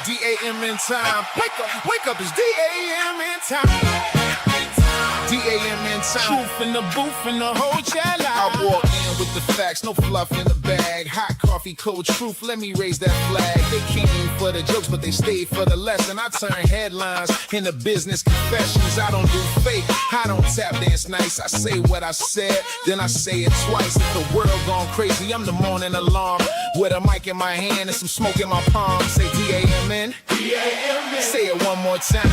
D-A-M in time. Wake up, it's D-A-M in time. D-A-M in time. Truth in the booth and the whole chat line. I walk in with the facts, no fluff in the bag. Hot coffee, cold truth, let me raise that flag. They came for the jokes, but they stayed for the lesson. I turn headlines into business confessions. I don't do fake, I don't tap dance nice. I say what I said, then I say it twice. If the world gone crazy, I'm the morning alarm. With a mic in my hand and some smoke in my palm. Say D-A-M-N, D-A-M-N. Say it one more time.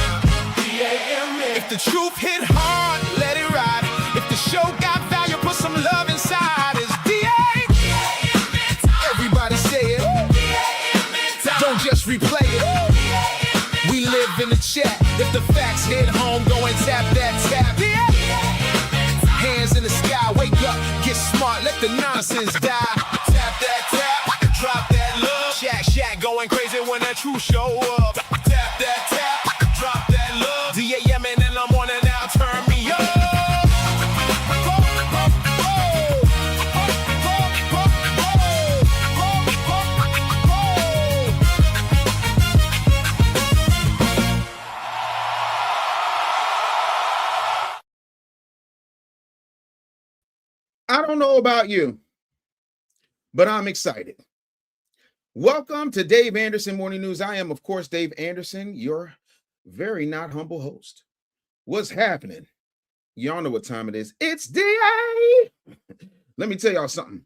D-A-M-N. If the truth hit hard, let it ride. If the show got value, put some love inside. It's D-A-M-N. Everybody say it. D-A-M-N. Don't just replay it. We live in the chat. If the facts hit home, go and tap that tap. D-A-M-N. Hands in the sky, wake up, get smart, let the nonsense die. Tap that tap, drop that love. Shack going crazy when that truth show up. Tap that tap, drop that love. D-A-M-N in the morning now, turn me up. I don't know about you, but I'm excited. Welcome to Dave Anderson Morning News. I am, of course, Dave Anderson, your very not humble host. What's happening? Y'all know what time it is. It's DA. Let me tell y'all something.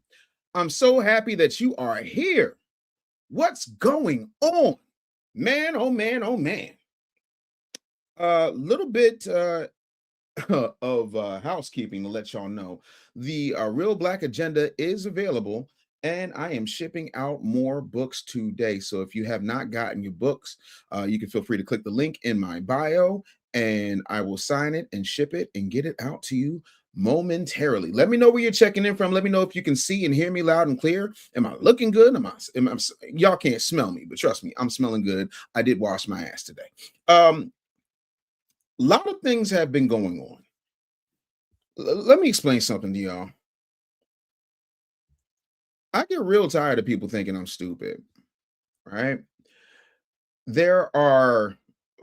I'm so happy that you are here. What's going on? Man, oh man, oh man. A little bit of housekeeping to let y'all know. The Real Black Agenda is available, and I am shipping out more books today. So if you have not gotten your books, you can feel free to click the link in my bio, and I will sign it and ship it and get it out to you momentarily. Let me know where you're checking in from. Let me know if you can see and hear me loud and clear. Am I looking good? Y'all can't smell me, but trust me, I'm smelling good. I did wash my ass today. A lot of things have been going on. Let me explain something to y'all. I get real tired of people thinking I'm stupid, right? There are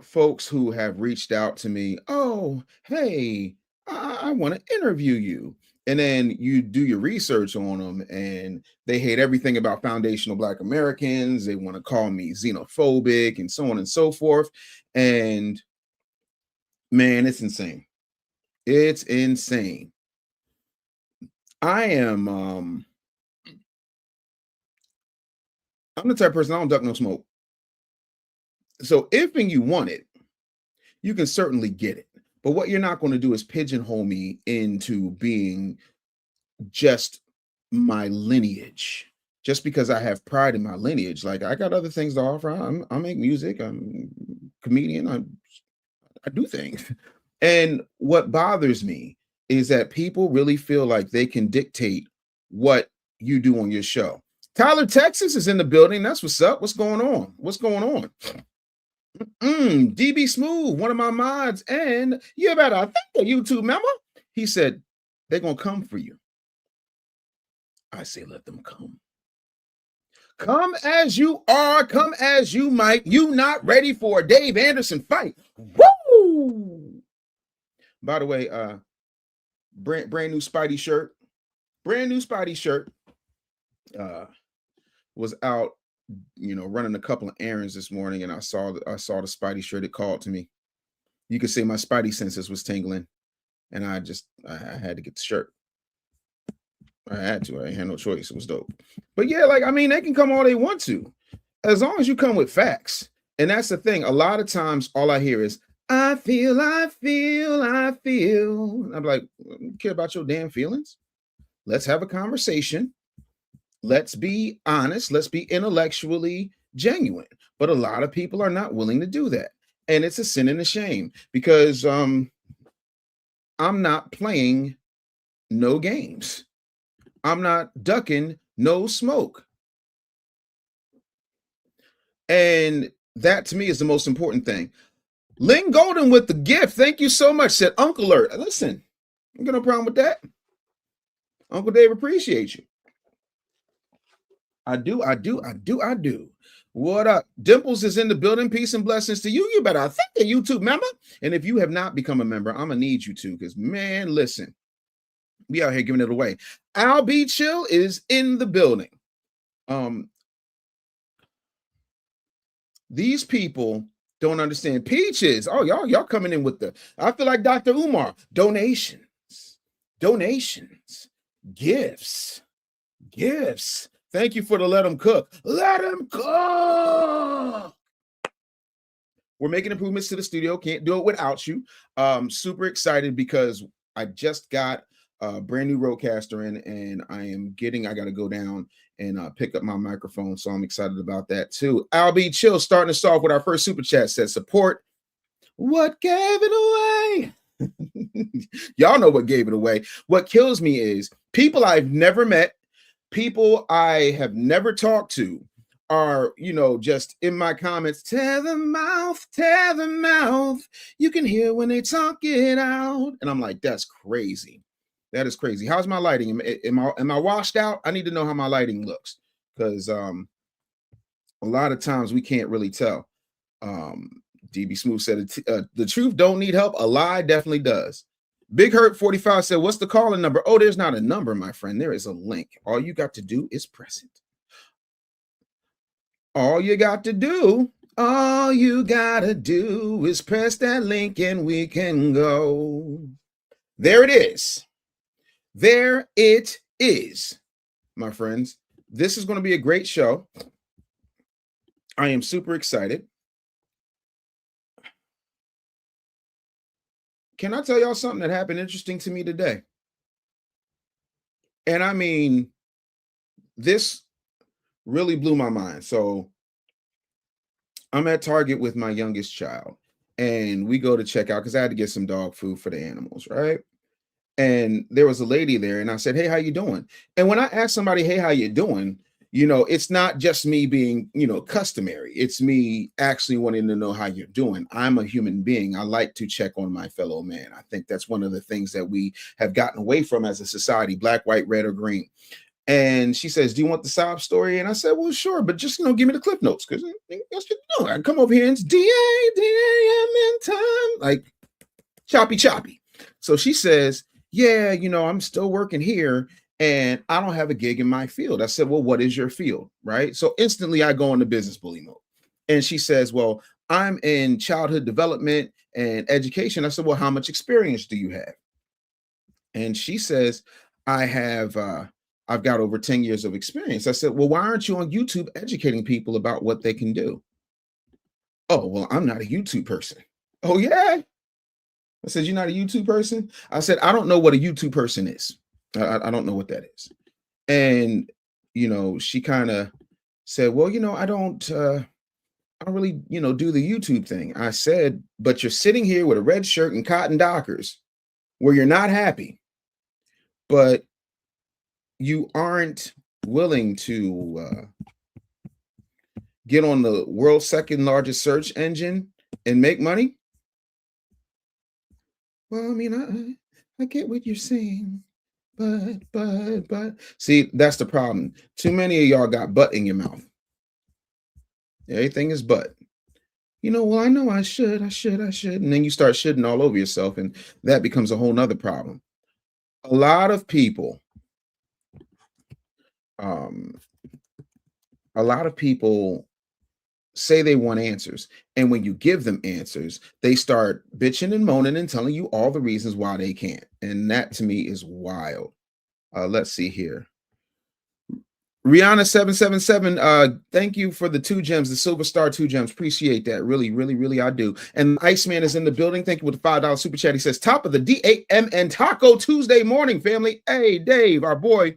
folks who have reached out to me. Oh, hey, I want to interview you. And then you do your research on them and they hate everything about foundational Black Americans. They want to call me xenophobic and so on and so forth. And man, it's insane. It's insane. I'm the type of person, I don't duck no smoke. So if and you want it, you can certainly get it. But what you're not going to do is pigeonhole me into being just my lineage. Just because I have pride in my lineage. Like, I got other things to offer. I make music. I'm a comedian. I do things. And what bothers me is that people really feel like they can dictate what you do on your show. Tyler, Texas is in the building. That's what's up. What's going on? What's going on? DB Smooth, one of my mods, and you better, I think, a YouTube member. He said, they're going to come for you. I say, let them come. Come as you are, come as you might. You not ready for a Dave Anderson fight. Woo! By the way, brand new Spidey shirt. Brand new Spidey shirt. Was out, running a couple of errands this morning, and I saw the Spidey shirt. It called to me. You could say my Spidey senses was tingling, and I had to get the shirt. I had to. I had no choice. It was dope. But yeah, they can come all they want to, as long as you come with facts. And that's the thing. A lot of times, all I hear is, I feel. And I'm like, I don't care about your damn feelings. Let's have a conversation. Let's be honest. Let's be intellectually genuine. But a lot of people are not willing to do that. And it's a sin and a shame, because I'm not playing no games. I'm not ducking no smoke. And that to me is the most important thing. Lynn Golden with the gift. Thank you so much. Said Uncle Alert. Listen, I got no problem with that. Uncle Dave appreciates you. I do. What up? Dimples is in the building. Peace and blessings to you. You better thank the YouTube member. And if you have not become a member, I'm gonna need you to, because man, listen, we out here giving it away. Al B Chill is in the building. These people don't understand. Peaches. Oh, y'all coming in with the, I feel like Dr. Umar. Donations, gifts. Thank you for the let them cook. Let them cook. We're making improvements to the studio. Can't do it without you. Super excited because I just got a brand new Rodecaster in, and I got to go down and pick up my microphone. So I'm excited about that too. Al B Chill starting us off with our first super chat, says support what gave it away. Y'all know what gave it away. What kills me is people I've never met, people I have never talked to are, just in my comments, tear the mouth, you can hear when they talk it out. And I'm like, that's crazy. That is crazy. How's my lighting? Am I washed out? I need to know how my lighting looks, because a lot of times we can't really tell. DB Smooth said the truth don't need help. A lie definitely does. Big Hurt 45 said, what's the calling number? Oh, there's not a number, my friend. There is a link. All you got to do is press it. All you got to do is press that link and we can go. There it is. There it is, my friends. This is going to be a great show. I am super excited. Can I tell y'all something that happened interesting to me today? And I mean, this really blew my mind. So I'm at Target with my youngest child, and we go to check out because I had to get some dog food for the animals, right? And there was a lady there, and I said, hey, how you doing? And when I ask somebody, hey, how you doing? It's not just me being, customary. It's me actually wanting to know how you're doing. I'm a human being. I like to check on my fellow man. I think that's one of the things that we have gotten away from as a society, black, white, red, or green. And she says, do you want the sob story? And I said, well, sure, but just, give me the clip notes, because that's what I come over here and it's DAM in time, like choppy. So she says, yeah, I'm still working here, and I don't have a gig in my field. I said, well, what is your field? Right. So instantly I go into business bully mode. And she says, well, I'm in childhood development and education. I said, well, how much experience do you have? And she says, I've got over 10 years of experience. I said, well, why aren't you on YouTube educating people about what they can do? Oh, well, I'm not a YouTube person. Oh, yeah. I said, you're not a YouTube person? I said, I don't know what a YouTube person is. I don't know what that is. And, she kind of said, well, I don't really, do the YouTube thing. I said, but you're sitting here with a red shirt and cotton Dockers where you're not happy, but you aren't willing to get on the world's second largest search engine and make money. Well, I mean, I get what you're saying. But see, that's the problem. Too many of y'all got butt in your mouth. Everything is butt. Well, I know I should. And then you start shitting all over yourself, and that becomes a whole nother problem. A lot of people say they want answers. And when you give them answers, they start bitching and moaning and telling you all the reasons why they can't. And that to me is wild. Let's see here. Rihanna 777, thank you for the 2 gems, the Silver Star 2 gems. Appreciate that. Really, I do. And Iceman is in the building. Thank you for the $5 super chat. He says, top of the DAMN Taco Tuesday morning, family. Hey, Dave, our boy,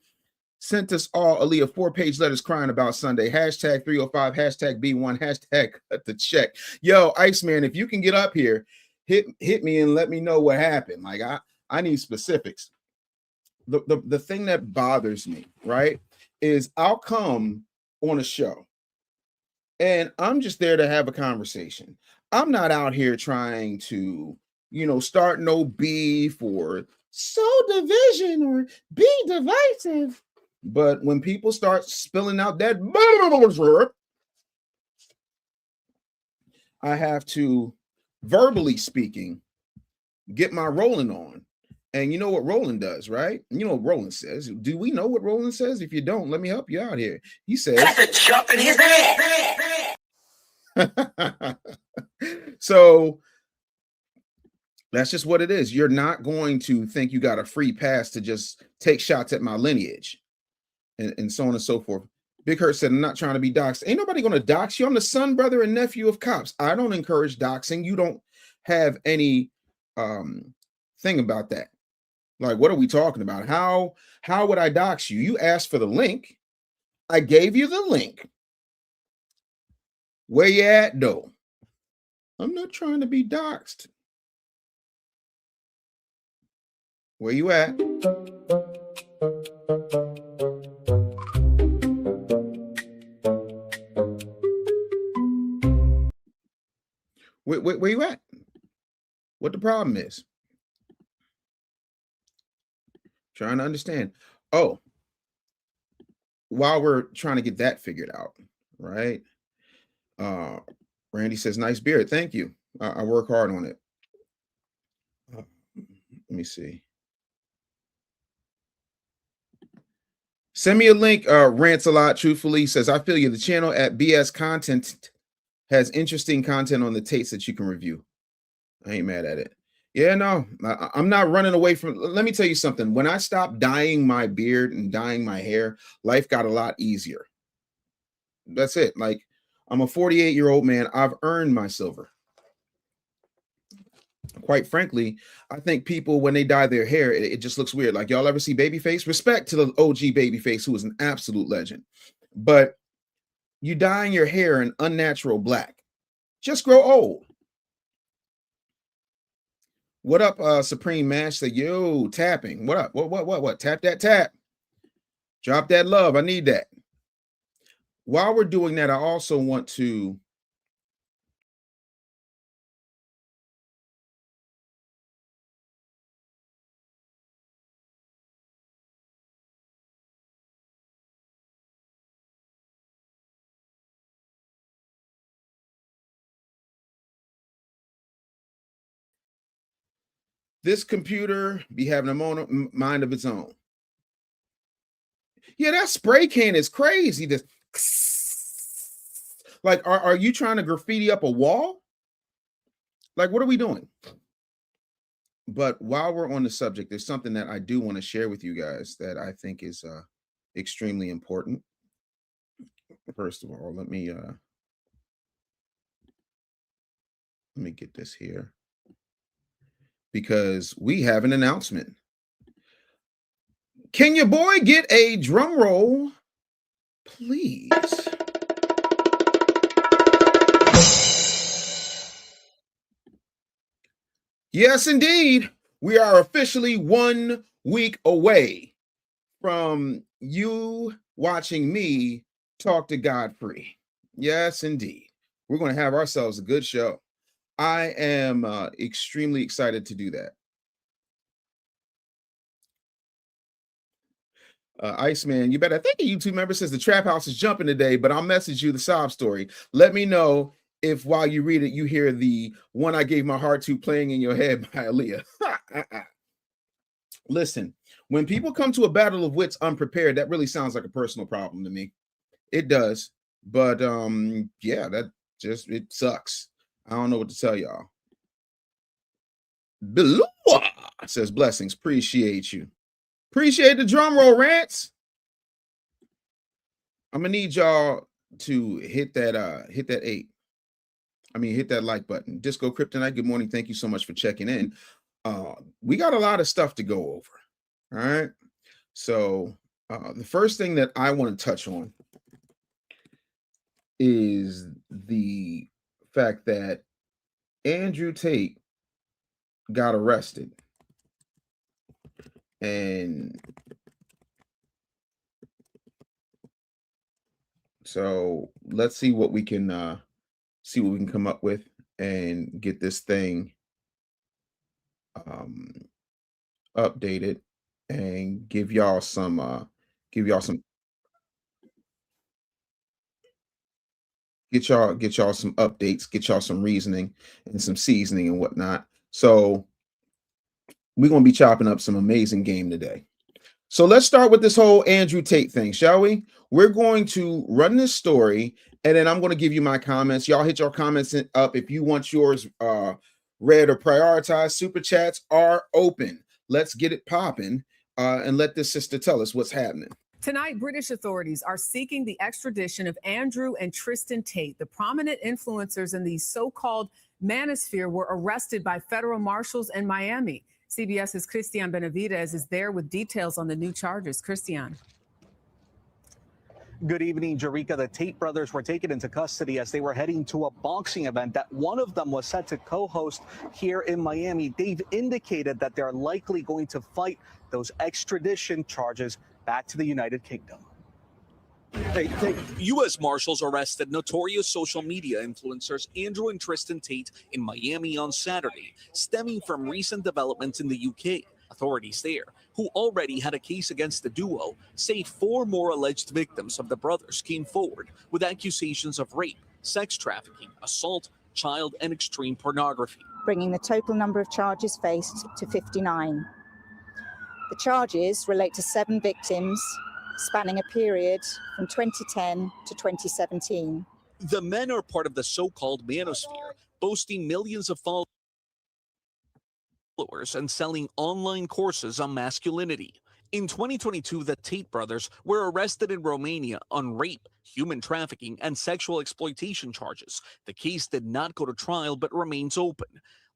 sent us all Aaliyah 4-page letters crying about Sunday. Hashtag 305, hashtag B1, hashtag cut the check. Yo, Iceman, if you can get up here, hit me and let me know what happened. Like, I need specifics. The thing that bothers me, right, is I'll come on a show and I'm just there to have a conversation. I'm not out here trying to, start no beef or sow division or be divisive. But when people start spilling out that, I have to, verbally speaking, get my Roland on. And you know what Roland does, right? You know what Roland says. Do we know what Roland says? If you don't, let me help you out here. He says, "That's a jump in his ass." So that's just what it is. You're not going to think you got a free pass to just take shots at my lineage and so on and so forth. Big Hurt said, I'm not trying to be doxxed. Ain't nobody going to dox you. I'm the son, brother, and nephew of cops. I don't encourage doxing. You don't have any thing about that. Like, what are we talking about? How would I dox you? You asked for the link. I gave you the link. Where you at, though? I'm not trying to be doxed. Where you at? Where you at? What the problem is? Trying to understand. Oh, while we're trying to get that figured out, right? Randy says, nice beard. Thank you. I work hard on it. Let me see. Send me a link. Rants a lot. Truthfully says, I feel you. The channel at BS Content has interesting content on the Tates that you can review. I ain't mad at it. Yeah, no, I'm not running away from. Let me tell you something. When I stopped dyeing my beard and dyeing my hair, life got a lot easier. That's it. Like, I'm a 48-year-old man. I've earned my silver. Quite frankly, I think people, when they dye their hair, it just looks weird. Like, y'all ever see Babyface? Respect to the OG Babyface, who is an absolute legend. But you dyeing your hair an unnatural black, just grow old. What up, Supreme Mash? Say, yo, tapping. What up? What? Tap that tap. Drop that love. I need that. While we're doing that, I also want to this computer be having a mind of its own. Yeah, that spray can is crazy. This, like, are you trying to graffiti up a wall? Like, what are we doing? But while we're on the subject, there's something that I do want to share with you guys that I think is extremely important. First of all, let me get this here, because we have an announcement. Can your boy get a drum roll, please? Yes, indeed. We are officially 1 week away from you watching me talk to Godfrey. Yes, indeed. We're going to have ourselves a good show. I am extremely excited to do that. Iceman, you better thank a YouTube member says the trap house is jumping today, but I'll message you the sob story. Let me know if while you read it, you hear the one I gave my heart to playing in your head by Aaliyah. Listen, when people come to a battle of wits unprepared, that really sounds like a personal problem to me. It does. But yeah, that just, it sucks. I don't know what to tell y'all. Belua says blessings. Appreciate you. Appreciate the drum roll, Rants. I'm gonna need y'all to hit that 8. I mean, hit that like button. Disco Kryptonite, good morning. Thank you so much for checking in. We got a lot of stuff to go over. All right. So the first thing that I want to touch on is the fact that Andrew Tate got arrested. And so let's see what we can come up with and get this thing updated and give y'all some give y'all some get y'all some updates, get y'all some reasoning and some seasoning and whatnot. So we're gonna be chopping up some amazing game today. So let's start with this whole Andrew Tate thing, shall we? We're going to run this story, and then I'm going to give you my comments. Y'all hit your comments up if you want yours read or prioritized. Super chats are open. Let's get it popping and let this sister tell us what's happening. Tonight, British authorities are seeking the extradition of Andrew and Tristan Tate. The prominent influencers in the so-called manosphere were arrested by federal marshals in Miami. CBS's Christian Benavides is there with details on the new charges. Christian. Good evening, Jerika. The Tate brothers were taken into custody as they were heading to a boxing event that one of them was set to co-host here in Miami. They've indicated that they're likely going to fight those extradition charges back to the United Kingdom. U.S. Marshals arrested notorious social media influencers Andrew and Tristan Tate in Miami on Saturday, stemming from recent developments in the U.K. Authorities there, who already had a case against the duo, say 4 more alleged victims of the brothers came forward with accusations of rape, sex trafficking, assault, child and extreme pornography, bringing the total number of charges faced to 59. The charges relate to 7 victims spanning a period from 2010 to 2017. The men are part of the so-called manosphere, boasting millions of followers and selling online courses on masculinity. In 2022, the Tate brothers were arrested in Romania on rape, human trafficking, and sexual exploitation charges. The case did not go to trial but remains open.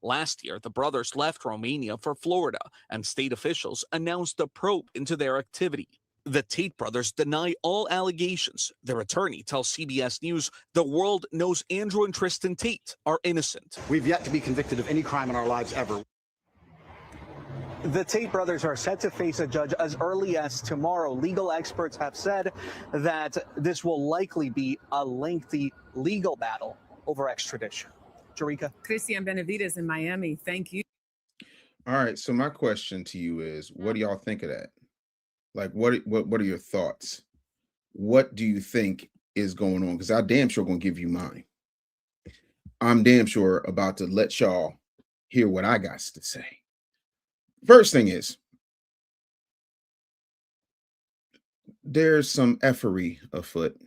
Last year, the brothers left Romania for Florida, and state officials announced a probe into their activity. The Tate brothers deny all allegations. Their attorney tells CBS News the world knows Andrew and Tristan Tate are innocent. We've yet to be convicted of any crime in our lives ever. The Tate brothers are set to face a judge as early as tomorrow. Legal experts have said that this will likely be a lengthy legal battle over extradition. Jerika. Christian Benavides in Miami. Thank you. All right. So my question to you is, what do y'all think of that? Like, what are your thoughts? What do you think is going on? Because I damn sure gonna give you mine. I'm damn sure about to let y'all hear what I got to say. First thing is, there's some effery afoot.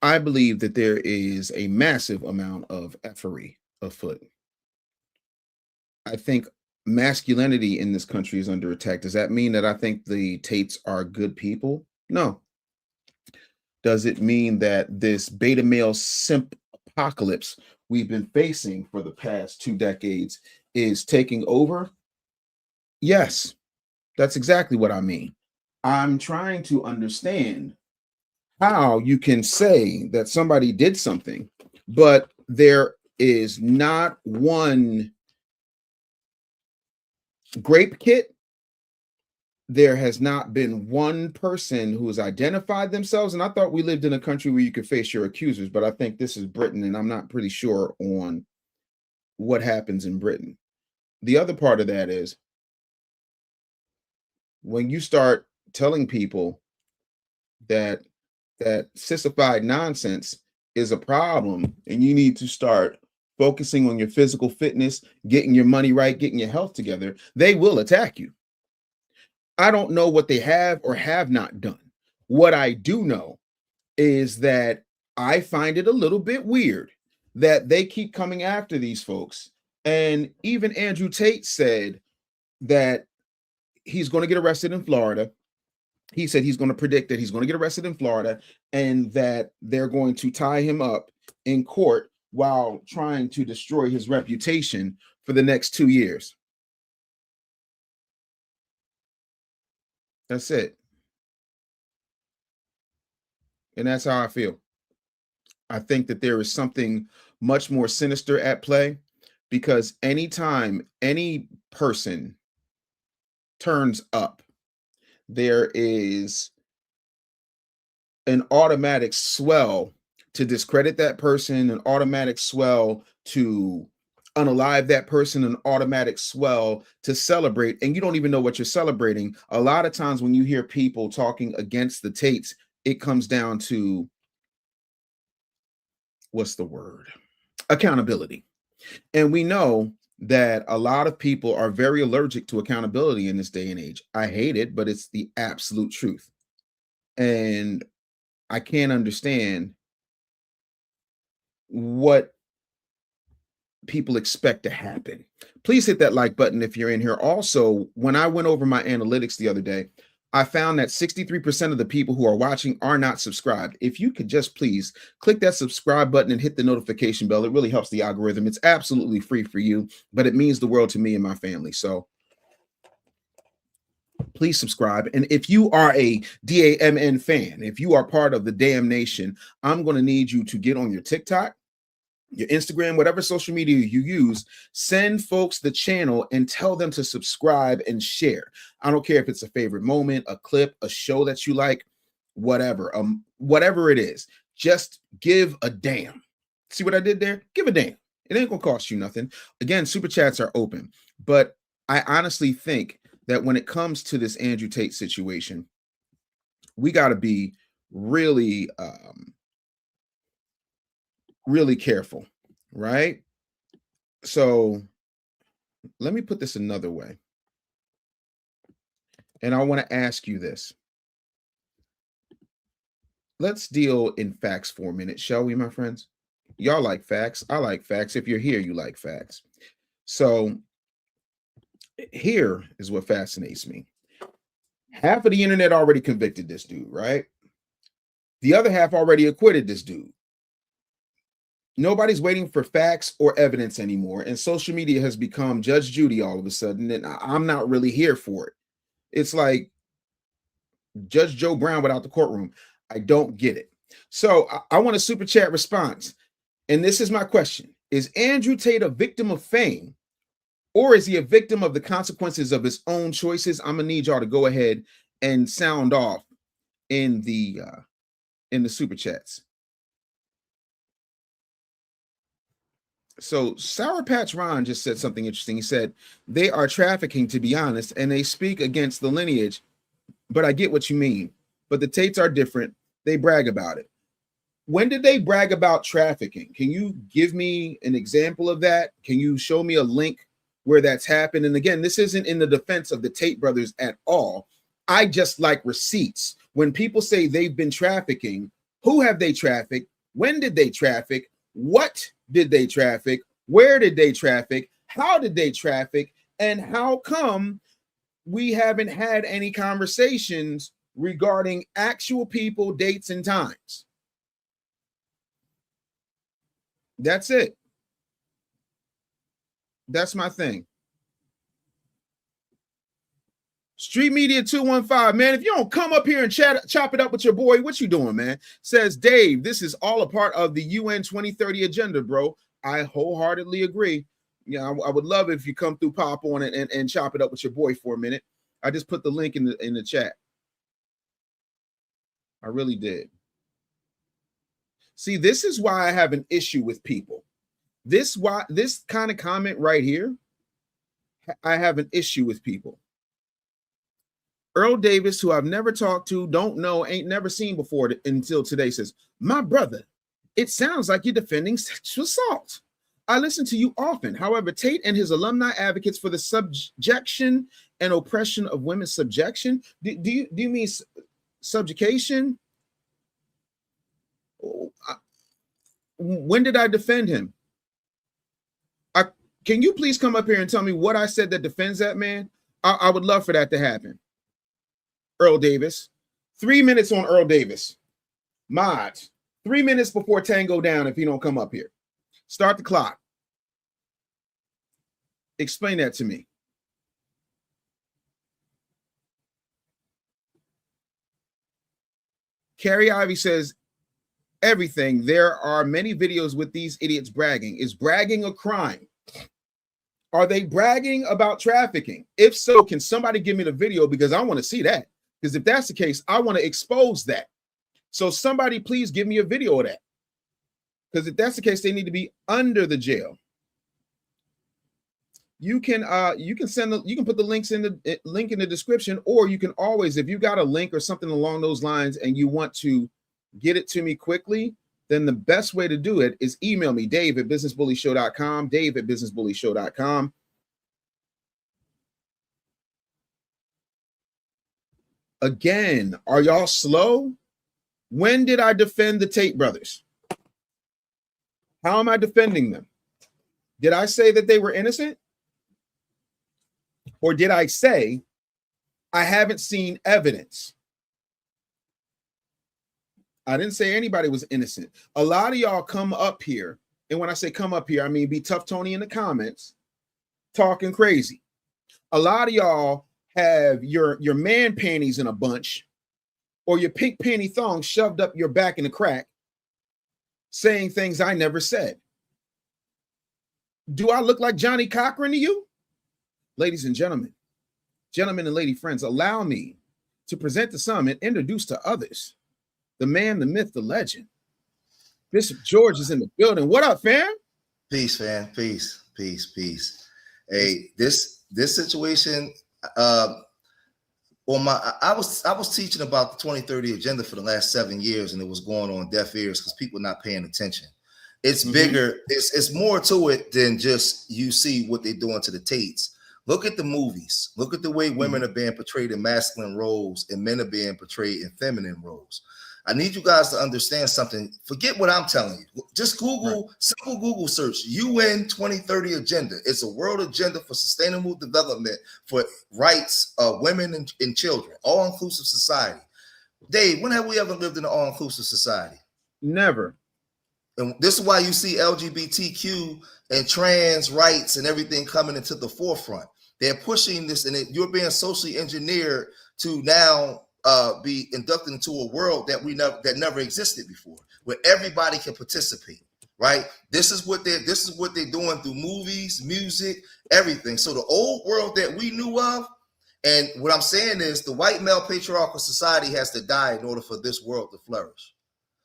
I believe that there is a massive amount of effery afoot. I think masculinity in this country is under attack. Does that mean that I think the Tates are good people? No. Does it mean that this beta male simp apocalypse we've been facing for the past 2 decades is taking over? Yes, that's exactly what I mean. I'm trying to understand how you can say that somebody did something, but there is not one grape kit. There has not been one person who has identified themselves. And I thought we lived in a country where you could face your accusers, but I think this is Britain, and I'm not pretty sure on what happens in Britain. The other part of that is when you start telling people that sissified nonsense is a problem and you need to start focusing on your physical fitness, getting your money right, getting your health together, they will attack you. I don't know what they have or have not done. What I do know is that I find it a little bit weird that they keep coming after these folks. And even Andrew Tate said that he's going to get arrested in Florida. He said he's going to predict that he's going to get arrested in Florida and that they're going to tie him up in court while trying to destroy his reputation for the next 2 years. That's it. And that's how I feel. I think that there is something much more sinister at play, because anytime any person turns up, there is an automatic swell to discredit that person, an automatic swell to unalive that person, an automatic swell to celebrate, and you don't even know what you're celebrating. A lot of times when you hear people talking against the Tates, it comes down to, what's the word? Accountability. And we know that a lot of people are very allergic to accountability in this day and age. I hate it, but it's the absolute truth. And I can't understand what people expect to happen. Please hit that like button if you're in here. Also, when I went over my analytics the other day, I found that 63% of the people who are watching are not subscribed. If you could just please click that subscribe button and hit the notification bell, it really helps the algorithm. It's absolutely free for you, but it means the world to me and my family. So please subscribe. And if you are a DAMN fan, if you are part of the Damn Nation, I'm going to need you to get on your TikTok, your Instagram, whatever social media you use, send folks the channel and tell them to subscribe and share. I don't care if it's a favorite moment, a clip, a show that you like, whatever it is, just give a damn. See what I did there? Give a damn. It ain't gonna cost you nothing. Again, super chats are open, but I honestly think that when it comes to this Andrew Tate situation, we got to be really really careful, right? So let me put this another way. And I want to ask you this. Let's deal in facts for a minute, shall we, my friends? Y'all like facts. I like facts. If you're here, you like facts. So here is what fascinates me. Half of the internet already convicted this dude, right? The other half already acquitted this dude. Nobody's waiting for facts or evidence anymore. And social media has become Judge Judy all of a sudden. And I'm not really here for it. It's like Judge Joe Brown without the courtroom. I don't get it. So I want a super chat response. And this is my question. Is Andrew Tate a victim of fame? Or is he a victim of the consequences of his own choices? I'm going to need y'all to go ahead and sound off in the super chats. So Sour Patch Ron just said something interesting. He said, they are trafficking, to be honest, and they speak against the lineage, but I get what you mean. But the Tates are different. They brag about it. When did they brag about trafficking? Can you give me an example of that? Can you show me a link where that's happened? And again, this isn't in the defense of the Tate brothers at all. I just like receipts. When people say they've been trafficking, who have they trafficked? When did they traffic? What did they traffic? Where did they traffic? How did they traffic? And how come we haven't had any conversations regarding actual people, dates, and times? That's it. That's my thing. Street Media 215, man, if you don't come up here and chop it up with your boy, what you doing, man? Says Dave, this is all a part of the UN 2030 agenda, bro. I wholeheartedly agree. Yeah, I would love if you come through, pop on it, and chop it up with your boy for a minute. I just put the link in the chat. I really did. See, this is why I have an issue with people. This kind of comment right here, I have an issue with people. Earl Davis, who I've never talked to, don't know, ain't never seen before until today, says, my brother, it sounds like you're defending sexual assault. I listen to you often. However, Tate and his alumni advocates for the subjection and oppression of women's subjection. Do you mean subjugation? When did I defend him? Can you please come up here and tell me what I said that defends that man? I would love for that to happen. Earl Davis. 3 minutes on Earl Davis. Mods. 3 minutes before Tango down if he don't come up here. Start the clock. Explain that to me. Carrie Ivy says, everything. There are many videos with these idiots bragging. Is bragging a crime? Are they bragging about trafficking? If so, can somebody give me the video? Because I want to see that. Because if that's the case, I want to expose that. So somebody please give me a video of that. Because if that's the case, they need to be under the jail. you can put the links in the link in the description, or you can always, if you got a link or something along those lines and you want to get it to me quickly, then the best way to do it is email me, dave@businessbullyshow.com, dave@businessbullyshow.com. Again, are y'all slow? When did I defend the Tate brothers? How am I defending them? Did I say that they were innocent? Or did I say I haven't seen evidence? I didn't say anybody was innocent. A lot of y'all come up here, and when I say come up here, I mean be tough Tony in the comments, talking crazy. A lot of y'all have your man panties in a bunch, or your pink panty thong shoved up your back in the crack, saying things I never said. Do I look like Johnny Cochran to you? Ladies and gentlemen and lady friends, allow me to present to some and introduce to others the man, the myth, the legend. Bishop George is in the building. What up, fam? Peace, fam. Peace. Hey, this situation, I was teaching about the 2030 agenda for the last 7 years, and it was going on deaf ears because people not paying attention. It's bigger. It's more to it than just you see what they're doing to the Tates. Look at the movies. Look at the way women are being portrayed in masculine roles and men are being portrayed in feminine roles. I need you guys to understand something. Forget what I'm telling you. Just Google, simple Google search, UN 2030 agenda. It's a world agenda for sustainable development for rights of women and children, all-inclusive society. Dave, when have we ever lived in an all-inclusive society? Never. And this is why you see LGBTQ and trans rights and everything coming into the forefront. They're pushing this, and you're being socially engineered to now be inducted into a world that never existed before, where everybody can participate. Right? This is what they're doing through movies, music, everything. So the old world that we knew of, and what I'm saying is the white male patriarchal society has to die in order for this world to flourish.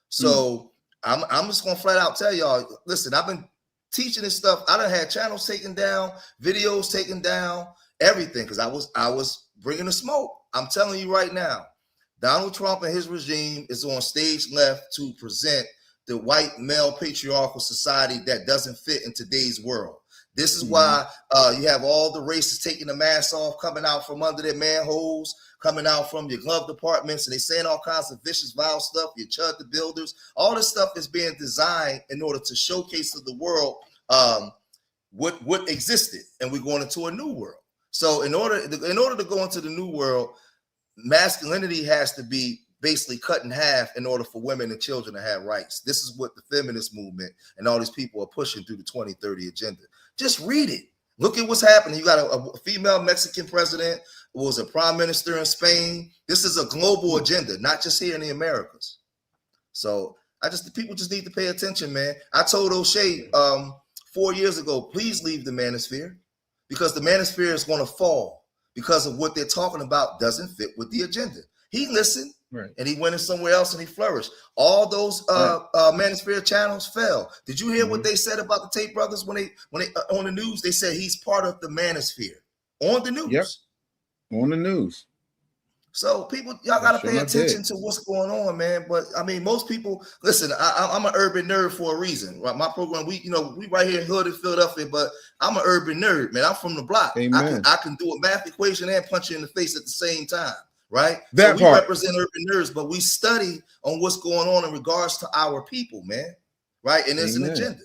So I'm just gonna flat out tell y'all, listen, I've been teaching this stuff. I done had channels taken down, videos taken down, everything, because I was bringing the smoke. I'm telling you right now, Donald Trump and his regime is on stage left to present the white male patriarchal society that doesn't fit in today's world. This is why you have all the races taking the mask off, coming out from under their manholes, coming out from your glove departments, and they saying all kinds of vicious, vile stuff. Your Chud the Builders, all this stuff is being designed in order to showcase to the world what existed, and we're going into a new world. So in order to go into the new world, masculinity has to be basically cut in half in order for women and children to have rights. This is what the feminist movement and all these people are pushing through the 2030 agenda. Just read it. Look at what's happening. You got a female Mexican president who was a prime minister in Spain. This is a global agenda, not just here in the Americas. So the people just need to pay attention, man. I told O'Shea 4 years ago, please leave the manosphere, because the manosphere is going to fall because of what they're talking about doesn't fit with the agenda. He listened, and he went in somewhere else and he flourished. All those manosphere channels fell. Did you hear what they said about the Tate brothers when they on the news? They said he's part of the manosphere on the news. Yep. On the news. So people, y'all got to pay attention to what's going on, man. But I mean, most people listen. I'm an urban nerd for a reason. Right? My program, we right here in Hood in Philadelphia, but I'm an urban nerd, man. I'm from the block. I can do a math equation and punch you in the face at the same time, right? So we represent urban nerds, but we study on what's going on in regards to our people, man. Right? And it's an agenda.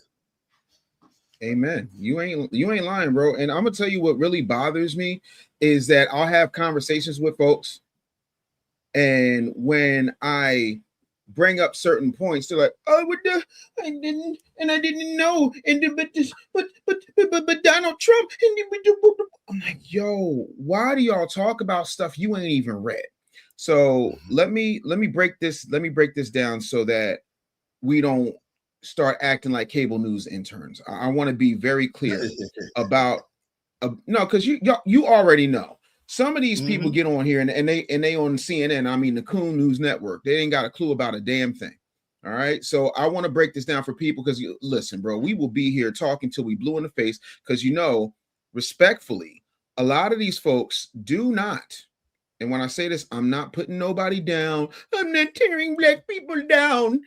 Amen. You ain't lying, bro. And I'm gonna tell you what really bothers me is that I'll have conversations with folks, and when I bring up certain points, they're like, "Oh, I didn't know." And but Donald Trump. I'm like, "Yo, why do y'all talk about stuff you ain't even read?" So let me break this down so that we don't start acting like cable news interns. I want to be very clear about no, because you already know. Some of these people get on here and they on CNN, I mean the Coon News Network. They ain't got a clue about a damn thing. All right. So I want to break this down for people because listen, bro, we will be here talking till we blue in the face because respectfully, a lot of these folks do not. And when I say this, I'm not putting nobody down. I'm not tearing black people down.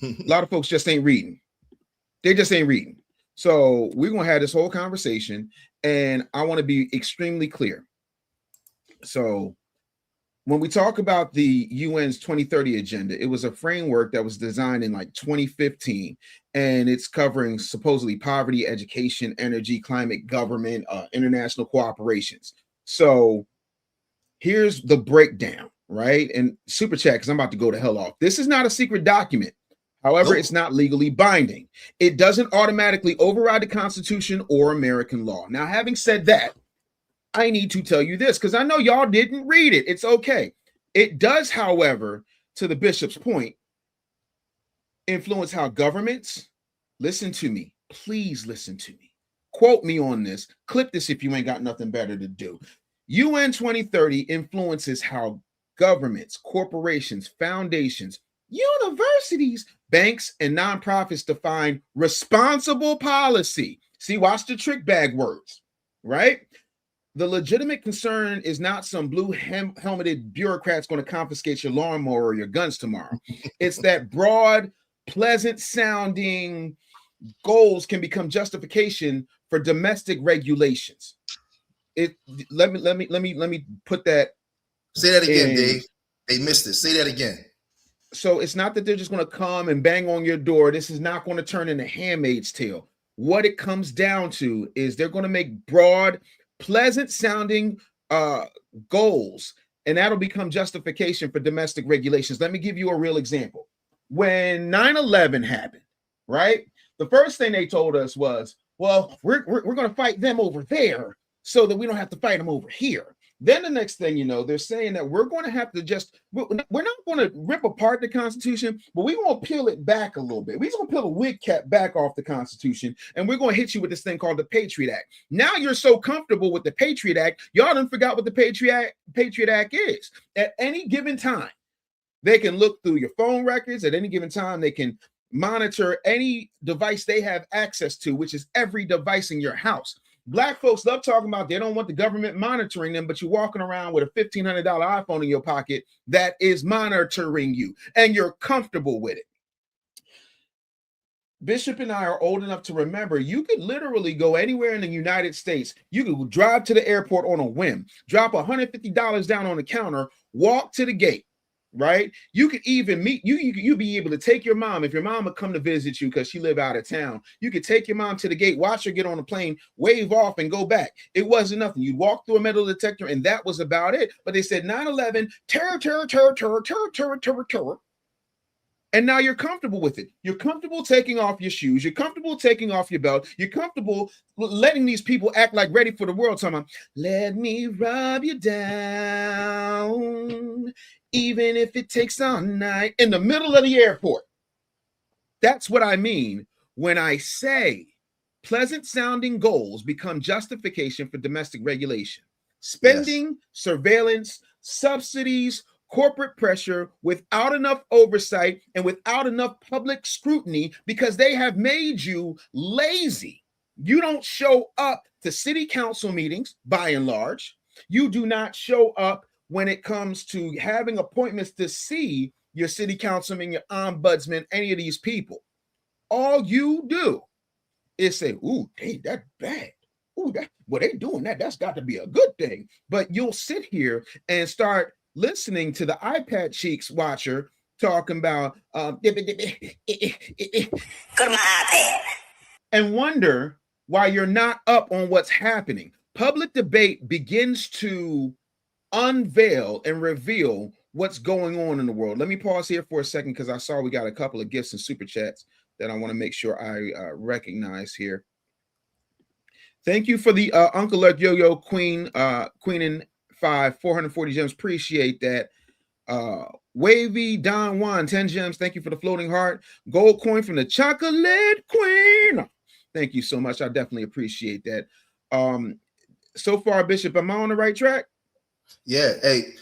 A lot of folks just ain't reading. They just ain't reading. So we're going to have this whole conversation, and I want to be extremely clear. So when we talk about the UN's 2030 agenda, it was a framework that was designed in like 2015, and it's covering supposedly poverty, education, energy, climate, government, international cooperations. So here's the breakdown, right? And super chat, because I'm about to go to hell off. This is not a secret document. However, Nope. It's not legally binding. It doesn't automatically override the Constitution or American law. Now, having said that, I need to tell you this, because I know y'all didn't read it. It's okay. It does, however, to the bishop's point, influence how governments, listen to me, please listen to me. Quote me on this. Clip this if you ain't got nothing better to do. UN 2030 influences how governments, corporations, foundations, universities, banks, and nonprofits define responsible policy. See, watch the trick bag words, right? The legitimate concern is not some blue helmeted bureaucrats going to confiscate your lawnmower or your guns tomorrow. It's that broad, pleasant sounding goals can become justification for domestic regulations. Let me put that. Say that again, Dave. They missed it. Say that again. So it's not that they're just going to come and bang on your door. This is not going to turn into Handmaid's Tale. What it comes down to is they're going to make broad, pleasant sounding goals, and that'll become justification for domestic regulations. Let me give you a real example. When 9/11 happened, right? The first thing they told us was, well, we're going to fight them over there so that we don't have to fight them over here. Then the next thing you know, they're saying that we're going to have to we're not going to rip apart the Constitution, but we're going to peel it back a little bit. We're going to peel a wig cap back off the Constitution, and we're going to hit you with this thing called the Patriot Act. Now you're so comfortable with the Patriot Act, y'all done forgot what the Patriot Act is. At any given time, they can look through your phone records. At any given time, they can monitor any device they have access to, which is every device in your house. Black folks love talking about they don't want the government monitoring them, but you're walking around with a $1,500 iPhone in your pocket that is monitoring you, and you're comfortable with it. Bishop and I are old enough to remember you could literally go anywhere in the United States. You could drive to the airport on a whim, drop $150 down on the counter, walk to the gate. Right? You could even meet you'd be able to take your mom if your mom would come to visit you because she live out of town. You could take your mom to the gate, watch her get on a plane, wave off, and go back. It wasn't nothing. You'd walk through a metal detector, and that was about it. But they said 9/11, terror. And now you're comfortable with it. You're comfortable taking off your shoes. You're comfortable taking off your belt. You're comfortable letting these people act like ready for the world. Talking about, let me rub you down, even if it takes all night, in the middle of the airport. That's what I mean when I say pleasant sounding goals become justification for domestic regulation. Spending, surveillance, subsidies, corporate pressure without enough oversight and without enough public scrutiny because they have made you lazy. You don't show up to city council meetings by and large. You do not show up when it comes to having appointments to see your city councilman, your ombudsman, any of these people. All you do is say, ooh, hey, that's bad. Ooh, that what they doing that's got to be a good thing. But you'll sit here and start listening to the iPad Cheeks watcher talking about and wonder why you're not up on what's happening. Public debate begins to unveil and reveal what's going on in the world. Let me pause here for a second because I saw we got a couple of gifts and super chats that I want to make sure I recognize here. Thank you for the Uncle Alert Yo-Yo Queen in 440 gems. Appreciate that. Wavy Don Juan 10 gems. Thank you for the floating heart. Gold coin from the Chocolate Queen. Thank you so much. I definitely appreciate that. So far, Bishop, am I on the right track? Yeah. Hey,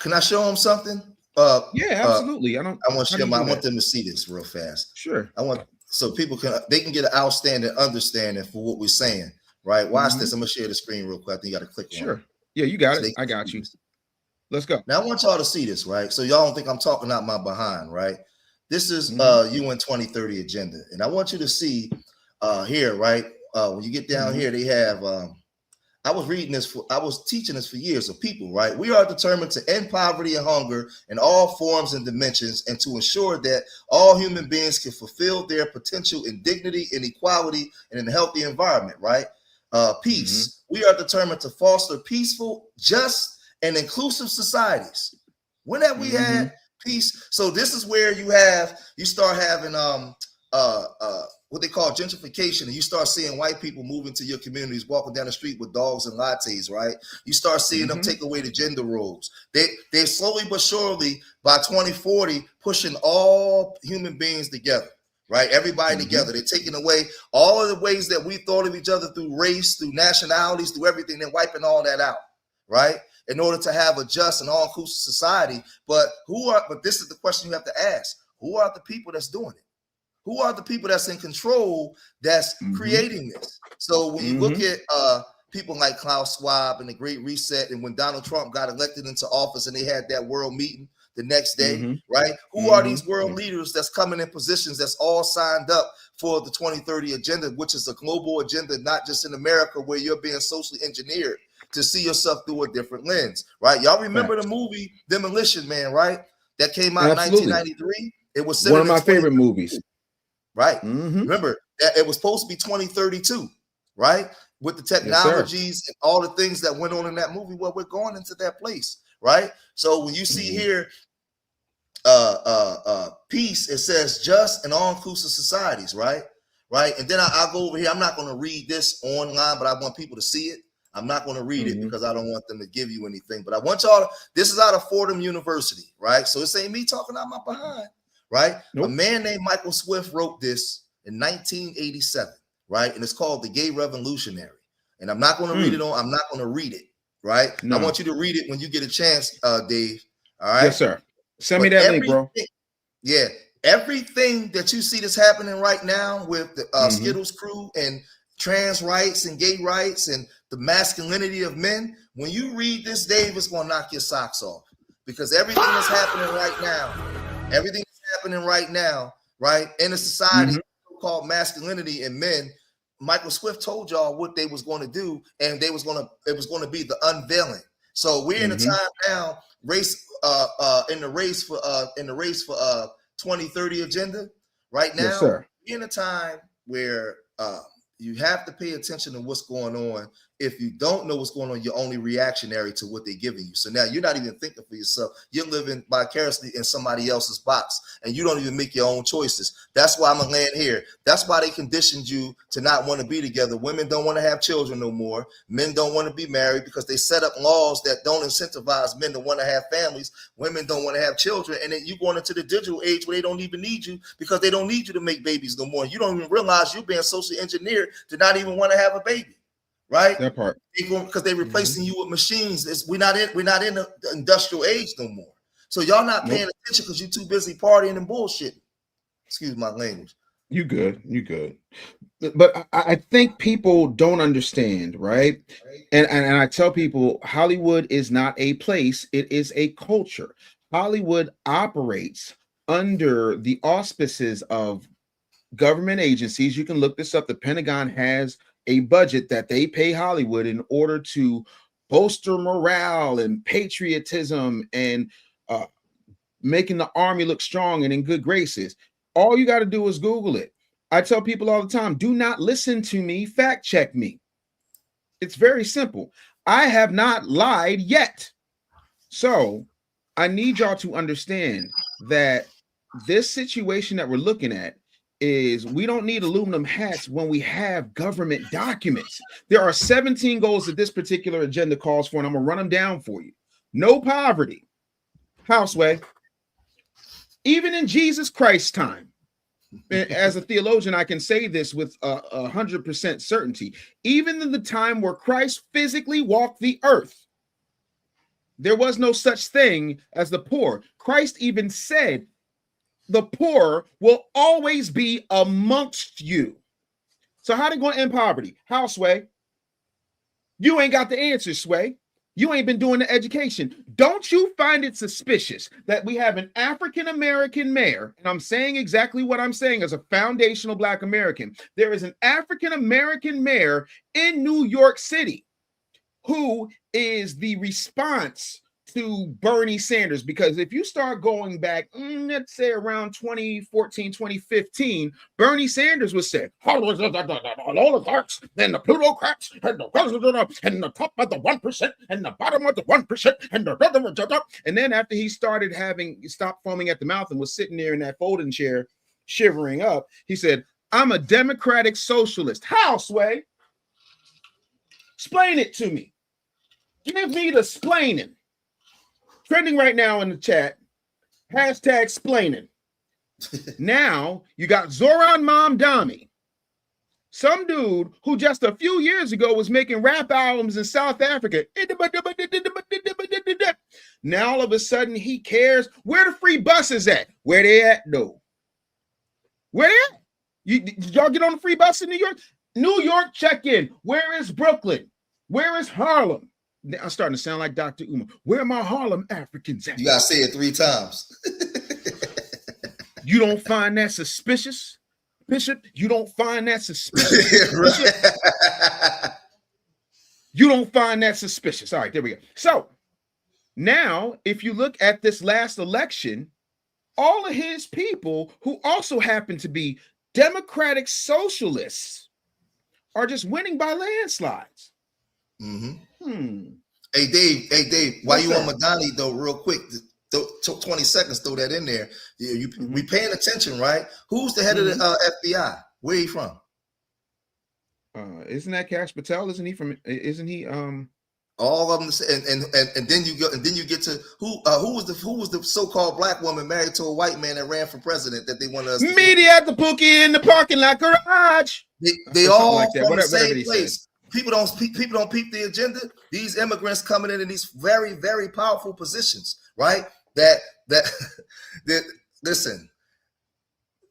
can I show them something? Yeah, absolutely. I want them to see this real fast. Sure. So people can get an outstanding understanding for what we're saying. right? Watch this. I'm gonna share the screen real quick. I think you got to click on it. Sure. Yeah, you got So it. I got you. Let's go. Now I want y'all to see this, right? So y'all don't think I'm talking out my behind, right? This is UN 2030 agenda, and I want you to see here, right? When you get down here, they have. I was reading this. I was teaching this for years of people, right? We are determined to end poverty and hunger in all forms and dimensions, and to ensure that all human beings can fulfill their potential in dignity and equality and in a healthy environment, right? Peace. We are determined to foster peaceful, just, and inclusive societies. When have we had peace? So this is where you start having what they call gentrification, and you start seeing white people move into your communities, walking down the street with dogs and lattes, right? You start seeing them take away the gender roles. They're slowly but surely by 2040 pushing all human beings together, right? Everybody together. They're taking away all of the ways that we thought of each other through race, through nationalities, through everything. They're wiping all that out, right? In order to have a just and all-inclusive society. But this is the question you have to ask. Who are the people that's doing it? Who are the people that's in control that's creating this? So when you look at people like Klaus Schwab and the Great Reset, and when Donald Trump got elected into office and they had that world meeting the next day, right? Who are these world leaders that's coming in positions that's all signed up for the 2030 agenda, which is a global agenda, not just in America where you're being socially engineered to see yourself through a different lens, right? Y'all remember the movie Demolition Man, right? That came out in 1993. It was one of my favorite movies. Right. Remember that it was supposed to be 2032, right? With the technologies and all the things that went on in that movie. Well, we're going into that place, right? So when you see here peace, it says just and all-inclusive societies, right? And then I'll go over here. I'm not going to read this online, but I want people to see it. I'm not going to read it because I don't want them to give you anything. But I want y'all this is out of Fordham University, right? So this ain't me talking out my behind. Right? A man named Michael Swift wrote this in 1987, right? And it's called The Gay Revolutionary. And I'm not going to read it I'm not going to read it, right? I want you to read it when you get a chance, Dave. All right. Yes, sir. Send me that link, bro. Yeah. Everything that you see that's happening right now with the Skittles crew and trans rights and gay rights and the masculinity of men, when you read this, Dave, it's going to knock your socks off, because everything that's happening right now, happening right now, right, in a society called masculinity and men, Michael Swift told y'all what they was going to do, and it was going to be the unveiling. So we're in a time now, in the race for 2030 agenda. Right now, yes, sir. We're in a time where you have to pay attention to what's going on. If you don't know what's going on, you're only reactionary to what they're giving you. So now you're not even thinking for yourself. You're living vicariously in somebody else's box, and you don't even make your own choices. That's why I'm going to land here. That's why they conditioned you to not want to be together. Women don't want to have children no more. Men don't want to be married because they set up laws that don't incentivize men to want to have families. Women don't want to have children. And then you going into the digital age where they don't even need you because they don't need you to make babies no more. You don't even realize you're being socially engineered to not even want to have a baby. Right, that part, because they're replacing you with machines. We're not in the industrial age no more. So y'all not paying attention because you're too busy partying and bullshitting. Excuse my language. You good. But I think people don't understand, right? And I tell people, Hollywood is not a place; it is a culture. Hollywood operates under the auspices of government agencies. You can look this up. The Pentagon has a budget that they pay Hollywood in order to bolster morale and patriotism and making the army look strong and in good graces. All you got to do is Google it. I tell people all the time, do not listen to me, fact check me. It's very simple. I have not lied yet. So I need y'all to understand that this situation that we're looking at is we don't need aluminum hats when we have government documents. There are 17 goals that this particular agenda calls for, and I'm going to run them down for you. No poverty. Houseway. Even in Jesus Christ's time, as a theologian, I can say this with 100% certainty. Even in the time where Christ physically walked the earth, there was no such thing as the poor. Christ even said, the poor will always be amongst you. So how are they going to end poverty? Houseway. You ain't got the answers, Sway. You ain't been doing the education. Don't you find it suspicious that we have an African-American mayor, and I'm saying exactly what I'm saying as a foundational Black American. There is an African-American mayor in New York City who is the response to Bernie Sanders, because if you start going back, let's say around 2014, 2015, Bernie Sanders was saying, oligarchs and the plutocrats and the top of the 1% and the bottom of the 1% and then after he started stopped foaming at the mouth and was sitting there in that folding chair shivering up, he said, I'm a democratic socialist. How, Sway? Explain it to me. Give me the splaining. Trending right now in the chat, hashtag splaining. Now you got Zoran Mamdani, some dude who just a few years ago was making rap albums in South Africa. Now all of a sudden he cares. Where the free buses at? Where they at though? Where they at? Did y'all get on the free bus in New York? New York, check in. Where is Brooklyn? Where is Harlem? I'm starting to sound like Dr. Umar. Where are my Harlem Africans at? You gotta say it 3 times. You don't find that suspicious, Bishop? You don't find that suspicious? You don't find that suspicious. All right, there we go. So now, if you look at this last election, all of his people who also happen to be Democratic socialists are just winning by landslides. Hey Dave, while you on Madani though, real quick, 20 seconds, throw that in there. We paying attention, right? Who's the head of the FBI? Where he from? Isn't that Kash Patel? Isn't he all of them, and then you get to who was the so-called black woman married to a white man that ran for president that they wanted us to media at the Pookie in the parking lot garage. They all like that. From the same place. People don't peep the agenda. These immigrants coming in these very, very powerful positions, right? That listen,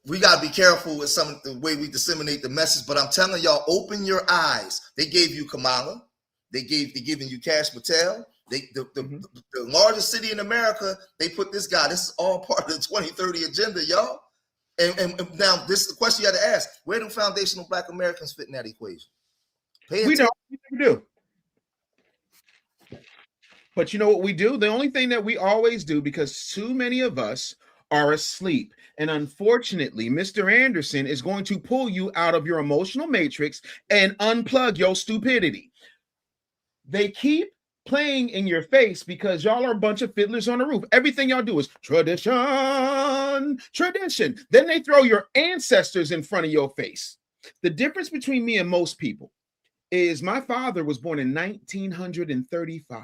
we gotta be careful with the way we disseminate the message. But I'm telling y'all, open your eyes. They gave you Kamala. They're giving you Kash Patel. The largest city in America. They put this guy. This is all part of the 2030 agenda, y'all. And now this is the question you had to ask: where do foundational Black Americans fit in that equation? We don't do. But you know what we do? The only thing that we always do, because too many of us are asleep. And unfortunately, Mr. Anderson is going to pull you out of your emotional matrix and unplug your stupidity. They keep playing in your face because y'all are a bunch of fiddlers on the roof. Everything y'all do is tradition. Then they throw your ancestors in front of your face. The difference between me and most people is my father was born in 1935.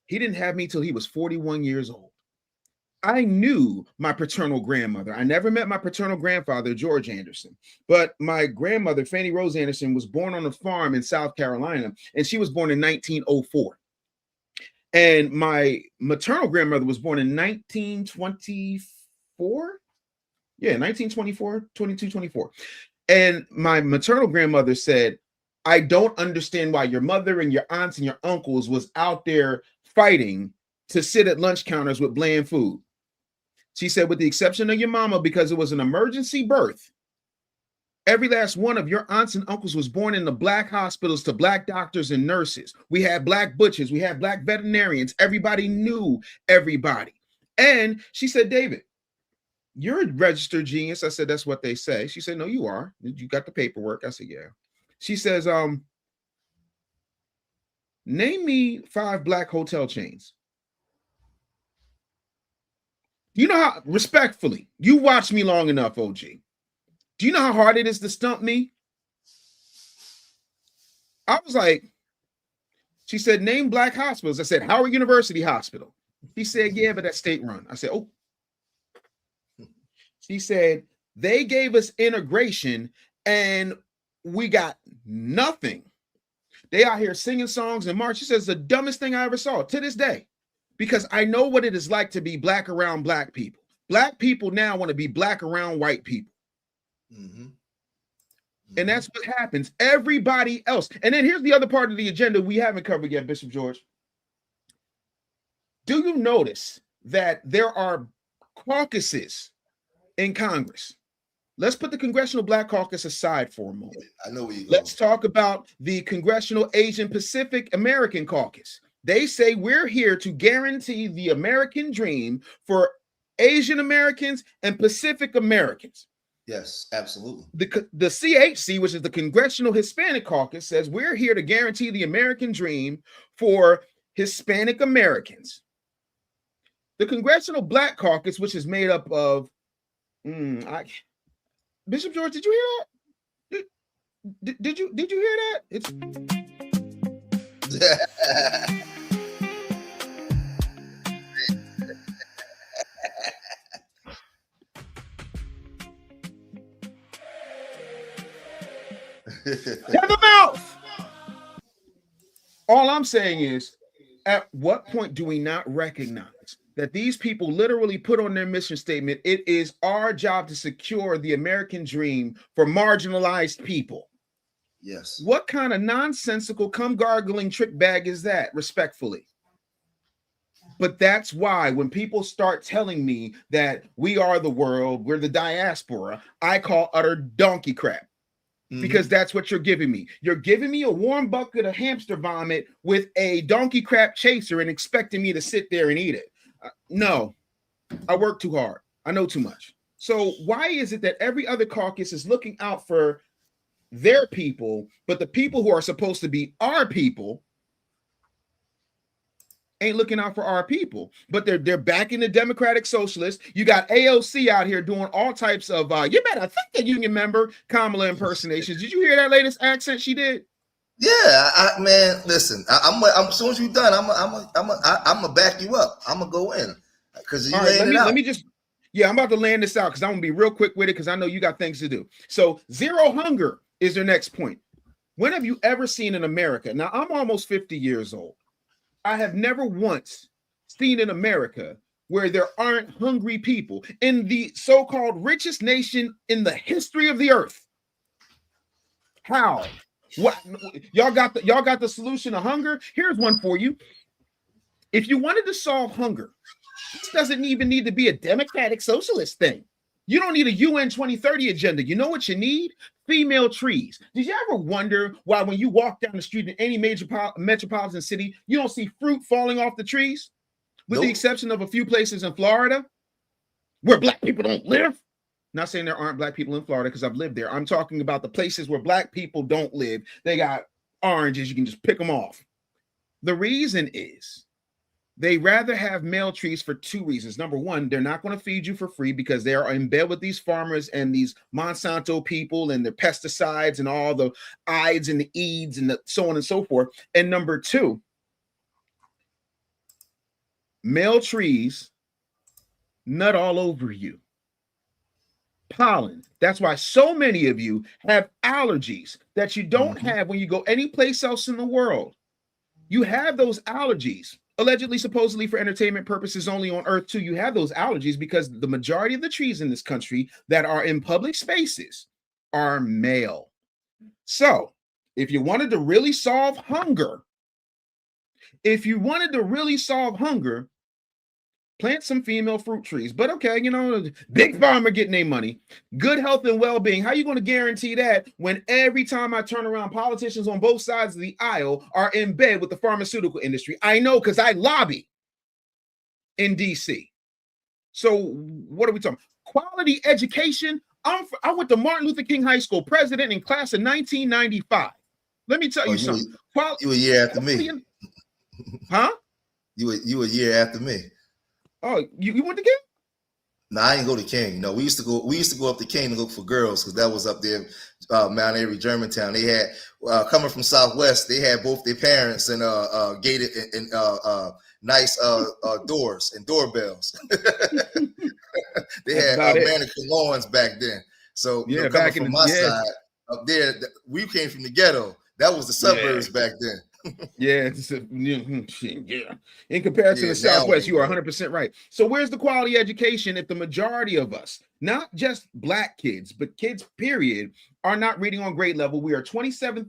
He didn't have me till he was 41 years old. I knew my paternal grandmother. I never met my paternal grandfather, George Anderson, but my grandmother, Fannie Rose Anderson, was born on a farm in South Carolina, and she was born in 1904. And my maternal grandmother was born in 1924. Yeah, 1924, 24. And my maternal grandmother said, I don't understand why your mother and your aunts and your uncles was out there fighting to sit at lunch counters with bland food. She said, with the exception of your mama, because it was an emergency birth, every last one of your aunts and uncles was born in the Black hospitals to Black doctors and nurses. We had Black butchers. We had Black veterinarians. Everybody knew everybody. And she said, David, you're a registered genius. I said, that's what they say. She said, no, you are. You got the paperwork. I said, yeah. She says, name me 5 Black hotel chains. You know how, respectfully, you watch me long enough, OG. Do you know how hard it is to stump me? I was like, she said, name Black hospitals. I said, Howard University Hospital. She said, yeah, but that's state run. I said, oh. She said, they gave us integration and we got nothing. They out here singing songs and march. She says, the dumbest thing I ever saw to this day, because I know what it is like to be Black around Black people. Black people now want to be Black around white people. And that's what happens. Everybody else. And then here's the other part of the agenda we haven't covered yet, Bishop George. Do you notice that there are caucuses in Congress? Let's put the Congressional Black Caucus aside for a moment. I know where you go. Let's talk about the Congressional Asian Pacific American Caucus. They say we're here to guarantee the American dream for Asian Americans and Pacific Americans. Yes, absolutely. The CHC, which is the Congressional Hispanic Caucus, says we're here to guarantee the American dream for Hispanic Americans. The Congressional Black Caucus, which is made up of Bishop George, did you hear that? Did you hear that? It's Shut the mouth. All I'm saying is, at what point do we not recognize that these people literally put on their mission statement, it is our job to secure the American dream for marginalized people? Yes. What kind of nonsensical, come gargling trick bag is that, respectfully? But that's why when people start telling me that we are the world, we're the diaspora, I call utter donkey crap. Because that's what you're giving me. You're giving me a warm bucket of hamster vomit with a donkey crap chaser and expecting me to sit there and eat it. No, I work too hard. I know too much. So why is it that every other caucus is looking out for their people, but the people who are supposed to be our people ain't looking out for our people? But they're backing the Democratic Socialists. You got AOC out here doing all types of you better thank the union member Kamala impersonations. Did you hear that latest accent she did? Yeah, man. Listen, I'm as soon as you're done, I'm gonna back you up. I'm gonna go in because you laying it out. Let me just. Yeah, I'm about to land this out because I'm gonna be real quick with it because I know you got things to do. So zero hunger is their next point. When have you ever seen in America? Now I'm almost 50 years old. I have never once seen in America where there aren't hungry people in the so-called richest nation in the history of the earth. How? What? Y'all got the solution to hunger? Here's one for you. If you wanted to solve hunger, this doesn't even need to be a democratic socialist thing. You don't need a UN 2030 agenda. You know what you need? Female trees. Did you ever wonder why when you walk down the street in any major metropolitan city, you don't see fruit falling off the trees? With the exception of a few places in Florida where black people don't live. Not saying there aren't black people in Florida because I've lived there. I'm talking about the places where black people don't live. They got oranges. You can just pick them off. The reason is they rather have male trees for two reasons. Number one, they're not going to feed you for free because they are in bed with these farmers and these Monsanto people and their pesticides and all the ides and the eads and the so on and so forth. And number two, male trees nut all over you. Pollen. That's why so many of you have allergies that you don't have when you go any place else in the world. You have those allergies, allegedly, supposedly for entertainment purposes only on Earth too. You have those allergies because the majority of the trees in this country that are in public spaces are male. So if you wanted to really solve hunger, plant some female fruit trees. But okay, you know, big farmer getting their money. Good health and well-being. How are you going to guarantee that when every time I turn around, politicians on both sides of the aisle are in bed with the pharmaceutical industry? I know because I lobby in DC. So what are we talking? Quality education. I went to Martin Luther King High School, president in class of 1995. Let me tell you something. You a year after me. Huh? You a year after me. Oh, you went to King? No, I didn't go to King. No, we used to go up to King to look for girls because that was up there, Mount Airy, Germantown. They had coming from Southwest. They had both their parents and gated and nice doors and doorbells. They had manicure lawns back then. So yeah, coming from my side up there, we came from the ghetto. That was the suburbs back then. Yeah, yeah. In comparison to Yeah, Southwest, now you are 100% right. So where's the quality education if the majority of us, not just Black kids, but kids, period, are not reading on grade level? We are 27%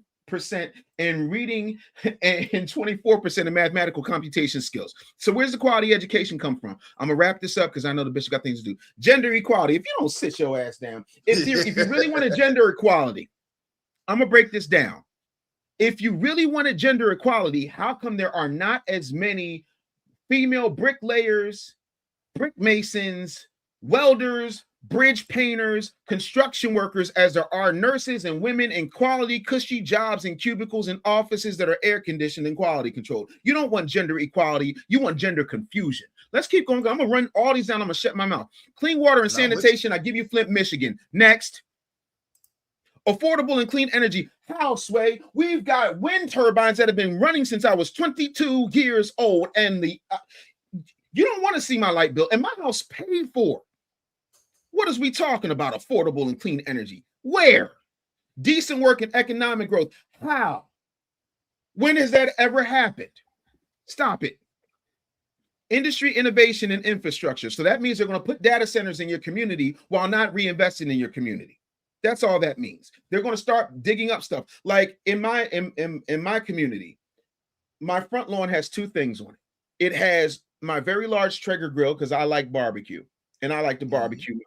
in reading and 24% in mathematical computation skills. So where's the quality education come from? I'm gonna wrap this up because I know the bishop got things to do. Gender equality. If you don't sit your ass down, if you really want a gender equality, I'm gonna break this down. If you really wanted gender equality, how come there are not as many female bricklayers, brick masons, welders, bridge painters, construction workers as there are nurses and women in quality, cushy jobs in cubicles and offices that are air conditioned and quality controlled? You don't want gender equality. You want gender confusion. Let's keep going. I'm going to run all these down. I'm going to shut my mouth. Clean water and sanitation. I give you Flint, Michigan. Next. Affordable and clean energy. How, Sway? We've got wind turbines that have been running since I was 22 years old, and you don't want to see my light bill, and my house paid for. What is we talking about? Affordable and clean energy. Where? Decent work and economic growth. How? When has that ever happened? Stop it. Industry, innovation, and infrastructure. So that means they're going to put data centers in your community while not reinvesting in your community. That's all that means. They're going to start digging up stuff. Like in my community, my front lawn has two things on it. It has my very large Traeger grill because I like barbecue and I like to barbecue my way.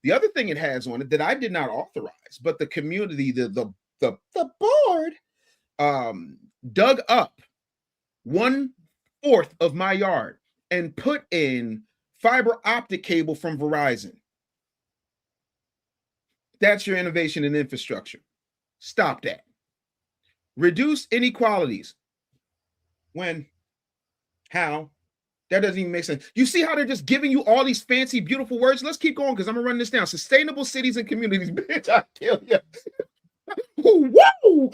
The other thing it has on it that I did not authorize, but the community, the board dug up 1/4 of my yard and put in fiber optic cable from Verizon. That's your innovation and infrastructure. Stop that. Reduce inequalities. When? How? That doesn't even make sense. You see how they're just giving you all these fancy, beautiful words? Let's keep going because I'm going to run this down. Sustainable cities and communities. Bitch, I kill you. Whoa!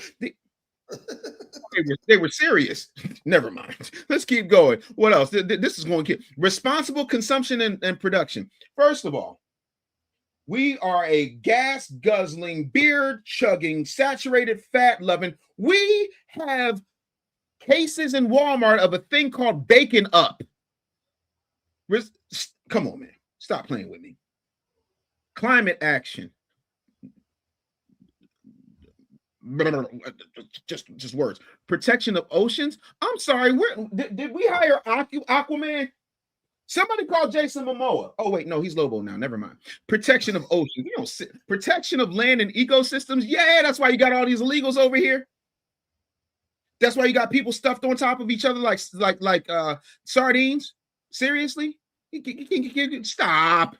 They were serious. Never mind. Let's keep going. What else? This is going to get responsible consumption and production. First of all, we are a gas guzzling, beer chugging, saturated fat loving. We have cases in Walmart of a thing called Bacon Up. Come on, man. Stop playing with me. Climate action. Just words. Protection of oceans. I'm sorry. Did we hire Aquaman? Somebody called Jason Momoa. Oh, wait, no, he's Lobo now. Never mind. Protection of oceans. You don't sit. Protection of land and ecosystems. Yeah, that's why you got all these illegals over here. That's why you got people stuffed on top of each other like sardines. Seriously? Stop.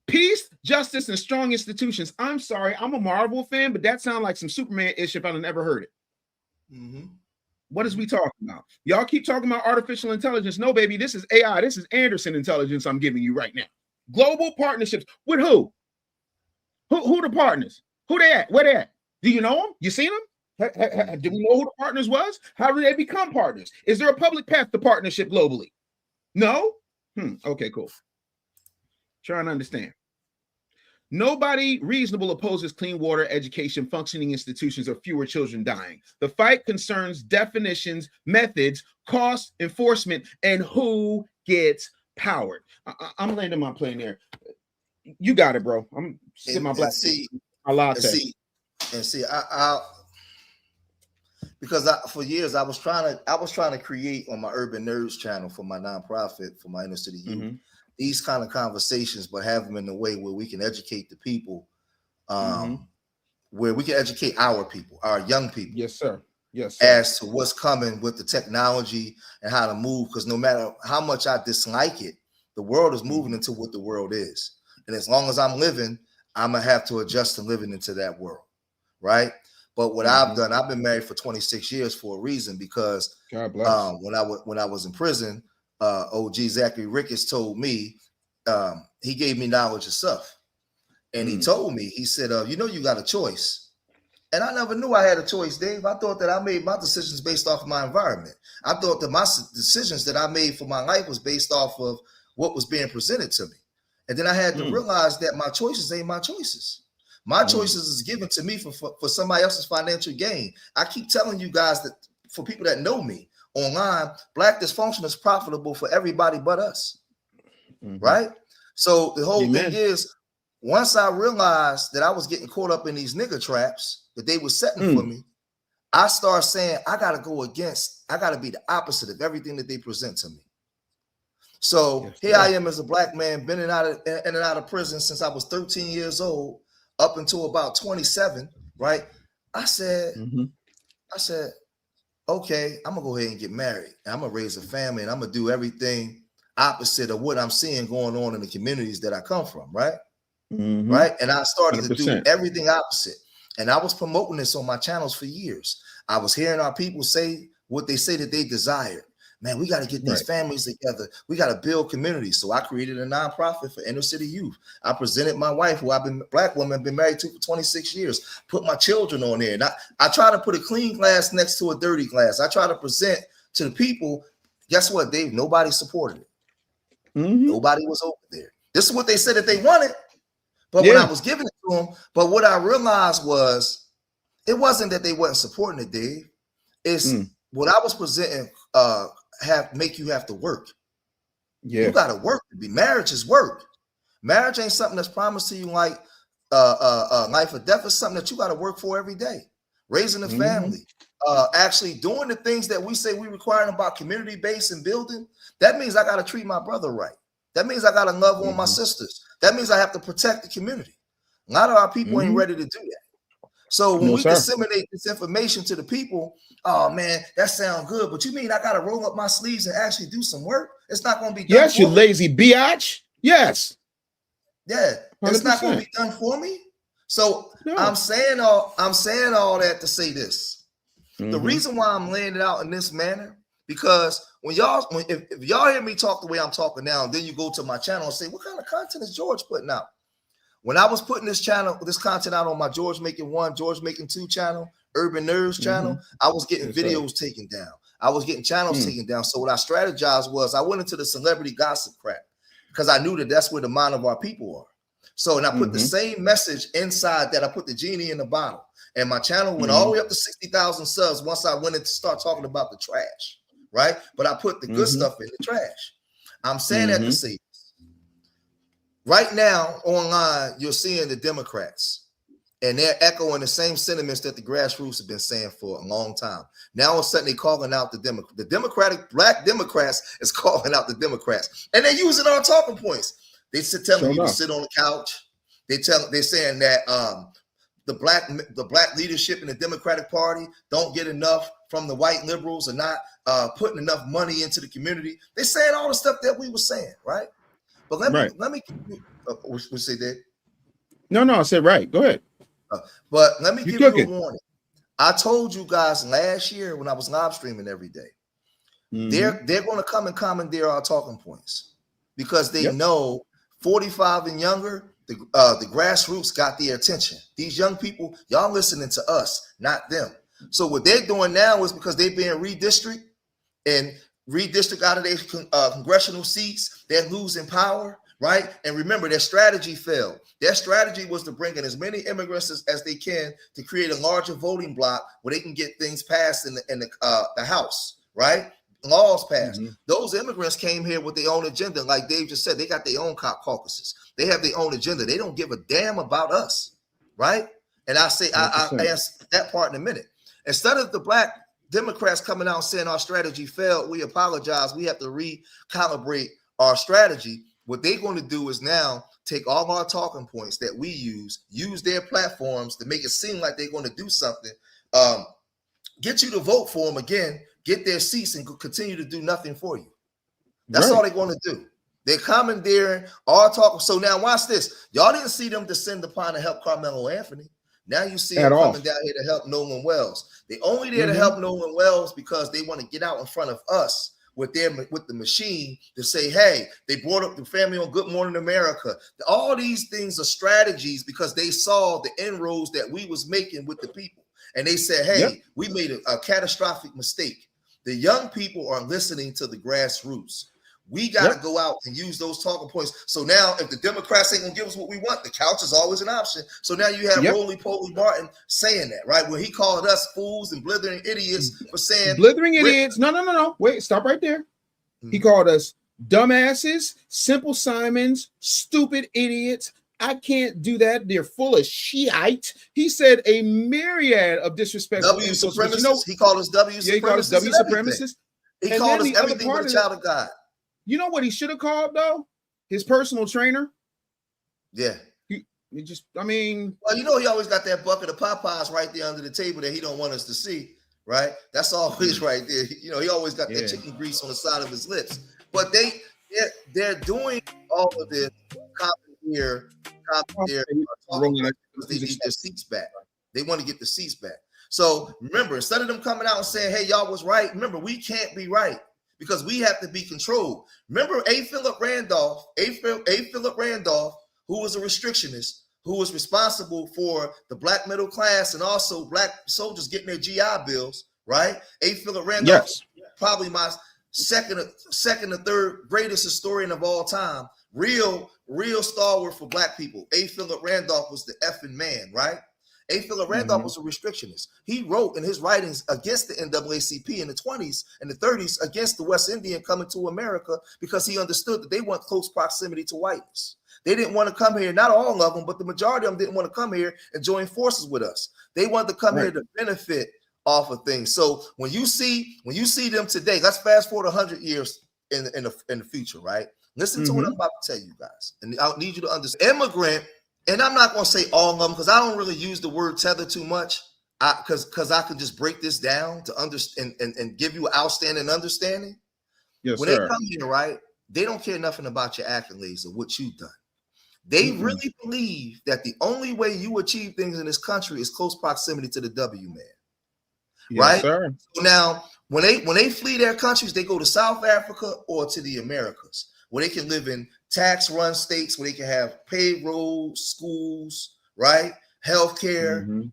Peace, justice, and strong institutions. I'm sorry, I'm a Marvel fan, but that sounds like some Superman-ish if I've never heard it. Mm-hmm. What is we talking about? Y'all keep talking about artificial intelligence. No, baby, this is AI. This is Anderson intelligence I'm giving you right now. Global partnerships. With who? Who the partners? Who they at? Where they at? Do you know them? You seen them? Do we know who the partners was? How did they become partners? Is there a public path to partnership globally? No? Okay, cool. Trying to understand. Nobody reasonable opposes clean water, education, functioning institutions, or fewer children dying. The fight concerns definitions, methods, cost, enforcement, and who gets powered. I'm landing my plane there. You got it, bro. I'm sitting my black tea. My latte. And see, because for years I was trying to create on my Urban Nerds channel for my nonprofit for my inner city youth. These kind of conversations, but have them in a way where we can educate the people, where we can educate our people, our young people. Yes, sir. Yes, sir. As to what's coming with the technology and how to move. Because no matter how much I dislike it, the world is moving into what the world is. And as long as I'm living, I'm going to have to adjust to living into that world. Right. But what I've done, I've been married for 26 years for a reason, because God bless. When I was in prison, OG Zachary Ricketts told me, he gave me knowledge of stuff. And he told me, he said, you got a choice. And I never knew I had a choice, Dave. I thought that I made my decisions based off of my environment. I thought that my decisions that I made for my life was based off of what was being presented to me. And then I had to realize that my choices ain't my choices. My choices is given to me for somebody else's financial gain. I keep telling you guys that for people that know me online, Black dysfunction is profitable for everybody but us. Right? So the whole thing is, once I realized that I was getting caught up in these nigga traps that they were setting for me, I started saying, I got to be the opposite of everything that they present to me. So here I am as a Black man, been in and out of prison since I was 13 years old, up until about 27, right? I said, okay, I'm gonna go ahead and get married. And I'm gonna raise a family, and I'm gonna do everything opposite of what I'm seeing going on in the communities that I come from, right? Right. And I started 100%. To do everything opposite. And I was promoting this on my channels for years. I was hearing our people say what they say that they desired. Man, we got to get these families together. We got to build communities. So I created a nonprofit for inner city youth. I presented my wife, who Black woman, been married to for 26 years, put my children on there. And I try to put a clean glass next to a dirty glass. I try to present to the people. Guess what, Dave? Nobody supported it. Nobody was over there. This is what they said that they wanted. But when I was giving it to them, but what I realized was it wasn't that they wasn't supporting it, Dave. It's what I was presenting make you have to work. You got to work to be. Marriage is work. Marriage ain't something that's promised to you like life or death. It's something that you got to work for every day. Raising a family, actually doing the things that we say we require about community based and building. That means I got to treat my brother right. That means I got to love on my sisters. That means I have to protect the community. A lot of our people ain't ready to do that. So when we disseminate this information to the people, oh man, that sounds good. But you mean I got to roll up my sleeves and actually do some work? It's not going to be done. Yes, you lazy biatch. Yes. Yeah, it's 100%. Not going to be done for me. So I'm saying all that to say this. The reason why I'm laying it out in this manner, because if y'all hear me talk the way I'm talking now, and then you go to my channel and say, what kind of content is George putting out? When I was putting this content out on my George Making 1, George Making 2 channel, Urban Nerds channel, I was getting videos taken down. I was getting channels taken down. So what I strategized was I went into the celebrity gossip crap because I knew that that's where the mind of our people are. So, and I put the same message inside that I put the genie in the bottle. And my channel went all the way up to 60,000 subs once I went in to start talking about the trash, right? But I put the good stuff in the trash. I'm saying that to say this. Right now, online, you're seeing the Democrats, and they're echoing the same sentiments that the grassroots have been saying for a long time. Now, all of a sudden, they're calling out the Democratic, Black Democrats is calling out the Democrats. And they're using our talking points. They telling you to sit on the couch. They're saying that the black leadership in the Democratic Party don't get enough from the white liberals and not putting enough money into the community. They're saying all the stuff that we were saying, right? But let me we say that. No, I said right. Go ahead. But let me give you a warning. I told you guys last year when I was live streaming every day, they're going to come and commandeer our talking points because they know 45 and younger, the grassroots got their attention. These young people, y'all listening to us, not them. So what they're doing now is because they're being redistrict out of their congressional seats, they're losing power, right? And remember, their strategy failed. Their strategy was to bring in as many immigrants as they can to create a larger voting bloc where they can get things passed in the House, right? Laws passed. Those immigrants came here with their own agenda. Like Dave just said, they got their own caucuses. They have their own agenda. They don't give a damn about us, right? And I ask that part in a minute. Instead of the Black Democrats coming out and saying our strategy failed, we apologize, we have to recalibrate our strategy. What they're going to do is now take all our talking points that we use their platforms to make it seem like they're going to do something, get you to vote for them again, get their seats and continue to do nothing for you. That's all they're going to do. They're commandeering our talk. So now watch this. Y'all didn't see them descend upon to help Carmelo Anthony. Now you see them coming down here to help Nolan Wells. They only there to help Nolan Wells because they want to get out in front of us with the machine to say, hey, they brought up the family on Good Morning America. All these things are strategies because they saw the inroads that we was making with the people. And they said, hey, we made a catastrophic mistake. The young people are listening to the grassroots. We got to go out and use those talking points. So now if the Democrats ain't going to give us what we want, the couch is always an option. So now you have Roly-Poly Martin saying that, right? When he called us fools and blithering idiots for saying. Blithering idiots. No. Wait, stop right there. He called us dumbasses, simple Simons, stupid idiots. I can't do that. They're full of shite. He said a myriad of disrespectful W supremacists. He called us W supremacists. Yeah, he called us W supremacists. He called us everything but a child of God. You know what he should have called though? His personal trainer. Yeah. He just, I mean. Well, you know, he always got that bucket of Popeyes right there under the table that he don't want us to see, right? That's always right there. You know, he always got that chicken grease on the side of his lips. But they're doing all of this they need their seats back. They want to get the seats back. So remember, instead of them coming out and saying, hey, y'all was right, remember, we can't be right because we have to be controlled. Remember A. Philip Randolph, who was a restrictionist, who was responsible for the black middle class and also black soldiers getting their GI bills, right? A. Philip Randolph, probably my second or third greatest historian of all time. Real stalwart for black people. A. Philip Randolph was the effing man, right? A. Philip Randolph was a restrictionist. He wrote in his writings against the NAACP in the 20s and the 30s against the West Indian coming to America because he understood that they want close proximity to whiteness. They didn't want to come here, not all of them, but the majority of them didn't want to come here and join forces with us. They wanted to come here to benefit off of things. So when you see them today, let's fast forward 100 years in the future, right? Listen to what I'm about to tell you guys, and I need you to understand. Immigrant, and I'm not going to say all of them because I don't really use the word tether too much, because I can just break this down to understand and give you an outstanding understanding. Yes, when they come here, right, they don't care nothing about your accolades or what you've done. They really believe that the only way you achieve things in this country is close proximity to the W man. Right? Sir. So now, when they flee their countries, they go to South Africa or to the Americas, where they can live in tax-run states, where they can have paid roads, schools, right? Healthcare,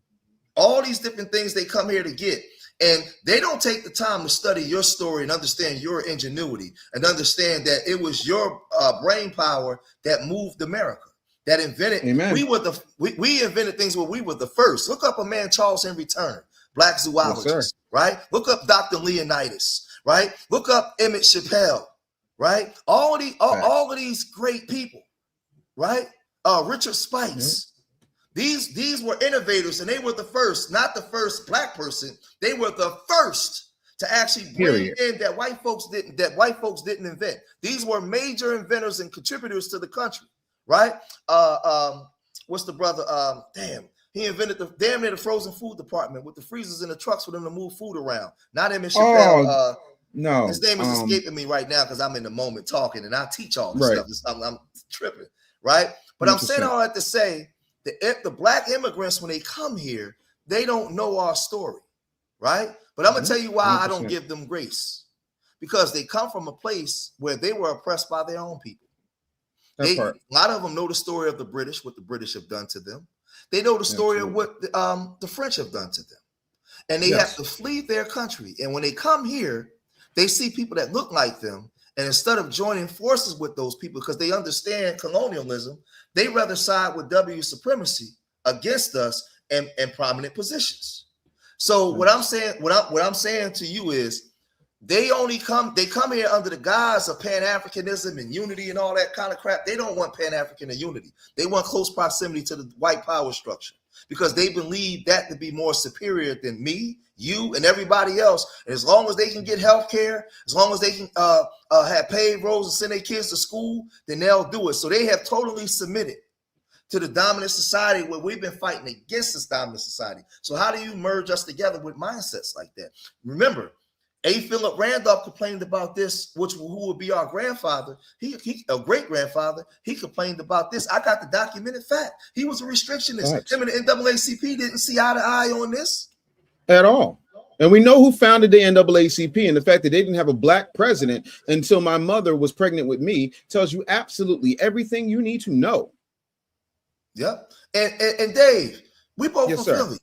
all these different things they come here to get. And they don't take the time to study your story and understand your ingenuity and understand that it was your brain power that moved America, that invented. Amen. We invented things where we were the first. Look up a man, Charles Henry Turner, black zoologist, right? Look up Dr. Leonidas, right? Look up Emmett Chappelle, right? All of these great people, right? Richard Spice. These were innovators, and they were the first, not the first black person. They were the first to actually bring in that white folks didn't invent. These were major inventors and contributors to the country, right? What's the brother? He invented the frozen food department with the freezers in the trucks for them to move food around. Not Emmett Chappelle. No, his name is escaping me right now because I'm in the moment talking, and I teach all this stuff. I'm tripping, right? But 100%. I'm saying all that to say that the black immigrants, when they come here, they don't know our story, right? But I'm gonna tell you why 100%. I don't give them grace, because they come from a place where they were oppressed by their own people. A lot of them know the story of the British, what the British have done to them. They know the story of what the French have done to them, and they have to flee their country. And when they come here, they see people that look like them, and instead of joining forces with those people, because they understand colonialism, they rather side with W supremacy against us in prominent positions. So what I'm saying to you is, they come here under the guise of Pan-Africanism and unity and all that kind of crap. They don't want Pan-African and unity. They want close proximity to the white power structure, because they believe that to be more superior than me, you, and everybody else. And as long as they can get health care, as long as they can have paid roads and send their kids to school, then they'll do it. So they have totally submitted to the dominant society, where we've been fighting against this dominant society. So how do you merge us together with mindsets like that? Remember, A. Philip Randolph complained about this, who would be our grandfather, a great grandfather. He complained about this. I got the documented fact. He was a restrictionist. Right. Him and the NAACP didn't see eye to eye on this at all. And we know who founded the NAACP, and the fact that they didn't have a black president until my mother was pregnant with me tells you absolutely everything you need to know. Yep. And Dave, we both from Philly.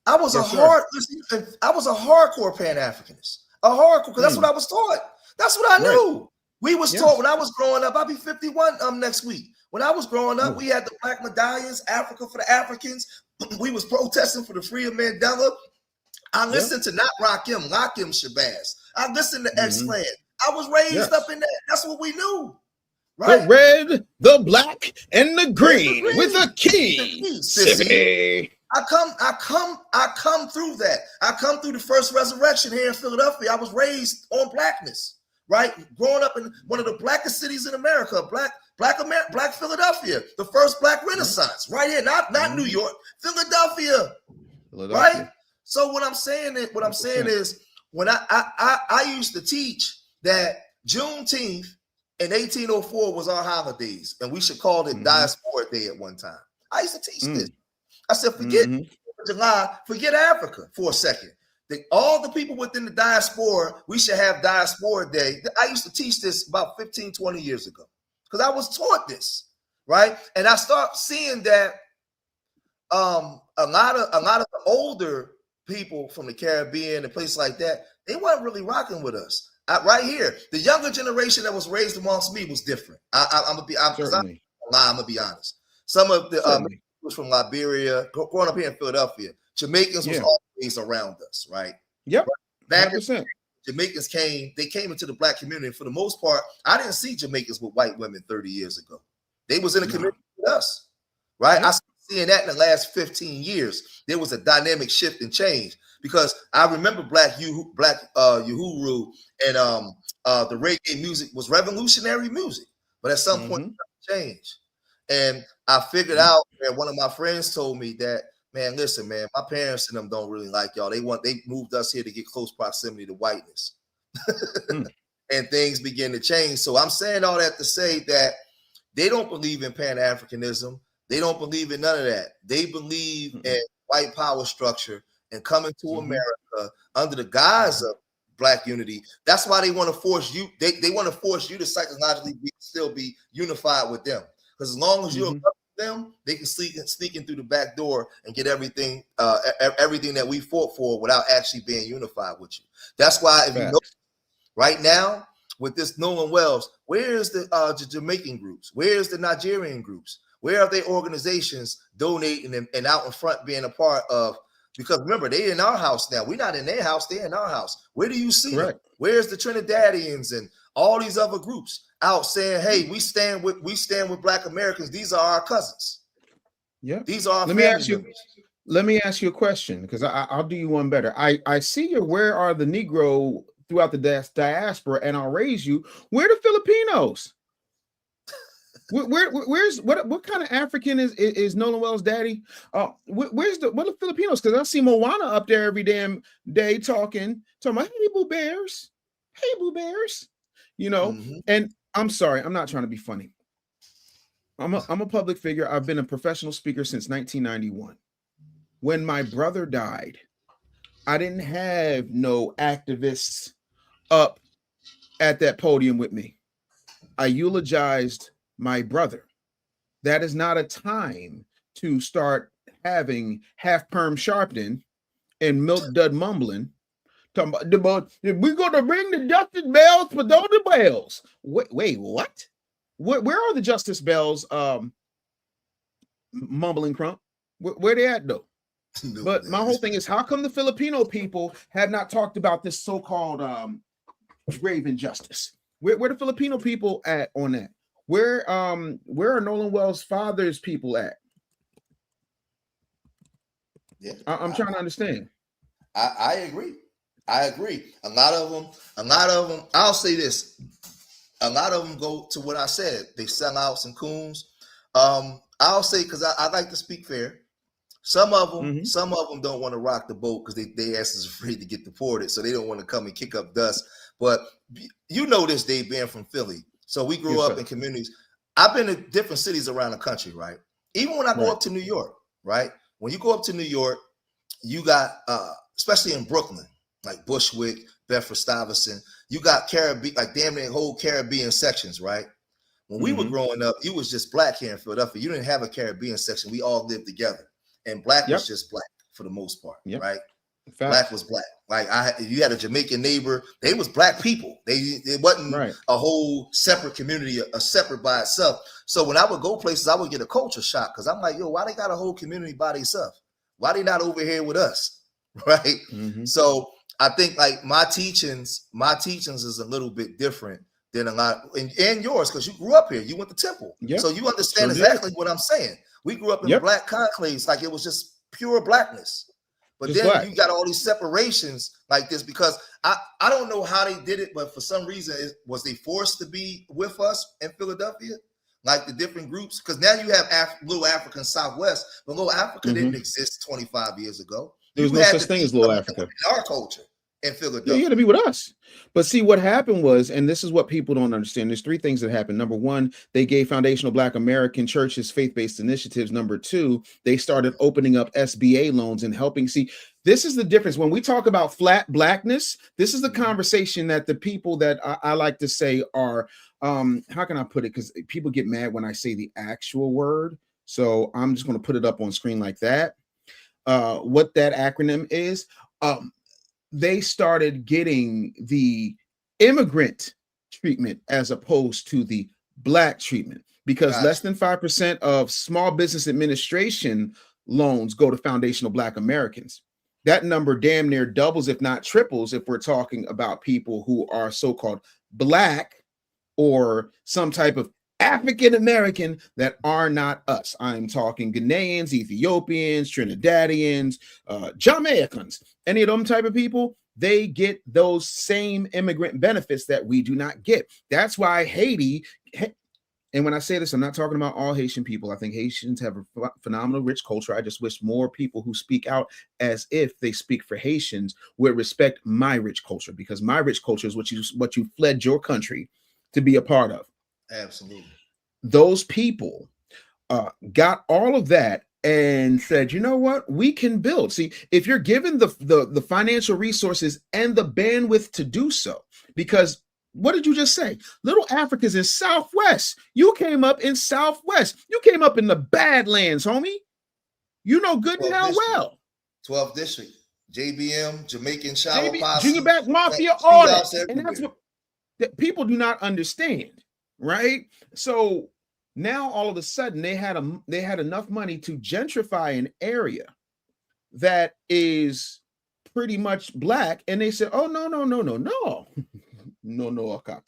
I was a hardcore Pan-Africanist. A hardcore, because that's what I was taught. That's what I knew. We was taught when I was growing up, I'll be 51 next week. When I was growing up, we had the black medallions, Africa for the Africans. We was protesting for the free of Mandela. I listened to not Rakim, Lakim Shabazz. I listened to X-Clan. I was raised up in that. That's what we knew. Right? The red, the black, and the green with a key. I come through that. I come through the first resurrection here in Philadelphia. I was raised on blackness, right? Growing up in one of the blackest cities in America, black Philadelphia, the first black renaissance, right here, not New York, Philadelphia. Right? So what I'm saying is when I used to teach that Juneteenth in 1804 was our holidays, and we should call it Diaspora Day at one time. I used to teach this. I said, forget July, forget Africa for a second. All the people within the diaspora, we should have Diaspora Day. I used to teach this about 15, 20 years ago because I was taught this, right? And I start seeing that a lot of the older people from the Caribbean and places like that, they weren't really rocking with us. Right here, the younger generation that was raised amongst me was different. I'm gonna be honest. Some of the was from Liberia, growing up here in Philadelphia. Jamaicans was always around us, right? Yep. Back in Jamaicans came into the black community. And for the most part, I didn't see Jamaicans with white women 30 years ago. They was in a community with us, right? I started seeing that in the last 15 years. There was a dynamic shift and change because I remember Black Uhuru and the reggae music was revolutionary music, but at some point it changed. And I figured out, and one of my friends told me that, man, listen, man, my parents and them don't really like y'all. They moved us here to get close proximity to whiteness. And things begin to change. So I'm saying all that to say that they don't believe in Pan-Africanism. They don't believe in none of that. They believe in white power structure and coming to America under the guise of black unity. That's why they want to force you. They want to force you to psychologically still be unified with them. Because as long as you're them, they can sneak in through the back door and get everything that we fought for without actually being unified with you. That's why if you know right now with this Nolan Wells, where's the Jamaican groups? Where's the Nigerian groups? Where are they organizations donating and out in front being a part of? Because remember, they're in our house now. We're not in their house, they're in our house. Where do you see them? Where's the Trinidadians and all these other groups out saying, hey, we stand with Black Americans. These are our cousins. Yeah. These are our Let me ask you a question, because I'll do you one better. I see your Where Are the Negro throughout the diaspora, and I'll raise you. Where are the Filipinos? Where's what kind of African is Nolan Wells' daddy? Where's the Filipinos? Because I see Moana up there every damn day talking about hey boo bears, you know. And I'm sorry, I'm not trying to be funny. I'm a public figure. I've been a professional speaker since 1991. When my brother died, I didn't have no activists up at that podium with me. I eulogized my brother. That is not a time to start having half perm Sharpton and milk dud mumbling. Talking about we're gonna bring the justice bells for those bells. Wait, what? Where are the justice bells? Mumbling crump. Where they at though? But my whole thing is, how come the Filipino people have not talked about this so-called grave injustice? Where the Filipino people at on that? Where are Nolan Wells' father's people at? Yeah, I'm trying to understand. I agree. A lot of them. I'll say this. A lot of them go to what I said. They sell out some coons. I'll say, because I like to speak fair. Some of them don't want to rock the boat because they ass is afraid to get deported, so they don't want to come and kick up dust. But you know this, Dave, being from Philly. So we grew up in communities. I've been in different cities around the country, right? Even when I go up to New York, right? When you go up to New York, you got, especially in Brooklyn, like Bushwick, Bedford-Stuyvesant, you got Caribbean, like damn near whole Caribbean sections, right? When we were growing up, you was just black here in Philadelphia. You didn't have a Caribbean section. We all lived together. And black was just black for the most part, right? Black was black. Like you had a Jamaican neighbor. They was black people. It wasn't a whole separate community, a separate by itself. So when I would go places, I would get a culture shock because I'm like, yo, why they got a whole community by themselves? Why they not over here with us? Right. So I think like my teachings is a little bit different than a lot and yours because you grew up here. You went to Temple. So you understand exactly what I'm saying. We grew up in black conclaves, like it was just pure blackness. But just then black. You got all these separations like this because I don't know how they did it, but for some reason, was they forced to be with us in Philadelphia? Like the different groups? Because now you have Little African Southwest, but Little Africa didn't exist 25 years ago. There was no such thing as Little Africa. In our culture in Philadelphia. Yeah, you got to be with us. But see, what happened was, and this is what people don't understand, there's three things that happened. Number one, they gave foundational Black American churches faith-based initiatives. Number two, they started opening up SBA loans and helping. See, this is the difference. When we talk about flat blackness, this is the conversation that the people that I like to say are, how can I put it? Because people get mad when I say the actual word. So I'm just going to put it up on screen like that. What that acronym is. They started getting the immigrant treatment as opposed to the Black treatment because less than 5% of small business administration loans go to foundational Black Americans. That number damn near doubles, if not triples, if we're talking about people who are so-called Black or some type of African American that are not us. I'm talking Ghanaians, Ethiopians, Trinidadians, Jamaicans, any of them type of people, they get those same immigrant benefits that we do not get. That's why Haiti, and when I say this, I'm not talking about all Haitian people. I think Haitians have a phenomenal, rich culture. I just wish more people who speak out as if they speak for Haitians would respect my rich culture, because my rich culture is what you fled your country to be a part of. Absolutely. Those people got all of that and said, you know what, we can build. See, if you're given the financial resources and the bandwidth to do so, because what did you just say? Little Africa's in Southwest. You came up in Southwest. You came up in the Badlands, homie. You know good and hell well. 12th District, JBM, Jamaican Shower Posse, Junior Back Mafia, all that. And that's what that people do not understand, right? So now all of a sudden they had enough money to gentrify an area that is pretty much Black, and they said, oh no Akata,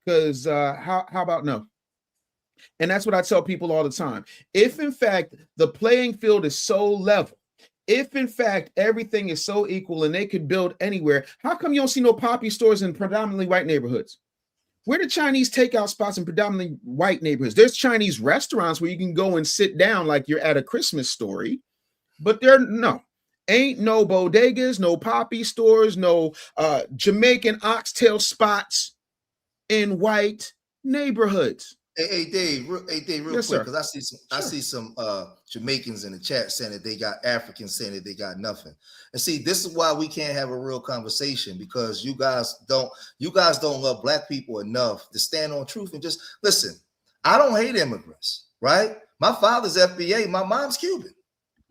because how about no? And that's what I tell people all the time. If in fact the playing field is so level, if in fact everything is so equal and they could build anywhere, how come you don't see no poppy stores in predominantly white neighborhoods? Where the Chinese takeout spots in predominantly white neighborhoods? There's Chinese restaurants where you can go and sit down like you're at a Christmas story, but ain't no bodegas, no poppy stores, no Jamaican oxtail spots in white neighborhoods. Hey Dave, real yes, quick, because I see some Jamaicans in the chat saying that they got Africans saying that they got nothing. And see, this is why we can't have a real conversation, because you guys don't love Black people enough to stand on truth and just listen. I don't hate immigrants, right? My father's FBA, my mom's Cuban.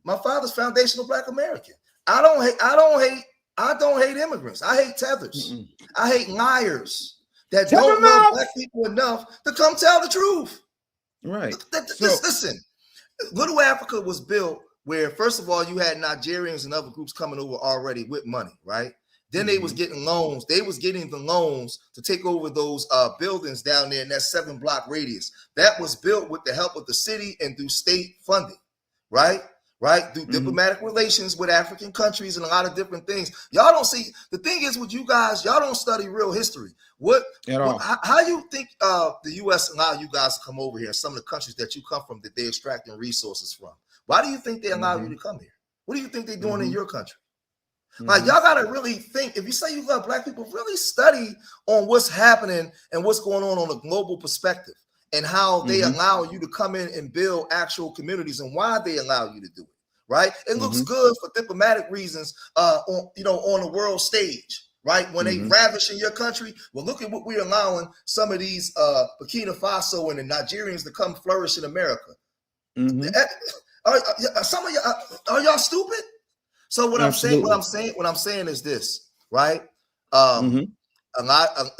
My father's foundational Black American. I don't hate immigrants. I hate tethers. I hate liars that don't love Black people enough to come tell the truth. Right. Listen, Little Africa was built where, first of all, you had Nigerians and other groups coming over already with money, right? Then they was getting loans. They was getting the loans to take over those buildings down there in that 7-block radius. That was built with the help of the city and through state funding, right? Through diplomatic relations with African countries and a lot of different things. Y'all don't see, the thing is with you guys, y'all don't study real history. How you think the U.S. allow you guys to come over here, some of the countries that you come from that they're extracting resources from? Why do you think they allow you to come here? What do you think they're doing in your country? Like, y'all got to really think, if you say you love Black people, really study on what's happening and what's going on a global perspective and how they allow you to come in and build actual communities and why they allow you to do it. Right? It looks good for diplomatic reasons on the world stage, right? When they ravish in your country, well, look at what we're allowing some of these Burkina Faso and the Nigerians to come flourish in America. Some of y'all, are y'all stupid? So what Absolutely. what I'm saying is this, right? Mhm.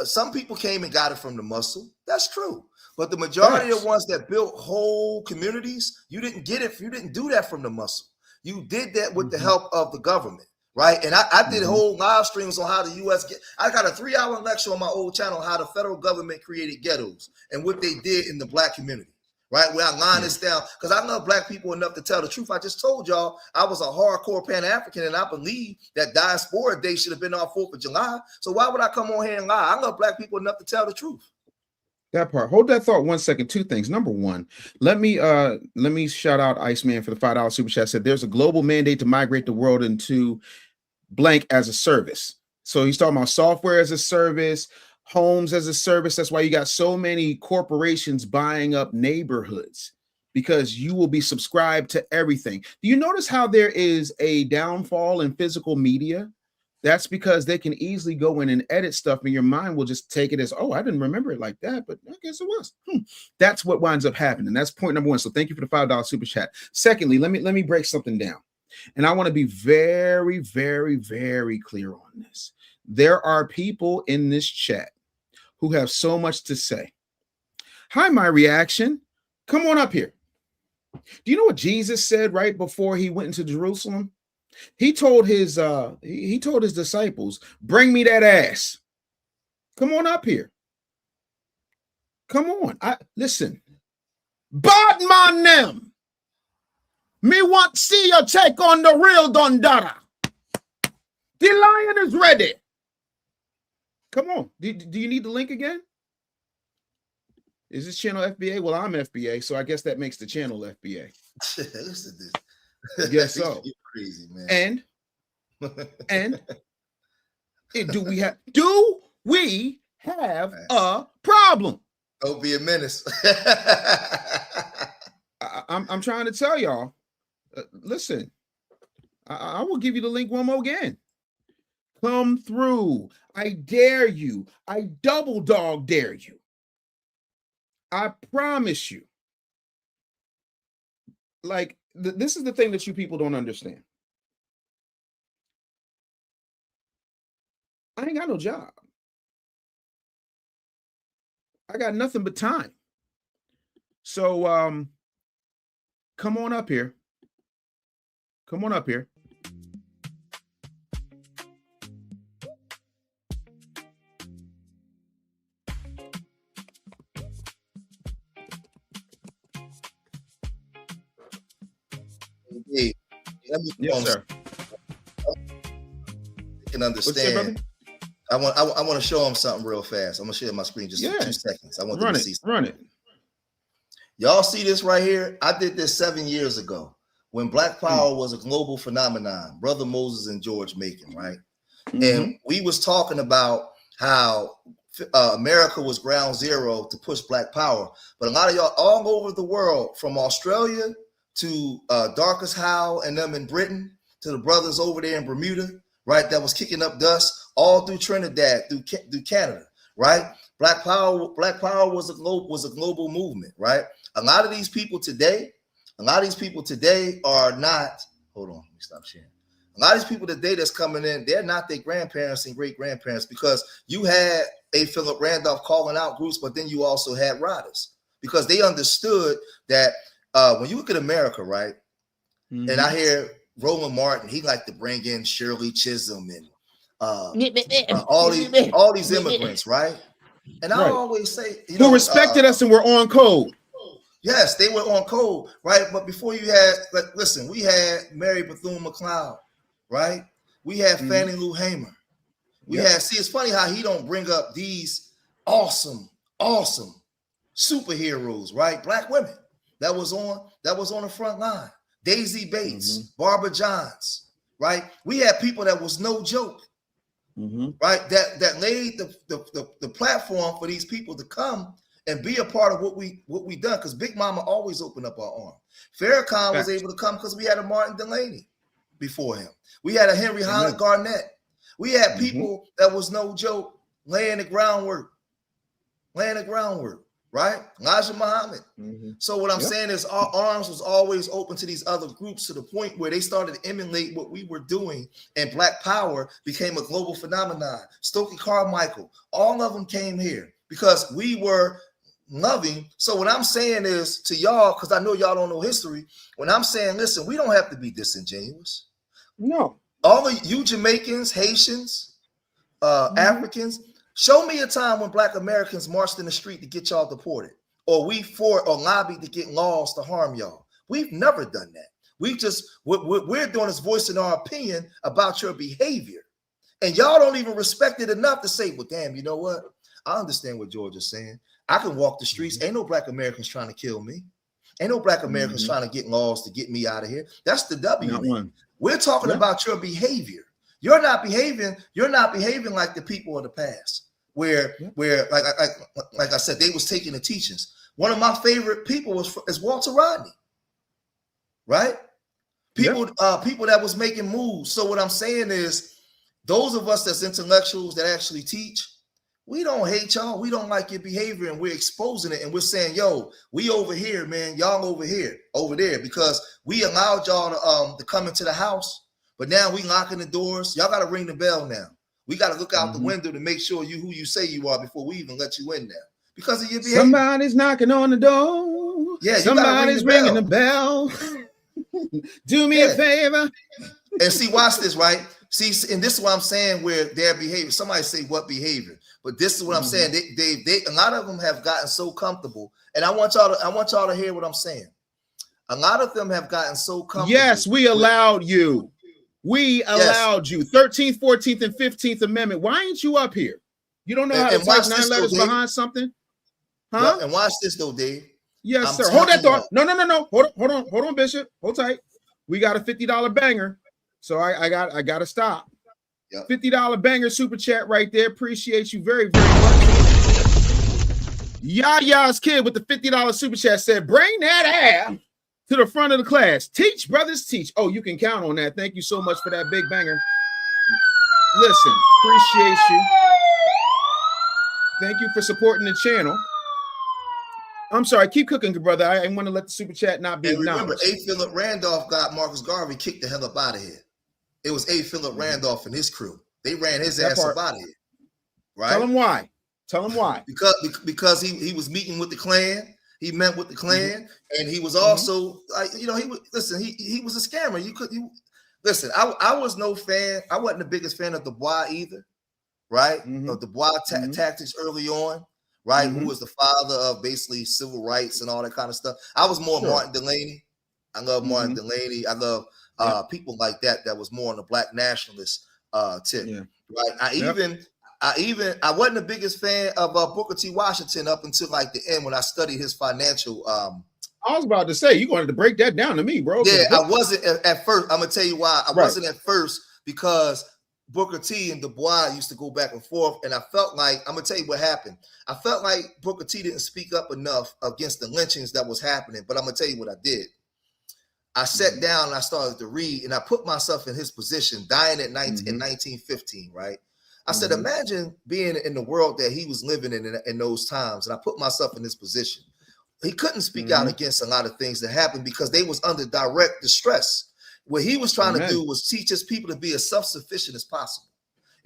Some people came and got it from the muscle. That's true. But the majority of Facts. the ones that built whole communities, you didn't get it. You didn't do that from the muscle. You did that with the help of the government, right? And I did whole live streams on how the U.S. I got a 3-hour lecture on my old channel on how the federal government created ghettos and what they did in the black community, right? Where I line this down because I love black people enough to tell the truth. I just told y'all I was a hardcore Pan-African and I believe that Diaspora Day should have been on 4th of July. So why would I come on here and lie? I love black people enough to tell the truth. That part. Hold that thought 1 second. Two things. Number one, let me shout out Iceman for the $5 super chat. Said there's a global mandate to migrate the world into blank as a service. So he's talking about software as a service, homes as a service. That's why you got so many corporations buying up neighborhoods, because you will be subscribed to everything. Do you notice how there is a downfall in physical media? That's because they can easily go in and edit stuff, and your mind will just take it as, oh, I didn't remember it like that, but I guess it was. That's what winds up happening. That's point number one. So thank you for the $5 super chat. Secondly, let me break something down. And I want to be very, very, very clear on this. There are people in this chat who have so much to say. Hi, my reaction. Come on up here. Do you know what Jesus said right before he went into Jerusalem? He told his disciples, bring me that ass. Come on up here. Come on. Listen. Bad man them. Me want see you take on the real Dondara. The lion is ready. Come on. Do you need the link again? Is this channel FBA? Well, I'm FBA, so I guess that makes the channel FBA. Listen to this. Guess so. You're crazy, man. And do we have a problem? Don't be a menace. I'm trying to tell y'all. Listen, I will give you the link one more again. Come through. I dare you. I double dog dare you. I promise you. Like, this is the thing that you people don't understand. I ain't got no job. I got nothing but time. So come on up here. Come on up here. Hey, let me Yes, sir. can understand. I want to show them something real fast. I'm gonna share my screen just for 2 seconds. I want them to see something. Run it. Y'all see this right here? I did this 7 years ago when Black Power was a global phenomenon. Brother Moses and George Macon, right? And we was talking about how America was ground zero to push Black Power, but a lot of y'all all over the world, from Australia to Darkest Howe and them in Britain, to the brothers over there in Bermuda, right, that was kicking up dust all through Trinidad, through Canada, right? Black Power was a global movement, right? A lot of these people today are not. Hold on, let me stop sharing. A lot of these people today that's coming in, they're not their grandparents and great grandparents, because you had A. Philip Randolph calling out groups, but then you also had riders, because they understood that when you look at America, right, and I hear Roland Martin, he liked to bring in Shirley Chisholm and all these immigrants, right? And I always say, who respected us and were on code. Yes, they were on code, right? But before you had, listen, we had Mary Bethune-McLeod, right? We had Fannie Lou Hamer. We had, see, it's funny how he don't bring up these awesome superheroes, right? Black women that was on the front line. Daisy Bates, Barbara Johns, right? We had people that was no joke, right? That laid the platform for these people to come and be a part of what we done, because Big Mama always opened up our arm. Farrakhan was able to come because we had a Martin Delaney before him. We had a Henry Highland Garnett. We had people that was no joke laying the groundwork, right? Elijah Muhammad. Mm-hmm. So what I'm saying is our arms was always open to these other groups to the point where they started to emulate what we were doing, and Black Power became a global phenomenon. Stokely Carmichael, all of them came here because we were loving. So what I'm saying is to y'all, because I know y'all don't know history, when I'm saying, listen, we don't have to be disingenuous. No. All of you Jamaicans, Haitians, Africans, show me a time when Black Americans marched in the street to get y'all deported, or we fought or lobbied to get laws to harm y'all. We've never done that. We just, what we're doing is voicing our opinion about your behavior. And y'all don't even respect it enough to say, well, damn, you know what? I understand what George is saying. I can walk the streets. Ain't no Black Americans trying to kill me. Ain't no Black Americans trying to get laws to get me out of here. That's the W. Not one. We're talking about your behavior. You're not behaving like the people of the past, where like I said, they was taking the teachings. One of my favorite people is Walter Rodney, right? People that was making moves. So what I'm saying is, those of us that's intellectuals that actually teach, we don't hate y'all. We don't like your behavior, and we're exposing it, and we're saying, yo, we over here, man, y'all over here, over there, because we allowed y'all to come into the house, but now we locking the doors. Y'all got to ring the bell now. We got to look out the window to make sure you who you say you are before we even let you in there because of your behavior. Somebody's knocking on the door. Yeah, somebody's ringing the bell. Do me a favor. And see, watch this, right? See, and this is what I'm saying, where their behavior. Somebody say what behavior, but this is what I'm saying. They a lot of them have gotten so comfortable, and I want y'all to hear what I'm saying. A lot of them have gotten so comfortable. Yes, we allowed you. We allowed you. 13th, 14th, and 15th Amendment. Why ain't you up here? You don't know how to type 9 letters behind something? Huh? And watch this though, Dave. Yes, sir. Hold that thought. No. Hold on, Bishop. Hold tight. We got a $50 banger. So I got to stop. Yep. $50 banger super chat right there. Appreciate you very, very much. Yaya's kid with the $50 super chat said, bring that ass to the front of the class. Teach, brothers, teach. Oh, you can count on that. Thank you so much for that big banger. Listen, appreciate you. Thank you for supporting the channel. I'm sorry, keep cooking, brother. I want to let the super chat not be acknowledged. Remember, A. Philip Randolph got Marcus Garvey kicked the hell up out of here. It was A. Philip Randolph and his crew. They ran his ass up out of here. Right? Tell him why. Tell him why. Because he was meeting with the Klan. He met with the Klan, and he was also he was a scammer. Listen. I was no fan. I wasn't the biggest fan of Du Bois either, right? Of Du Bois tactics early on, right? Who was the father of basically civil rights and all that kind of stuff. I was more Martin Delaney. I love Martin Delaney. I love people like that was more on the Black nationalist tip, right? I wasn't the biggest fan of Booker T. Washington up until like the end when I studied his financial. I was about to say, you wanted to break that down to me, bro. Yeah, I wasn't at first. I'm gonna tell you why I wasn't at first, because Booker T and Du Bois used to go back and forth, and I felt like, I'm gonna tell you what happened. I felt like Booker T didn't speak up enough against the lynchings that was happening. But I'm gonna tell you what I did. I sat down and I started to read, and I put myself in his position, dying in 1915, right? I said, imagine being in the world that he was living in those times. And I put myself in this position. He couldn't speak out against a lot of things that happened because they was under direct distress. What he was trying to do was teach his people to be as self-sufficient as possible.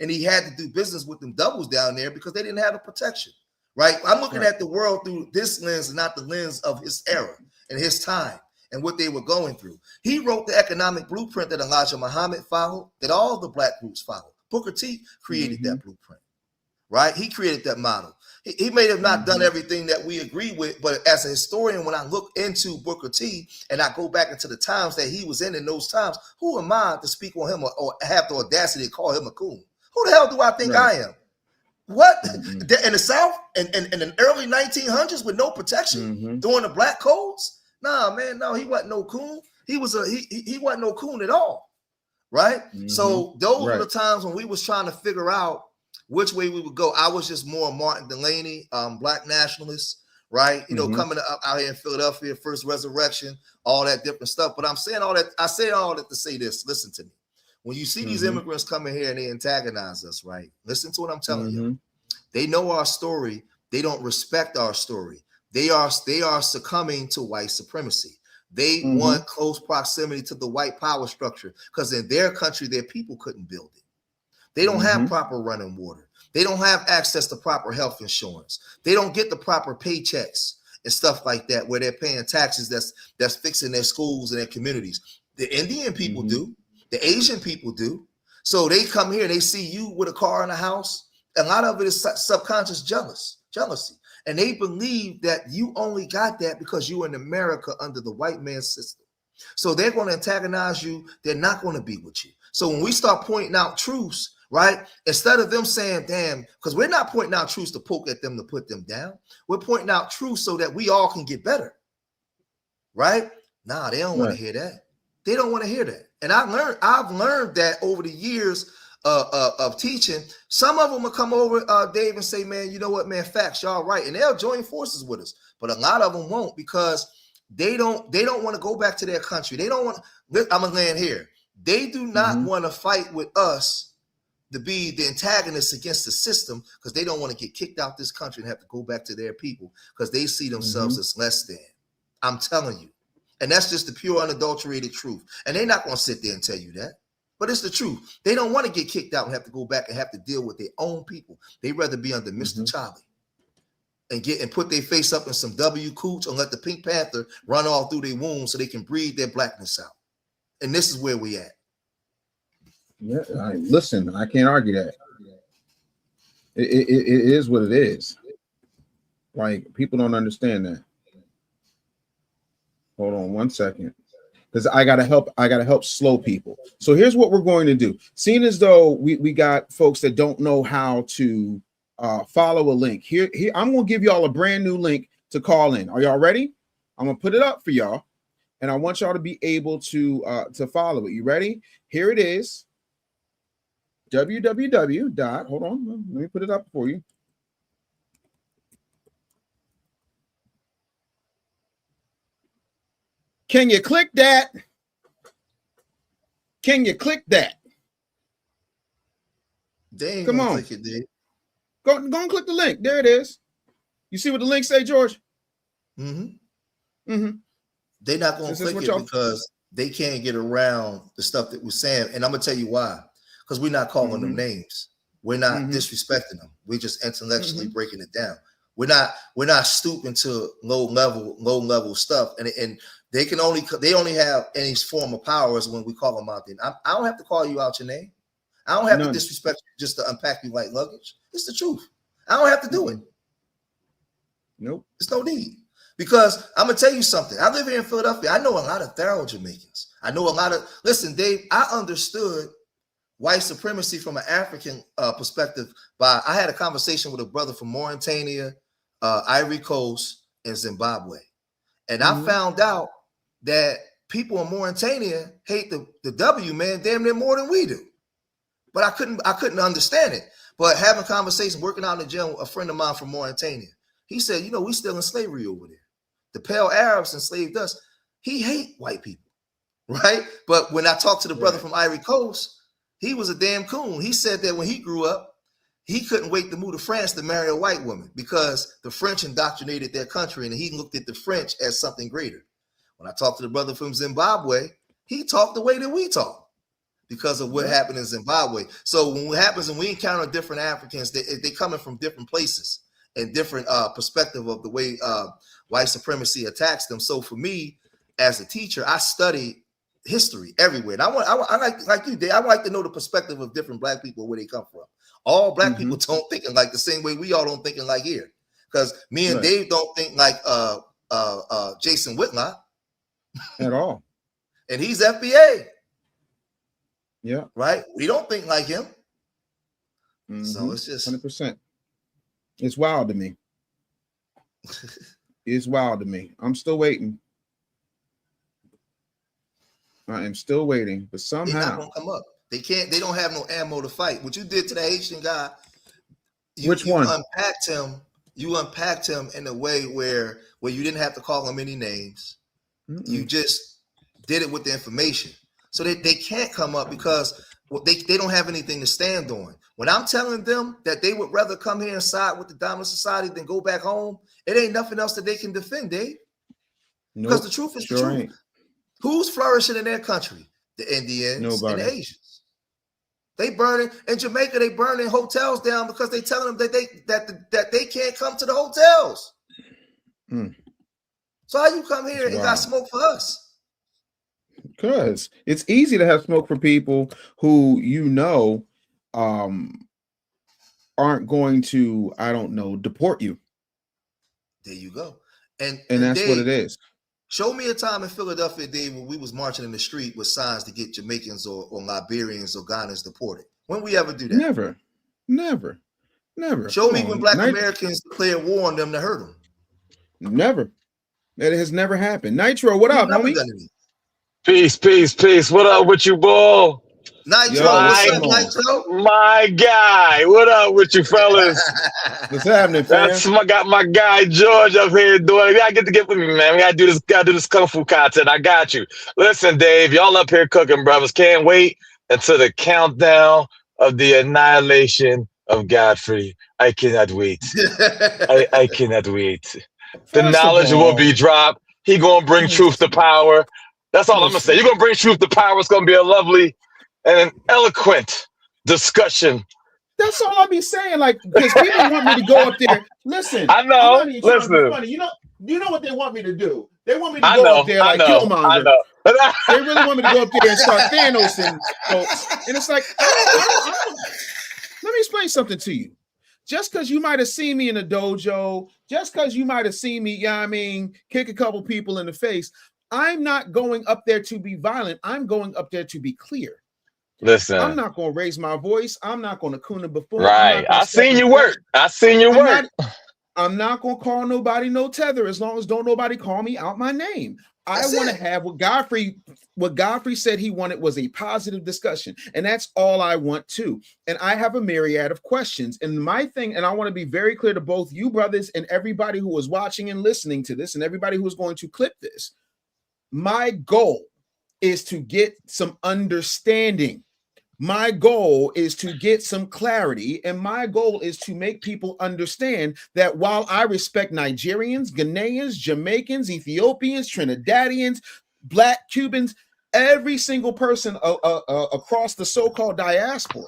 And he had to do business with them doubles down there because they didn't have the protection, right? I'm looking at the world through this lens and not the lens of his era and his time and what they were going through. He wrote the economic blueprint that Elijah Muhammad followed, that all the Black groups followed. Booker T created that blueprint, right? He created that model. He may have not done everything that we agree with, but as a historian, when I look into Booker T and I go back into the times that he was in those times, who am I to speak on him or have the audacity to call him a coon? Who the hell do I think I am? What? In the South, in the early 1900s with no protection during the Black codes? Nah, man, no, he wasn't no coon. He wasn't no coon at all. Right. So those were the times when we was trying to figure out which way we would go. I was just more Martin Delaney, Black nationalist, right? You know, coming up out here in Philadelphia, First Resurrection, all that different stuff. But I'm saying all that. I say all that to say this. Listen to me. When you see these immigrants coming here and they antagonize us, right? Listen to what I'm telling you. They know our story. They don't respect our story. They are succumbing to white supremacy. They want close proximity to the white power structure because in their country, their people couldn't build it. They don't have proper running water. They don't have access to proper health insurance. They don't get the proper paychecks and stuff like that where they're paying taxes that's fixing their schools and their communities. The Indian people do. The Asian people do. So they come here, they see you with a car and a house. A lot of it is subconscious jealousy. And they believe that you only got that because you were in America under the white man's system. So they're going to antagonize you. They're not going to be with you. So when we start pointing out truths, right, instead of them saying, damn, because we're not pointing out truths to poke at them, to put them down. We're pointing out truths so that we all can get better, right? Nah, they don't want to hear that. They don't want to hear that. And I've learned that over the years of teaching. Some of them will come over, Dave, and say, man, you know what, man, facts, y'all right. And they'll join forces with us. But a lot of them won't because they don't want to go back to their country. They don't want, I'm going to land here. They do not want to fight with us to be the antagonists against the system because they don't want to get kicked out this country and have to go back to their people because they see themselves as less than. I'm telling you. And that's just the pure, unadulterated truth. And they're not going to sit there and tell you that. But it's the truth. They don't want to get kicked out and have to go back and have to deal with their own people. They'd rather be under Mr. Charlie and put their face up in some W cooch and let the Pink Panther run all through their wounds so they can breathe their blackness out. And this is where we at. Yeah, listen, I can't argue that. It is what it is. Like, people don't understand that. Hold on one second. Because I gotta help slow people. So here's what we're going to do. Seeing as though we got folks that don't know how to follow a link. Here I'm gonna give y'all a brand new link to call in. Are y'all ready? I'm gonna put it up for y'all, and I want y'all to be able to follow it. You ready? Here it is. www. Hold on, let me put it up for you. Can you click that? Can you click that? They ain't Come on. click it, Dave. Go and click the link. There it is. You see what the link say, George? They're not going to click it because they can't get around the stuff that we're saying. And I'm going to tell you why. Because we're not calling them names. We're not disrespecting them. We're just intellectually breaking it down. We're not stooping to low level stuff. And they only have any form of powers when we call them out there. I don't have to call you out your name. I don't have to disrespect you just to unpack you like luggage. It's the truth. I don't have to do it. Nope. There's no need. Because I'm going to tell you something. I live here in Philadelphia. I know a lot of thorough Jamaicans. I know a lot of, listen, Dave, I understood white supremacy from an African perspective. I had a conversation with a brother from Mauritania, Ivory Coast, and Zimbabwe. And I found out that people in Mauritania hate the W man damn near more than we do. But I couldn't understand it. But having conversation, working out in the gym, a friend of mine from Mauritania, he said, you know, we still in slavery over there. The pale Arabs enslaved us. He hate white people, right? But when I talked to the brother from Ivory Coast, he was a damn coon. He said that when he grew up, he couldn't wait to move to France to marry a white woman because the French indoctrinated their country and he looked at the French as something greater. When I talked to the brother from Zimbabwe, he talked the way that we talk because of what happened in Zimbabwe. So when what happens when we encounter different Africans, they coming from different places and different perspective of the way white supremacy attacks them. So for me, as a teacher, I study history everywhere. And I like you, Dave, I like to know the perspective of different black people, where they come from. All black people don't think like the same way we all don't think like here. Because me and Dave don't think like Jason Whitlock at all. And he's FBA. Yeah. Right? We don't think like him. So it's just 100%. It's wild to me. It's wild to me. I'm still waiting. I am still waiting, but somehow they're not gonna come up. They can't. They don't have no ammo to fight. What you did to the Haitian guy, which one? You unpacked him in a way where you didn't have to call him any names. You just did it with the information, so they can't come up because Well, they don't have anything to stand on. When I'm telling them that they would rather come here and side with the dominant society than go back home, it ain't nothing else that they can defend, Dave. Because the truth is the truth. Ain't. Who's flourishing in their country? The Indians and the Asians. They burning in Jamaica. They burning hotels down because they telling them that they can't come to the hotels. So how you come here and got smoke for us? Because it's easy to have smoke for people who aren't going to, I don't know, deport you. There you go. And that's Dave, what it is. Show me a time in Philadelphia, Dave, when we was marching in the street with signs to get Jamaicans or Liberians or Ghanaians deported. When we ever do that? Never. Show me when Black Americans declare war on them to hurt them. Never. That has never happened. Nitro, what up, homie? Peace. What up with you, bull? Nitro, what's up, Nitro? My guy, what up with you, fellas? What's happening, fam? Got my guy George up here doing. You gotta get with me, man. We gotta do this kung fu content. I got you. Listen, Dave, y'all up here cooking, brothers. Can't wait until the countdown of the annihilation of Godfrey. I cannot wait. I cannot wait. The knowledge will be dropped. He gonna bring truth to power. That's all I'm gonna say. You're gonna bring truth to power. It's gonna be a lovely and an eloquent discussion. That's all I be saying. Like, because people want me to go up there. Listen, I know. Listen, funny. You know what they want me to do? They want me to go up there like Killmonger. They really want me to go up there and start Thanos and folks. And it's like, let me explain something to you. Just because you might have seen me in a dojo, just because you might have seen me, kick a couple people in the face, I'm not going up there to be violent. I'm going up there to be clear. Listen, I'm not going to raise my voice. I'm not going to coon a buffoon. Right. I seen you work. I'm not going to call nobody no tether as long as don't nobody call me out my name. I want to have what Godfrey said he wanted was a positive discussion. And that's all I want too. And I have a myriad of questions. And my thing, and I want to be very clear to both you brothers and everybody who is watching and listening to this and everybody who is going to clip this. My goal is to get some understanding. My goal is to get some clarity, and my goal is to make people understand that while I respect Nigerians, Ghanaians, Jamaicans, Ethiopians, Trinidadians, Black Cubans, every single person across the so-called diaspora,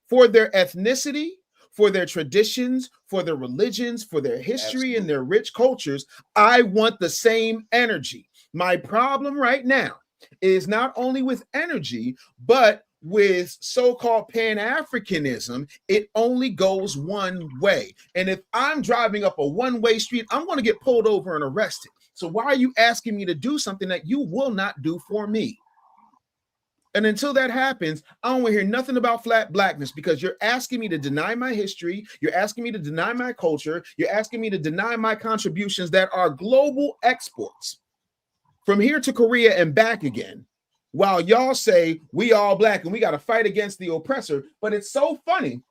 for their ethnicity, for their traditions, for their religions, for their history and their rich cultures, I want the same energy. My problem right now is not only with energy, but with so-called Pan-Africanism, it only goes one way. And if I'm driving up a one-way street, I'm going to get pulled over and arrested. So why are you asking me to do something that you will not do for me? And until that happens, I don't want to hear nothing about flat blackness, because you're asking me to deny my history. You're asking me to deny my culture. You're asking me to deny my contributions that are global exports from here to Korea and back again. While y'all say we all Black and we got to fight against the oppressor. But it's so funny.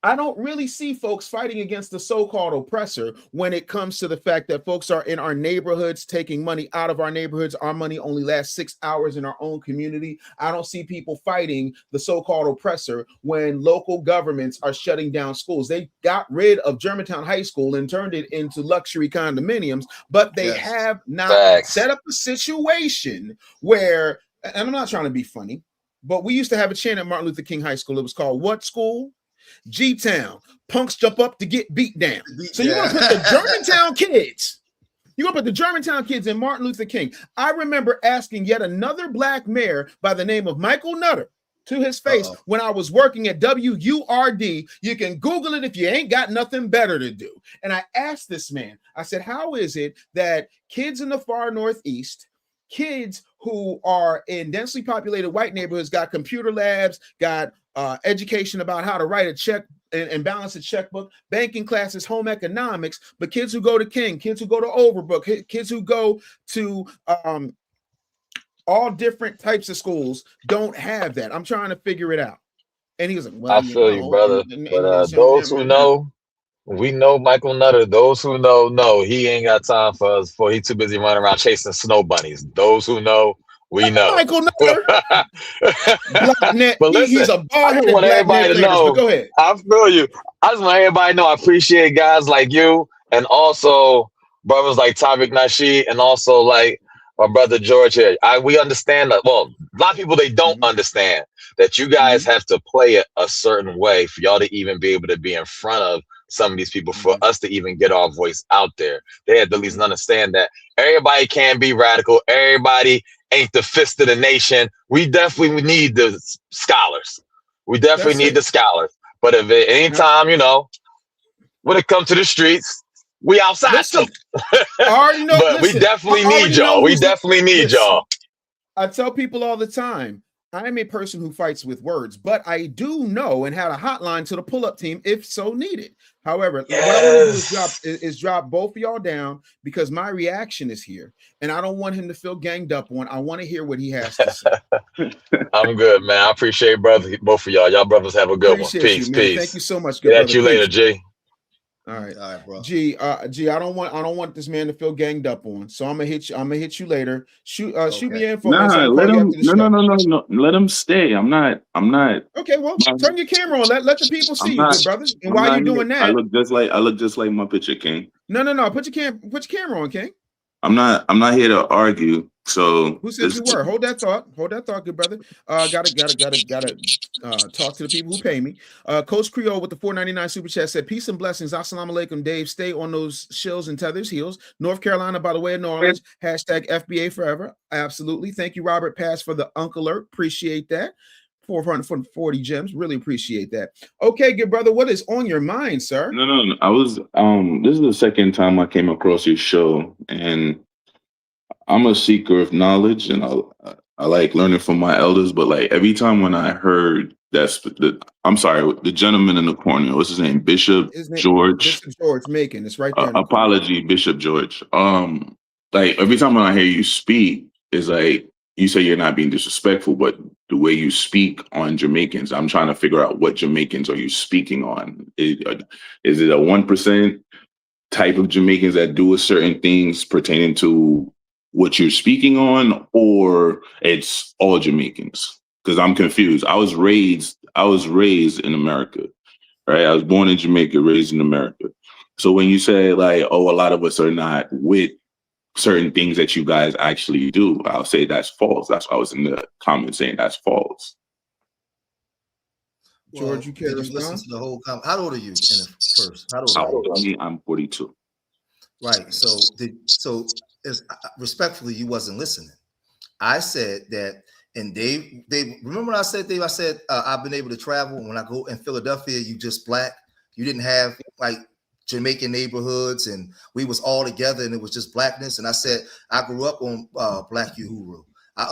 I don't really see folks fighting against the so-called oppressor when it comes to the fact that folks are in our neighborhoods taking money out of our neighborhoods. Our money only lasts 6 hours in our own community. I don't see people fighting the so-called oppressor when local governments are shutting down schools. They got rid of Germantown High School and turned it into luxury condominiums, but they have not set up a situation where, and I'm not trying to be funny, but we used to have a chant at Martin Luther King High School. It was called what school? G-Town. Punks jump up to get beat down. So you're going to put the Germantown kids. You're going to put the Germantown kids in Martin Luther King. I remember asking yet another Black mayor by the name of Michael Nutter to his face when I was working at WURD. You can Google it if you ain't got nothing better to do. And I asked this man, I said, how is it that kids in the far Northeast, kids who are in densely populated white neighborhoods, got computer labs, got education about how to write a check and balance a checkbook, banking classes, home economics, but kids who go to King, kids who go to Overbrook, kids who go to all different types of schools don't have that. I'm trying to figure it out. And he was like, well, I feel you, brother. But those who know, we know Michael Nutter. Those who know, he ain't got time for us, for he too busy running around chasing snow bunnies. Those who know, We know. Michael Nutter. Black net. But listen, He's a I bald-headed just want black everybody net to famous, know. but go ahead. I feel you. I just want everybody to know I appreciate guys like you and also brothers like Tariq Nasheed and also like my brother George here. We understand that. Well, a lot of people, they don't understand that you guys have to play it a certain way for y'all to even be able to be in front of some of these people, for us to even get our voice out there. They have to at least understand that everybody can be radical. Everybody ain't the fist of the nation. We definitely need the scholars. We definitely need the scholars. But if at any time, you know, when it comes to the streets, we outside too. I already know. But we definitely need y'all. We definitely need y'all. I tell people all the time, I am a person who fights with words, but I do know and had a hotline to the pull-up team if so needed. However, what I want to do is drop both of y'all down because my reaction is here, and I don't want him to feel ganged up on. I want to hear what he has to say. I'm good, man. I appreciate both of y'all. Y'all brothers have a good one. Peace, peace. Thank you so much. Get at you later, G. All right, bro. G, I don't want this man to feel ganged up on. So I'm gonna hit you later. Shoot me in for let him. No. Let him stay. I'm not. Okay, well, turn your camera on. Let the people see you, good brother. And while you're doing that, I look just like my picture, King. No. Put your camera on, King. I'm not here to argue. So who said you were? Hold that thought, good brother. Gotta talk to the people who pay me. Coach Creole with the $4.99 super chat said, "Peace and blessings. Assalamu alaikum, Dave. Stay on those shills and tethers heels. North Carolina, by the way of knowledge. Hashtag FBA forever. Absolutely. Thank you, Robert Pass, for the Uncle Alert. Appreciate that. 440 gems. Really appreciate that. Okay, good brother. What is on your mind, sir? No. I was this is the second time I came across your show, and I'm a seeker of knowledge, and I like learning from my elders. But like every time when I heard the gentleman in the corner, what's his name? Bishop George Macon. It's right there. Apology, Bishop George. Like every time when I hear you speak, it's like you say you're not being disrespectful, but the way you speak on Jamaicans, I'm trying to figure out what Jamaicans are you speaking on? Is it a 1% type of Jamaicans that do a certain things pertaining to what you're speaking on, or it's all Jamaicans? Because I'm confused. I was raised in America, right? I was born in Jamaica, raised in America. So when you say like, oh, a lot of us are not with certain things that you guys actually do, I'll say that's false. That's why I was in the comments saying that's false. George, you care to listen to the whole comment? How old are you? First, how old are you? I'm 42. Right. So respectfully, you wasn't listening. I said that, and Dave, remember when I said, Dave, I said I've been able to travel. When I go in Philadelphia, you just black. You didn't have like Jamaican neighborhoods, and we was all together, and it was just blackness. And I said I grew up on Black Uhuru. I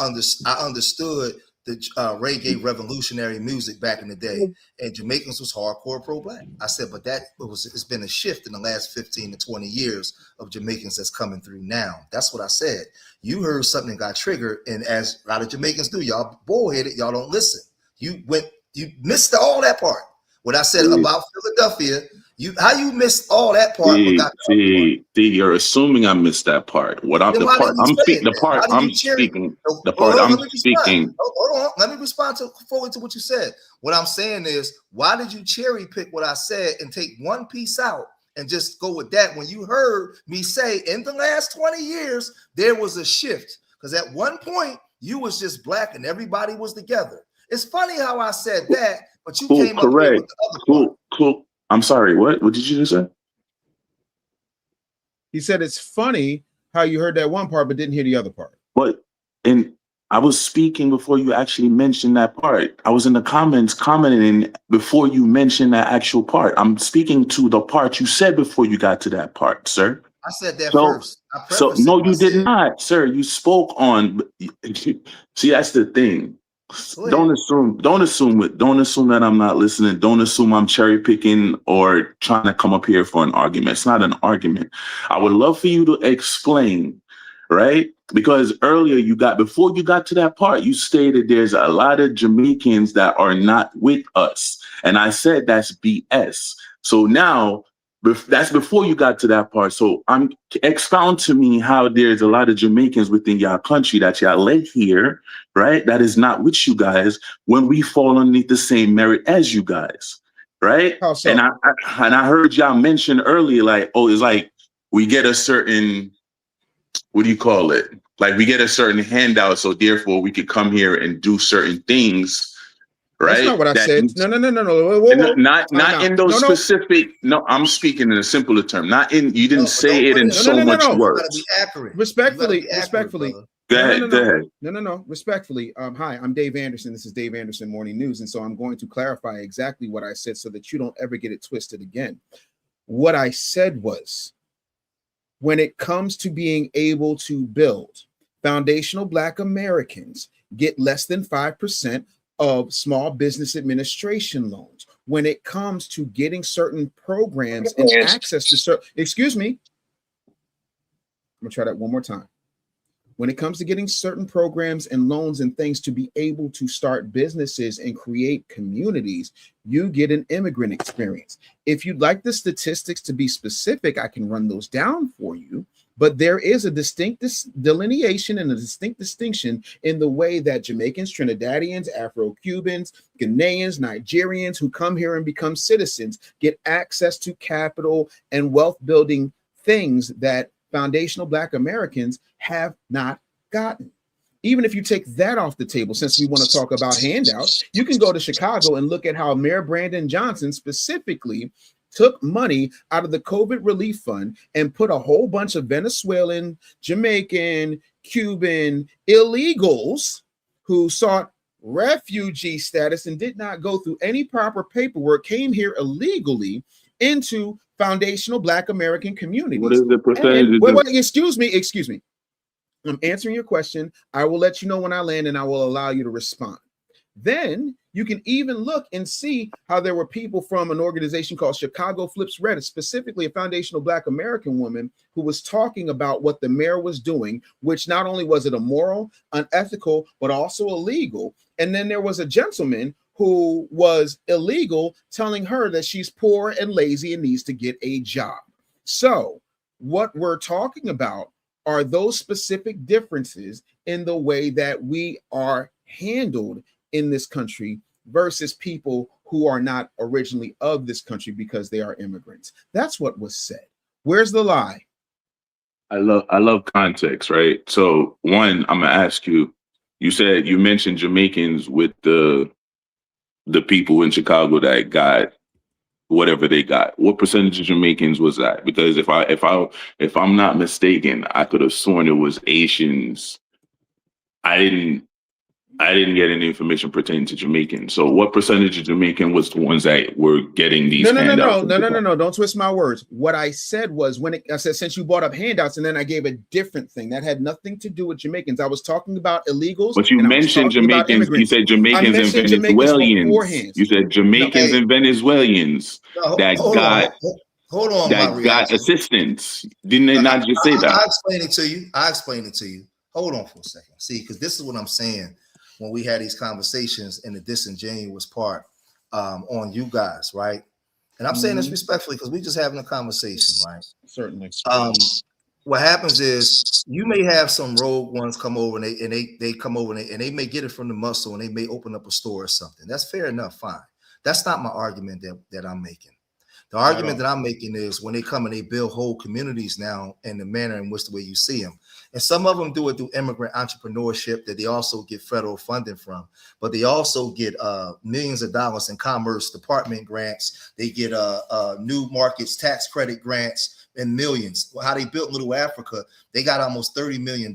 understood the reggae revolutionary music back in the day, and Jamaicans was hardcore pro-black. I said, but it's been a shift in the last 15 to 20 years of Jamaicans that's coming through now. That's what I said. You heard something got triggered, and as a lot of Jamaicans do, y'all bullheaded, y'all don't listen. You missed all that part. What I said about Philadelphia, how you missed all that part? You're assuming I missed that part. Hold on, let me respond forward to what you said. What I'm saying is, why did you cherry pick what I said and take one piece out and just go with that when you heard me say in the last 20 years there was a shift? Because at one point you was just black and everybody was together. It's funny how I said that, but you came up with the other part. Cool. I'm sorry, what did you just say? He said it's funny how you heard that one part but didn't hear the other part. And I was speaking before you actually mentioned that part. I was in the comments commenting before you mentioned that actual part. I'm speaking to the part you said before you got to that part, sir. I said that first. No, you did not, sir. You spoke on. See, that's the thing. Don't assume that I'm not listening. Don't assume I'm cherry picking or trying to come up here for an argument. It's not an argument. I would love for you to explain, right? Because earlier before you got to that part, you stated there's a lot of Jamaicans that are not with us. And I said that's BS. So now That's before you got to that part. So expound to me how there's a lot of Jamaicans within your country that y'all let here, right? That is not with you guys when we fall underneath the same merit as you guys, right? How so? And I heard y'all mention earlier, like, oh, it's like we get a certain, what do you call it? Like we get a certain handout, so therefore we could come here and do certain things. Right? That's not what I said. No. Not in those specific. No, I'm speaking in a simpler term. Not in. You didn't say it in so much words. You gotta be accurate. Respectfully. Go ahead. No. Respectfully. Hi, I'm Dave Anderson. This is Dave Anderson Morning News, and so I'm going to clarify exactly what I said so that you don't ever get it twisted again. What I said was, when it comes to being able to build, foundational Black Americans get less than 5% of small business administration loans. When it comes to getting certain programs and access to certain, excuse me, I'm gonna try that one more time. When it comes to getting certain programs and loans and things to be able to start businesses and create communities, you get an immigrant experience. If you'd like the statistics to be specific, I can run those down for you. But there is a distinct delineation and a distinct distinction in the way that Jamaicans, Trinidadians, Afro-Cubans, Ghanaians, Nigerians who come here and become citizens get access to capital and wealth building things that foundational Black Americans have not gotten. Even if you take that off the table, since we want to talk about handouts, you can go to Chicago and look at how Mayor Brandon Johnson specifically took money out of the COVID relief fund and put a whole bunch of Venezuelan, Jamaican, Cuban illegals who sought refugee status and did not go through any proper paperwork, came here illegally into foundational Black American communities. What is the percentage? Excuse me. I'm answering your question. I will let you know when I land and I will allow you to respond. Then you can even look and see how there were people from an organization called Chicago Flips Red, specifically a foundational Black American woman who was talking about what the mayor was doing, which not only was it immoral, unethical, but also illegal. And then there was a gentleman who was illegal telling her that she's poor and lazy and needs to get a job. So what we're talking about are those specific differences in the way that we are handled in this country versus people who are not originally of this country because they are immigrants. That's what was said. Where's the lie? I love context, right? So one, I'm gonna ask you, you mentioned Jamaicans with the people in Chicago that got whatever they got. What percentage of Jamaicans was that? Because if I'm not mistaken, I could have sworn it was Asians. I didn't get any information pertaining to Jamaicans. So what percentage of Jamaican was the ones that were getting these handouts? No. Don't twist my words. What I said was I said, since you brought up handouts, and then I gave a different thing that had nothing to do with Jamaicans. I was talking about illegals. But you mentioned Jamaicans. You said Jamaicans and Venezuelans. You said Jamaicans and Venezuelans that got assistance. Didn't they not just say that? I explain it to you. Hold on for a second. See, because this is what I'm saying. When we had these conversations in the disingenuous part on you guys, right? And I'm saying this respectfully because we're just having a conversation, right? Certainly. What happens is you may have some rogue ones come over and they come over and they may get it from the muscle and they may open up a store or something. That's fair enough, fine. That's not my argument that I'm making. The argument that I'm making is when they come and they build whole communities now in the manner in which the way you see them. And some of them do it through immigrant entrepreneurship that they also get federal funding from, but they also get millions of dollars in Commerce Department grants. They get new markets tax credit grants and millions. How they built Little Africa, they got almost $30 million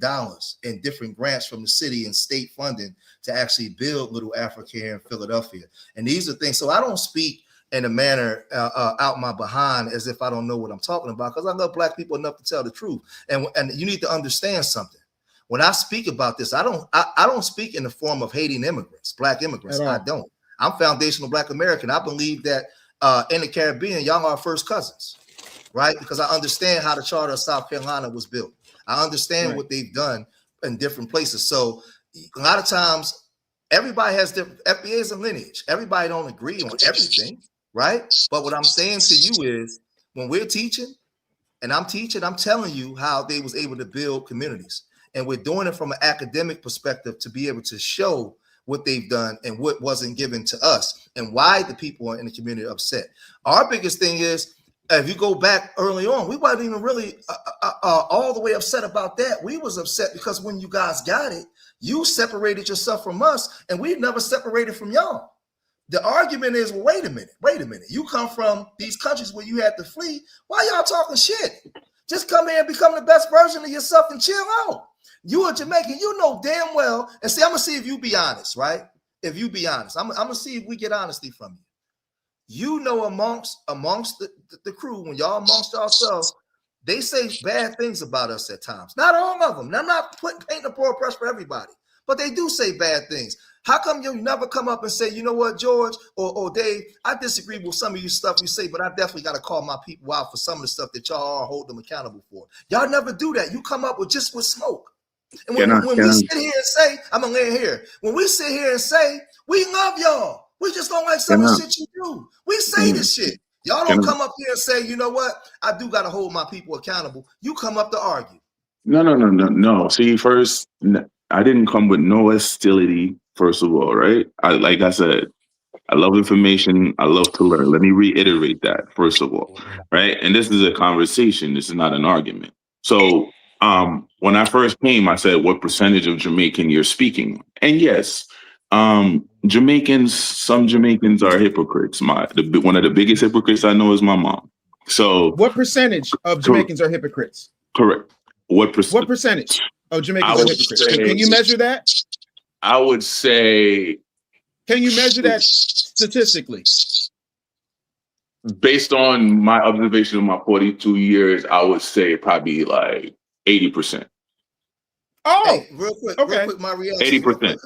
in different grants from the city and state funding to actually build Little Africa here in Philadelphia. And these are things. So I don't speak in a manner out my behind as if I don't know what I'm talking about, because I love Black people enough to tell the truth. And you need to understand something. When I speak about this, I don't speak in the form of hating immigrants, Black immigrants. I don't. I'm foundational Black American. I believe that in the Caribbean, y'all are first cousins, right? Because I understand how the Charter of South Carolina was built. I understand what they've done in different places. So a lot of times, everybody has different FBAs and lineage. Everybody don't agree on everything. Right. But what I'm saying to you is when we're teaching and I'm teaching, I'm telling you how they was able to build communities. And we're doing it from an academic perspective to be able to show what they've done and what wasn't given to us and why the people in the community are upset. Our biggest thing is, if you go back early on, we wasn't even really all the way upset about that. We was upset because when you guys got it, you separated yourself from us and we've never separated from y'all. The argument is, well, wait a minute. You come from these countries where you had to flee. Why y'all talking shit? Just come here and become the best version of yourself and chill out. You a Jamaican, you know damn well. And see, I'm gonna see if you be honest, right? If you be honest, I'm gonna see if we get honesty from you. You know, amongst the crew, when y'all amongst yourselves, they say bad things about us at times. Not all of them. I'm not painting a broad brush for everybody, but they do say bad things. How come you never come up and say, you know what, George or Dave, I disagree with some of you stuff you say, but I definitely got to call my people out for some of the stuff that y'all hold them accountable for. Y'all never do that. You come up with smoke. And when we sit here and say, I'm gonna lay here. When we sit here and say, we love y'all, we just don't like some of the shit you do. We say this shit. Y'all don't come up here and say, you know what, I do gotta hold my people accountable. You come up to argue. No. See, first, I didn't come with no hostility, first of all, right? Like I said, I love information. I love to learn. Let me reiterate that, first of all, right? And this is a conversation. This is not an argument. So when I first came, I said, what percentage of Jamaican you're speaking? And yes, Jamaicans, some Jamaicans are hypocrites. One of the biggest hypocrites I know is my mom. So what percentage of Jamaicans are hypocrites? Correct. What percentage of Jamaicans are hypocrites? Can you measure that? I would say. Can you measure that statistically? Based on my observation of my 42 years, I would say probably like 80%. Oh, hey, real quick, my reaction. 80%.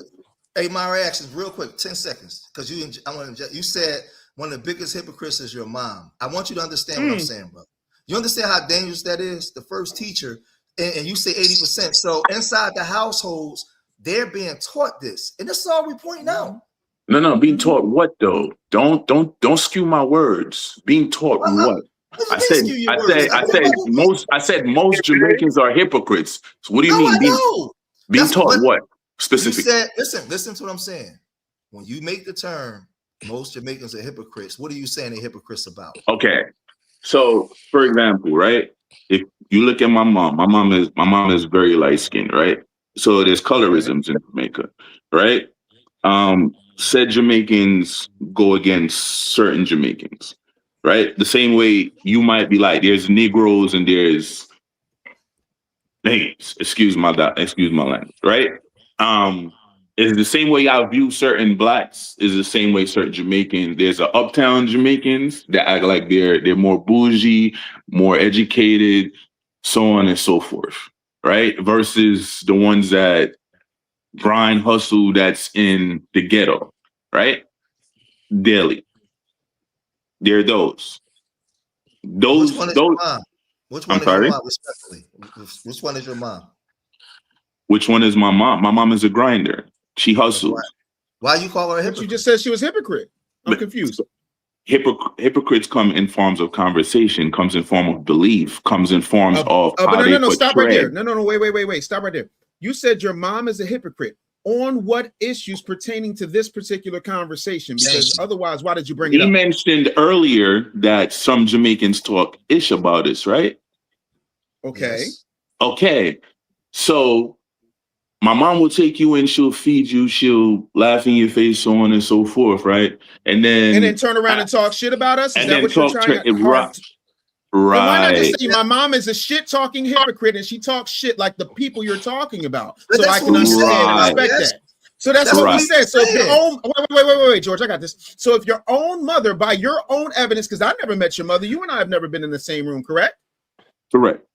Hey, my reactions, real quick, 10 seconds, because you said one of the biggest hypocrites is your mom. I want you to understand what I'm saying, bro. You understand how dangerous that is? The first teacher, and you say 80%. So inside the households, they're being taught this, and this is all we point out. No, being taught what though? Don't skew my words. Being taught what? I said most Jamaicans are hypocrites. So what do you mean? Being taught what specifically? You said, listen to what I'm saying. When you make the term, most Jamaicans are hypocrites, what are you saying they're hypocrites about? Okay. So for example, right? If you look at my mom is very light skinned, right? So there's colorisms in Jamaica, right? Said Jamaicans go against certain Jamaicans, right? The same way you might be like, there's Negroes and there's names. Excuse my language, right? It's the same way I view certain blacks is the same way certain Jamaicans. There's a uptown Jamaicans that act like they're more bougie, more educated, so on and so forth, right? Versus the ones that grind hustle that's in the ghetto, right? Daily. They're those. Which one is your mom? Which one is your mom, respectfully? Which one is your mom? Which one is my mom? My mom is a grinder. She hustles. Why you call her a hypocrite? You just said she was a hypocrite. I'm confused. Hypocrites come in forms of conversation, comes in form of belief, comes in forms of how they no, stop right portray. there. No, wait. Stop right there. You said your mom is a hypocrite. On what issues pertaining to this particular conversation? Because otherwise, why did you bring it up? He mentioned earlier that some Jamaicans talk ish about us, right? Okay. Yes. Okay. So my mom will take you in, she'll feed you, she'll laugh in your face, so on and so forth, right? And then turn around and talk shit about us? Is that what you're trying to right. Then why not just say my mom is a shit talking hypocrite and she talks shit like the people you're talking about? So I can understand and respect that. So that's what we said. So if your own wait, George, I got this. So if your own mother, by your own evidence, because I never met your mother, you and I have never been in the same room, correct? Correct.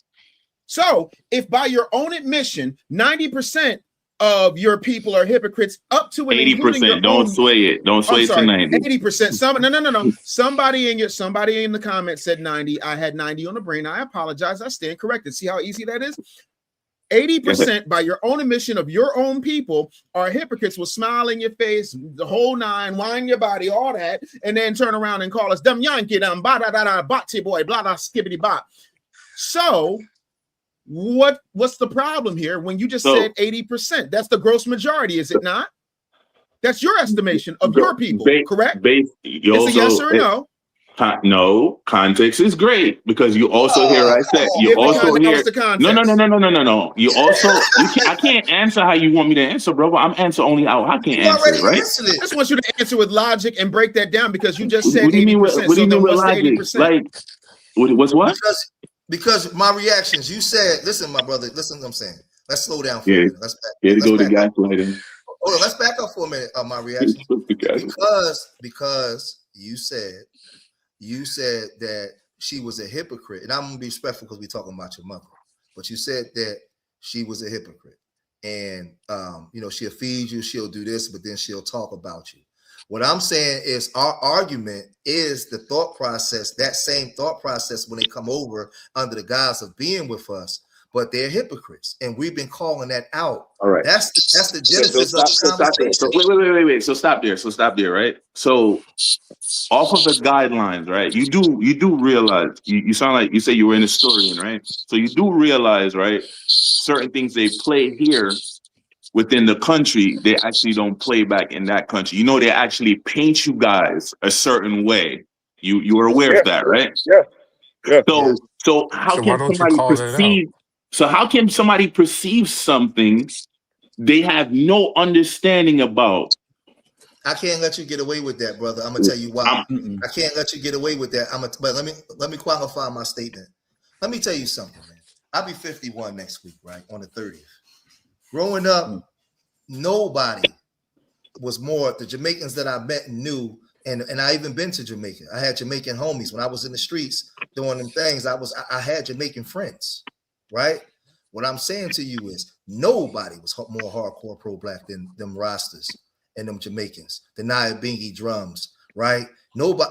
So if by your own admission, 90% of your people are hypocrites, up to and 80%. Don't sway it. Don't sway it to 90. 80%. No. Somebody in the comments said 90. I had 90 on the brain. I apologize. I stand corrected. See how easy that is? 80% by your own admission of your own people are hypocrites will smile in your face, the whole nine, whine your body, all that, and then turn around and call us dumb Yankee, dumb ba da da da botty boy, blah blah skibbity bop. So what's the problem here when you just said 80%? That's the gross majority, is it not? That's your estimation of your people, correct? It's a yes or a no. No, context is great because you also hear I said you also hear no. You also I can't answer how you want me to answer, brother. I'm answer only how I can answer it, right? I just want you to answer with logic and break that down because you just said what do you mean 80%. What do you mean with logic? Like what's what? Because my reactions, you said, listen, my brother, listen to what I'm saying. Let's slow down for a minute. Let's go to gaslighting. Hold on, let's back up for a minute. My reaction because you said that she was a hypocrite, and I'm gonna be respectful because we're talking about your mother. But you said that she was a hypocrite, and she'll feed you, she'll do this, but then she'll talk about you. What I'm saying is our argument is the thought process, that same thought process when they come over under the guise of being with us, but they're hypocrites, and we've been calling that out. All right, that's the genesis of the conversation. Wait. So stop there, right? So off of the guidelines, right? You do realize you sound like you say you were an historian, right? So you do realize, right? Certain things they play here within the country, they actually don't play back in that country. They actually paint you guys a certain way. You are aware of that, right? Yeah. So how can somebody perceive? So how can somebody perceive something they have no understanding about? I can't let you get away with that, brother. I'm gonna tell you why. I can't let you get away with that. But let me qualify my statement. Let me tell you something, man. I'll be 51 next week, right? On the 30th. Growing up, nobody was more, the Jamaicans that I met and knew, and I even been to Jamaica. I had Jamaican homies when I was in the streets doing them things. I had Jamaican friends, right? What I'm saying to you is nobody was more hardcore pro-black than them Rastas and them Jamaicans, the Nia Bingy drums, right? Nobody,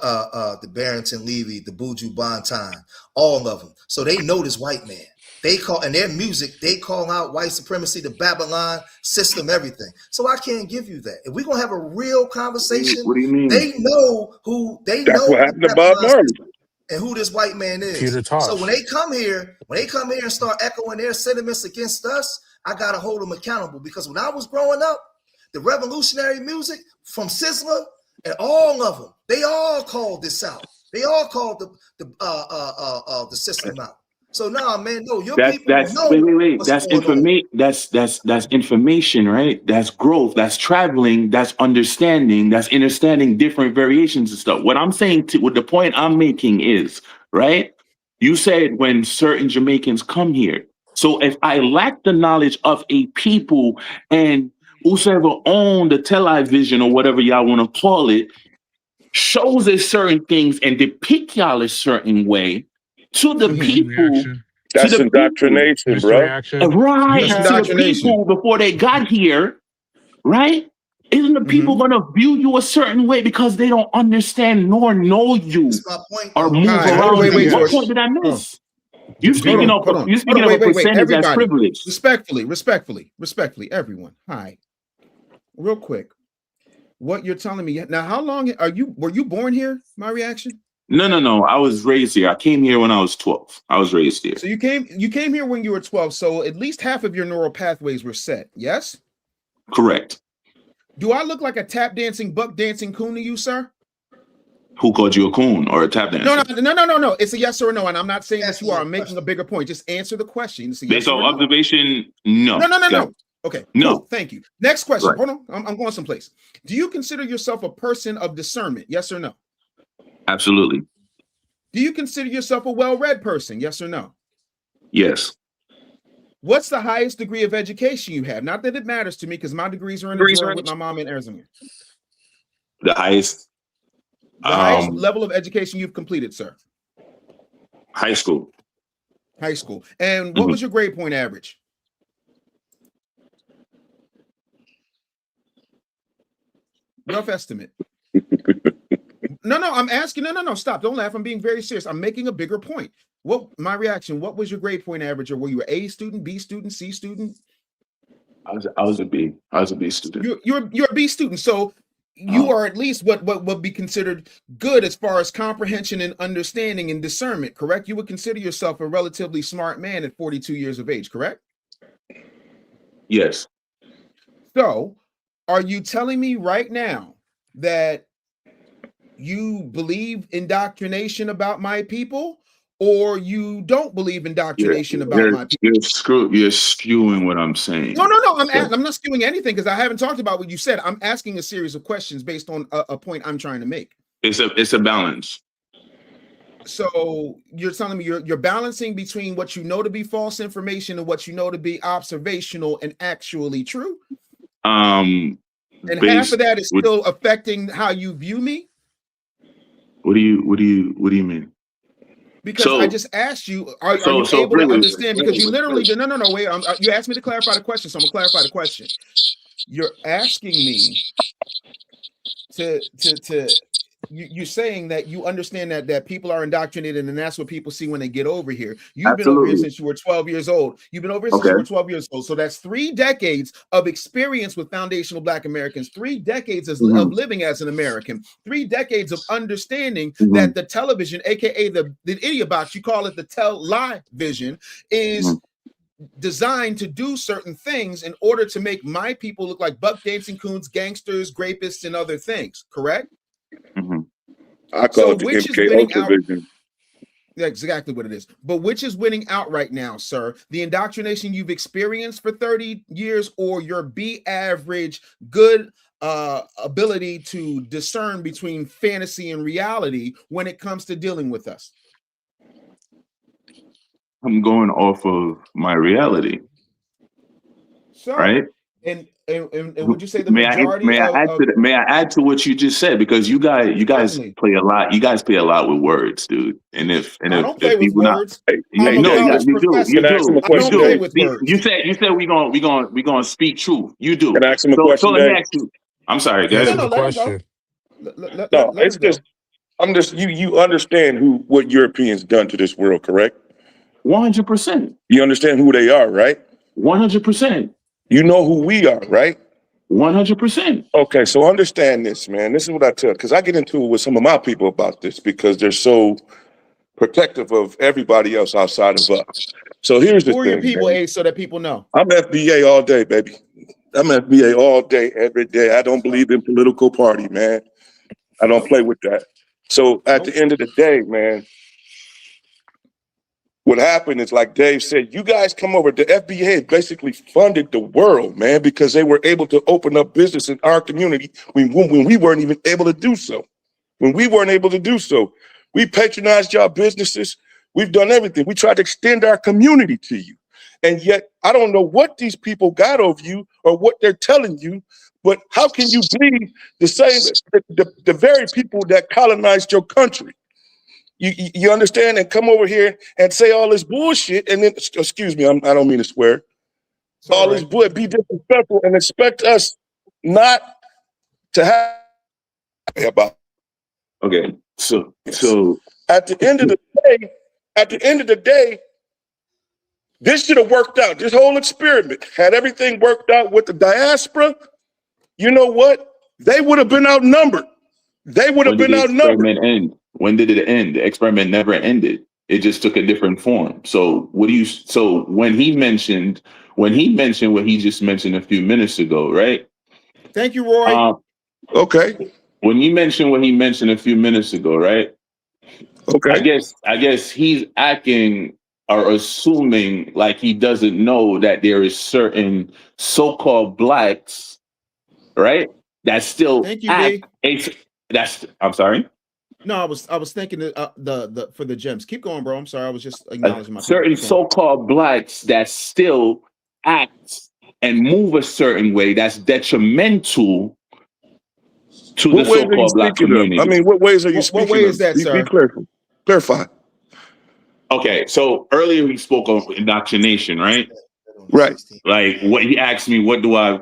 the Barrington Levy, the Buju Banton, all of them. So they know this white man. They call in their music, they call out white supremacy, the Babylon system, everything. So I can't give you that. If we're gonna have a real conversation, what do you mean? They know who they That's know what happened to Bob Marley and who this white man is. So when they come here and start echoing their sentiments against us, I gotta hold them accountable because when I was growing up, the revolutionary music from Sizzler and all of them, they all called this out. They all called the system out. So man, no, your people know. Wait. That's information. That's information, right? That's growth. That's traveling. That's understanding. That's understanding different variations and stuff. What I'm saying what the point I'm making is, right? You said when certain Jamaicans come here. So if I lack the knowledge of a people and whosoever own the television or whatever y'all want to call it, shows us certain things and depict y'all a certain way to the people. That's indoctrination, bro. Right. To the people before they got here, right? Isn't the people going to view you a certain way because they don't understand nor know you or move around? What point did I miss? You're speaking of a percentage that's privileged. Respectfully, everyone. Hi. Real quick. What you're telling me now, how long were you born here? My reaction? No. I was raised here. I came here when I was 12. I was raised here. So you came here when you were 12. So at least half of your neural pathways were set. Yes? Correct. Do I look like a tap dancing, buck dancing coon to you, sir? Who called you a coon or a tap dancer? No. It's a yes or a no. And I'm not saying that you are. I'm making a bigger point. Just answer the question. Based on observation, no. No. Okay. No. Cool. Thank you. Next question. Right. Hold on. I'm going someplace. Do you consider yourself a person of discernment? Yes or no? Absolutely. Do you consider yourself a well-read person? Yes or no? Yes. What's the highest degree of education you have? Not that it matters to me because my degrees are in the drawer with my mom in Arizona. The highest level of education you've completed, sir? High school. And what was your grade point average? Rough estimate. No, I'm asking. No, stop. Don't laugh. I'm being very serious. I'm making a bigger point. my reaction? What was your grade point average, or were you an A student, B student, C student? I was a B. I was a B student. You're a B student, so you are at least what would be considered good as far as comprehension and understanding and discernment, correct? You would consider yourself a relatively smart man at 42 years of age, correct? Yes. So, are you telling me right now that you believe indoctrination about my people, or you don't believe indoctrination about my people? You're skewing what I'm saying. No. I'm not skewing anything because I haven't talked about what you said. I'm asking a series of questions based on a point I'm trying to make. It's a balance. So you're telling me you're balancing between what you know to be false information and what you know to be observational and actually true. And half of that is still affecting how you view me. What do you mean? Because I just asked you, are you able to understand? Because you literally did. No, wait. You asked me to clarify the question, so I'm gonna clarify the question. You're asking me you're saying that you understand that people are indoctrinated, and that's what people see when they get over here. You've been over here since you were 12 years old. You've been over here since you were 12 years old. So that's 3 decades of experience with foundational Black Americans, 3 decades of living as an American, 3 decades of understanding that the television, aka the idiot box, you call it the tell-lie vision, is designed to do certain things in order to make my people look like buck dancing coons, gangsters, rapists, and other things, correct? I call it the MK Ultra vision. That's exactly what it is. But which is winning out right now, sir? The indoctrination you've experienced for 30 years, or your B average good ability to discern between fantasy and reality when it comes to dealing with us? I'm going off of my reality. So, right? And would you say the may majority may I add to what you just said, because you guys Certainly. play a lot. You guys play a lot with words, dude. And if I don't play with words. You do. Can I ask him a question? I don't play with words. You said we gonna speak truth. You do. Can I ask him a question? So let me ask you. I'm sorry. Go ahead. No, question. No, it's just I'm just you understand what Europeans done to this world, correct? 100%. You understand who they are, right? 100%. You know who we are, right? 100%. Okay, so understand this, man. This is what I tell, because I get into it with some of my people about this because they're so protective of everybody else outside of us. So here's the thing. Who are your people, A, so that people know? I'm FBA all day, baby. I'm FBA all day, every day. I don't believe in political party, man. I don't play with that. So at the end of the day, man, what happened is, like Dave said, you guys come over. The FBA basically funded the world, man, because they were able to open up business in our community when we weren't even able to do so. When we weren't able to do so, we patronized y'all businesses. We've done everything. We tried to extend our community to you. And yet, I don't know what these people got over you or what they're telling you, but how can you be the same, the very people that colonized your country? You understand, and come over here and say all this bullshit, and then, excuse me, I don't mean to swear, all this bullshit, be disrespectful and expect us not to have about. Okay, so at the end of the day, this should have worked out. This whole experiment had everything worked out with the diaspora. You know what? They would have been outnumbered. They would have been outnumbered. When did it end? The experiment never ended. It just took a different form. So when he mentioned what he just mentioned a few minutes ago, right? Thank you, Roy. Okay. When you mentioned what he mentioned a few minutes ago, right? Okay. I guess he's acting or assuming like he doesn't know that there is certain so-called blacks, right? That still Thank you, I'm sorry. No, I was thinking the for the gems. Keep going, bro. I'm sorry. I was just acknowledging my certain so-called blacks that still act and move a certain way that's detrimental to the so-called black community. I mean, what ways are you speaking? What way is that, sir? Be clarify. Okay, so earlier we spoke of indoctrination, right? Right. Like what he asked me, what do I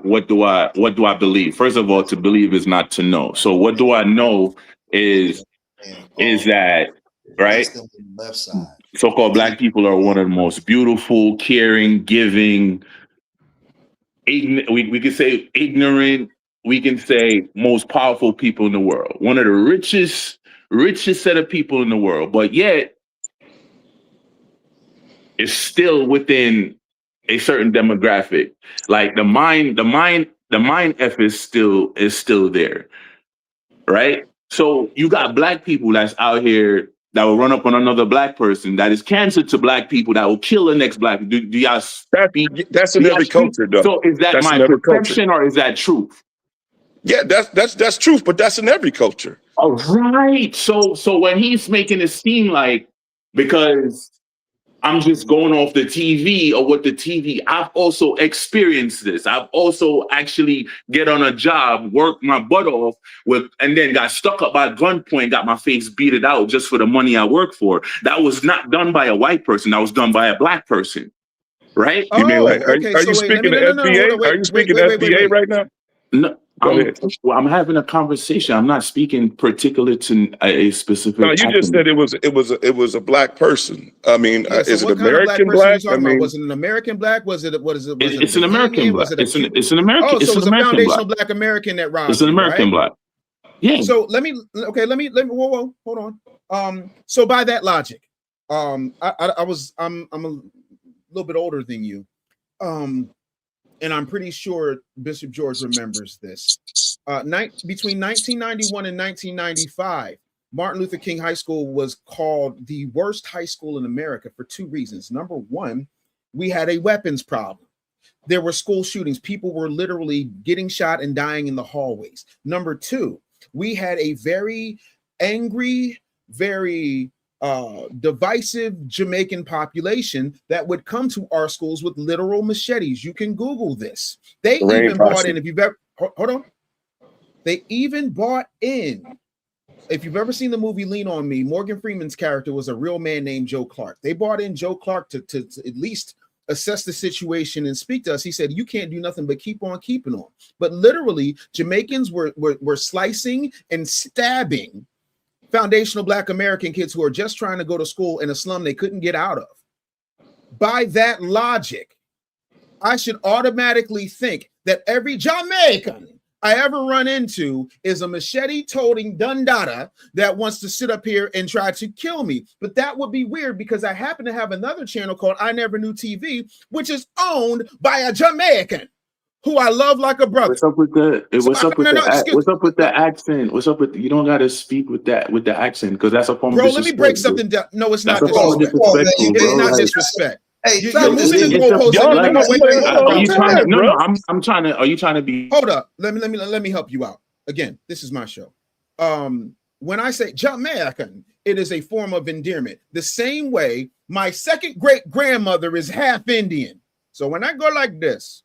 believe? First of all, to believe is not to know. So what do I know is that right? That's the left side. So-called black people are one of the most beautiful, caring, giving, we could say ignorant, we can say most powerful people in the world. One of the richest set of people in the world, but yet it's still within a certain demographic. Like the mind F is still there, right? So you got black people that's out here that will run up on another black person that is cancer to black people, that will kill the next black. Do y'all speak? That's in every culture, though. So is that That's my in every perception or is that truth? Yeah, that's truth, but that's in every culture. All right. So when he's making it seem like, because I'm just going off the TV or what the TV, I've also experienced this. I've also actually get on a job, work my butt off and then got stuck up by gunpoint, got my face beaten out just for the money I work for. That was not done by a white person. That was done by a black person. Right? You mean like, are you speaking to FBA? Are you speaking to FBA right now? No, I'm having a conversation. I'm not speaking particular to a specific. No, you just said it was a black person. I mean, is it American black? I mean, was it an American black? Was it It's an American black. It's an American. Oh, so it's it's an a American foundational black. black American that robbed. It's an American black. Yeah. So let me whoa, hold on. So by that logic, I'm a little bit older than you. And I'm pretty sure Bishop George remembers this. Between 1991 and 1995, Martin Luther King High School was called the worst high school in America for two reasons. Number one, we had a weapons problem. There were school shootings. People were literally getting shot and dying in the hallways. Number two, we had a very angry, very divisive Jamaican population that would come to our schools with literal machetes. You can Google this. They even bought in, if you've ever, hold on. They even bought in, if you've ever seen the movie Lean on Me, Morgan Freeman's character was a real man named Joe Clark. They bought in Joe Clark to at least assess the situation and speak to us. He said, you can't do nothing but keep on keeping on. But literally, Jamaicans were slicing and stabbing foundational black American kids who are just trying to go to school in a slum they couldn't get out of. By that logic, I should automatically think that every Jamaican I ever run into is a machete-toting Dundada that wants to sit up here and try to kill me. But that would be weird because I happen to have another channel called I Never Knew TV, which is owned by a Jamaican who I love like a brother. What's up with the accent? What's up with, you don't gotta speak with the accent because that's a form of disrespect. Bro, let me break something down. No, it's not disrespect. It's not disrespect. You're moving the goalposts. I'm trying to. Are you trying to be? Hold up. Let me help you out. Again, this is my show. When I say Jamaican, it is a form of endearment. The same way my second great grandmother is half Indian. So when I go like this,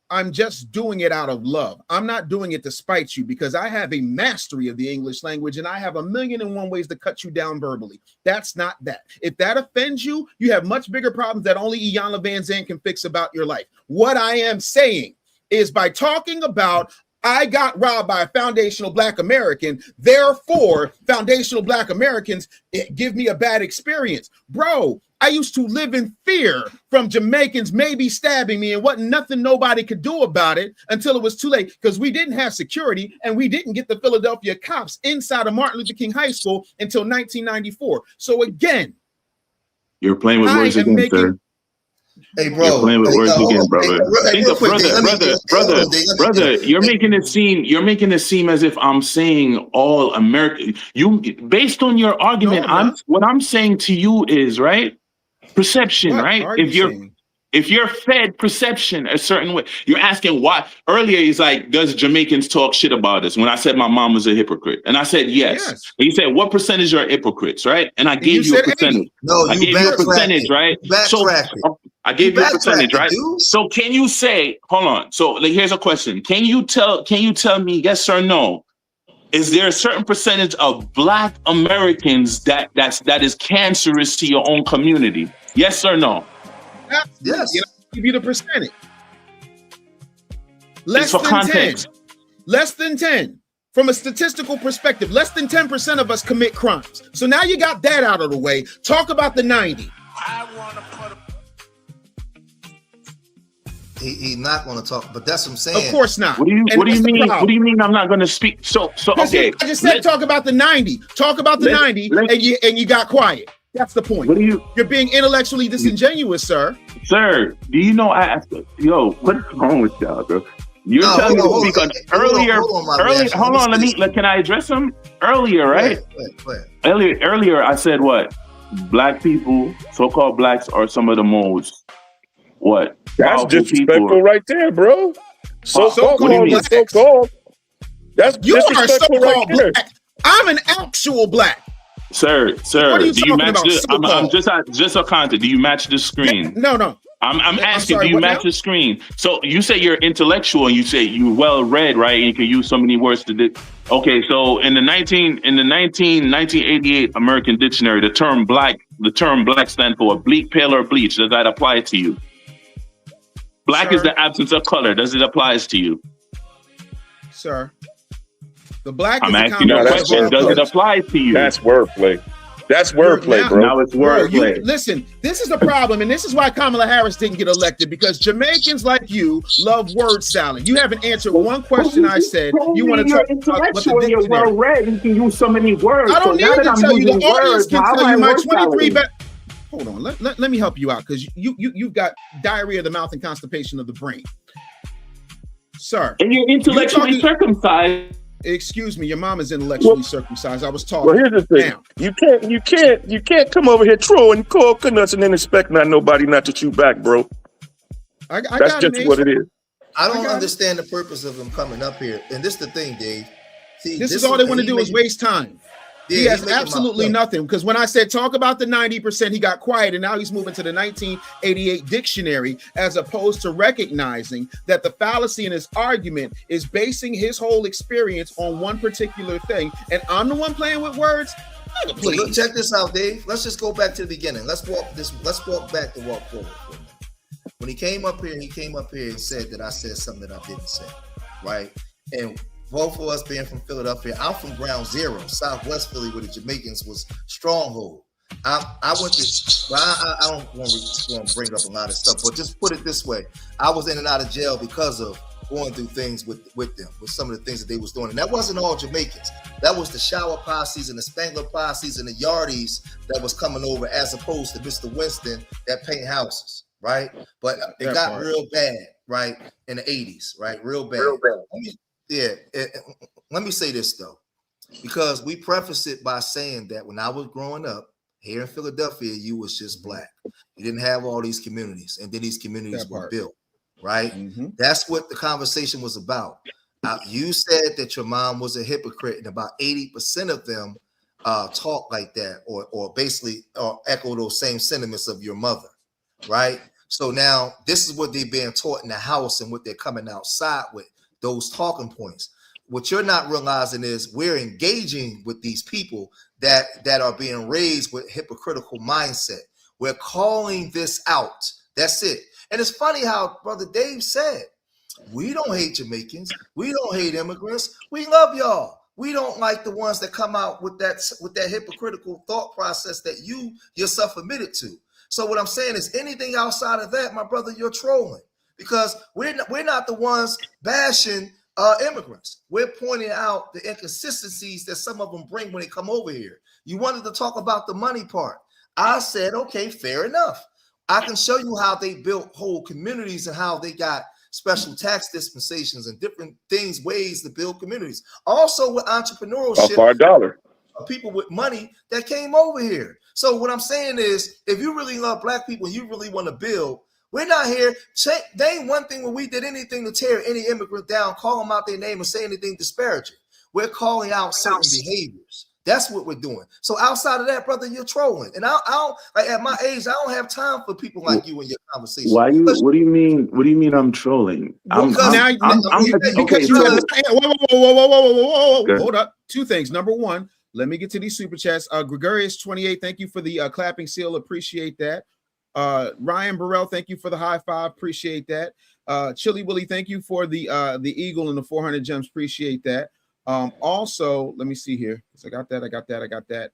I'm just doing it out of love. I'm not doing it to spite you because I have a mastery of the English language and I have 1,000,001 ways to cut you down verbally. That's not that. If that offends you, you have much bigger problems that only Iyanla Van Zandt can fix about your life. What I am saying is by talking about I got robbed by a foundational black American, therefore foundational black Americans give me a bad experience. Bro, I used to live in fear from Jamaicans maybe stabbing me and wasn't nothing nobody could do about it until it was too late because we didn't have security and we didn't get the Philadelphia cops inside of Martin Luther King High School until 1994. So again, you're playing with words again, sir. Hey, bro. You're playing with words again, brother. Brother, you're making it seem as if I'm saying all American. You, based on your argument, what I'm saying to you is, right? Perception, right? If you're fed perception a certain way, you're asking why. Earlier, he's like, does Jamaicans talk shit about us? When I said my mom was a hypocrite, and I said yes. And you said, what percentage are hypocrites, right? And I gave you a percentage. No, I gave you a percentage, right? So I gave you a percentage, right? So can you say, hold on? So like, here's a question: Can you tell me yes or no? Is there a certain percentage of Black Americans that is cancerous to your own community? Yes or no? Yes. You know, I'll give you the percentage. Less for than context. 10. Less than 10. From a statistical perspective, less than 10% of us commit crimes. So now you got that out of the way. Talk about the 90. He's not going to talk, but that's what I'm saying. Of course not. What do you mean? What do you mean I'm not going to speak? So okay. I just said talk about the 90. Talk about the 90, and you got quiet. That's the point. You're being intellectually disingenuous, sir. Sir, do you know what's wrong with y'all, bro? You're telling me to speak on earlier. Hold on, can I address him earlier, right? Go ahead. Earlier, I said what? Black people, so-called blacks, are some of the most That's disrespectful people. right there, bro. So-called. That's you are disrespectful so-called right there. black. I'm an actual black. Sir, What are you do you match talking about, I'm just a content. Do you match the screen? No. I'm asking, sorry, do you what match now? the screen? So you say you're intellectual and you say you well read, right? And you can use so many words to do. Okay, so in the 1988 American Dictionary, the term black stands for bleak, pale, or bleach. Does that apply to you? Black is the absence of color. Does it apply to you? Sir. The black I'm is asking you a question. Does it apply to you? That's wordplay. That's wordplay, bro. Now it's wordplay. Listen, this is the problem, and this is why Kamala Harris didn't get elected, because Jamaicans like you love word salad. You haven't answered one question I said. You want to talk about what the dictionary. You're well read. You can use so many words. I don't need to tell you. The audience can tell you my 23 Hold on. Let me help you out, because you've got diarrhea of the mouth and constipation of the brain. Sir. And you're intellectually circumcised. Excuse me, your mom is intellectually circumcised. I was talking. Well, here's the thing. Now, you can't come over here throwing coconuts and then expect nobody not to chew back, bro. That's just what it is. I don't understand the purpose of him coming up here. And this is the thing, Dave. See, this is all they want to do is waste time. Yeah, he has absolutely nothing, because when I said talk about the 90%, he got quiet, and now he's moving to the 1988 dictionary, as opposed to recognizing that the fallacy in his argument is basing his whole experience on one particular thing. And I'm the one playing with words. Please. Look, check this out, Dave. Let's just go back to the beginning. Let's walk back to walk forward. When he came up here and said that I said something that I didn't say, right? And both of us being from Philadelphia, I'm from ground zero, Southwest Philly, where the Jamaicans was stronghold. I went to, well, I don't want to bring up a lot of stuff, but just put it this way. I was in and out of jail because of going through things with them, with some of the things that they was doing. And that wasn't all Jamaicans. That was the shower posses and the Spangler posses and the yardies that was coming over, as opposed to Mr. Winston that paint houses, right? But it got real bad, right, in the 80s, right? Real bad. Let me say this, though, because we preface it by saying that when I was growing up here in Philadelphia, you was just black. You didn't have all these communities, and then these communities were built, right? Mm-hmm. That's what the conversation was about. You said that your mom was a hypocrite, and about 80% of them talk like that, or basically echo those same sentiments of your mother, right? So now this is what they're being taught in the house and what they're coming outside with. Those talking points. What you're not realizing is we're engaging with these people that are being raised with hypocritical mindset. We're calling this out. That's it. And it's funny how Brother Dave said, we don't hate Jamaicans. We don't hate immigrants. We love y'all. We don't like the ones that come out with that hypocritical thought process that you yourself admitted to. So what I'm saying is anything outside of that, my brother, you're trolling. Because we're not the ones bashing immigrants. We're pointing out the inconsistencies that some of them bring when they come over here. You wanted to talk about the money part. I said, okay, fair enough. I can show you how they built whole communities and how they got special tax dispensations and different things, ways to build communities. Also with entrepreneurship. For $1. People with money that came over here. So what I'm saying is, if you really love black people, you really want to build, we're not here. They ain't one thing when we did anything to tear any immigrant down, call them out their name, and say anything disparaging. We're calling out certain behaviors. That's what we're doing. So outside of that, brother, you're trolling. And I don't like, at my age, I don't have time for people like you in your conversation. What do you mean? What do you mean I'm trolling? Whoa. Hold up. Two things. Number one, let me get to these super chats. Gregorius 28, thank you for the clapping seal. Appreciate that. Ryan Burrell, thank you for the high five. Appreciate that. Chili Willie, thank you for the eagle and the 400 gems. Appreciate that. Also, let me see here. So I got that.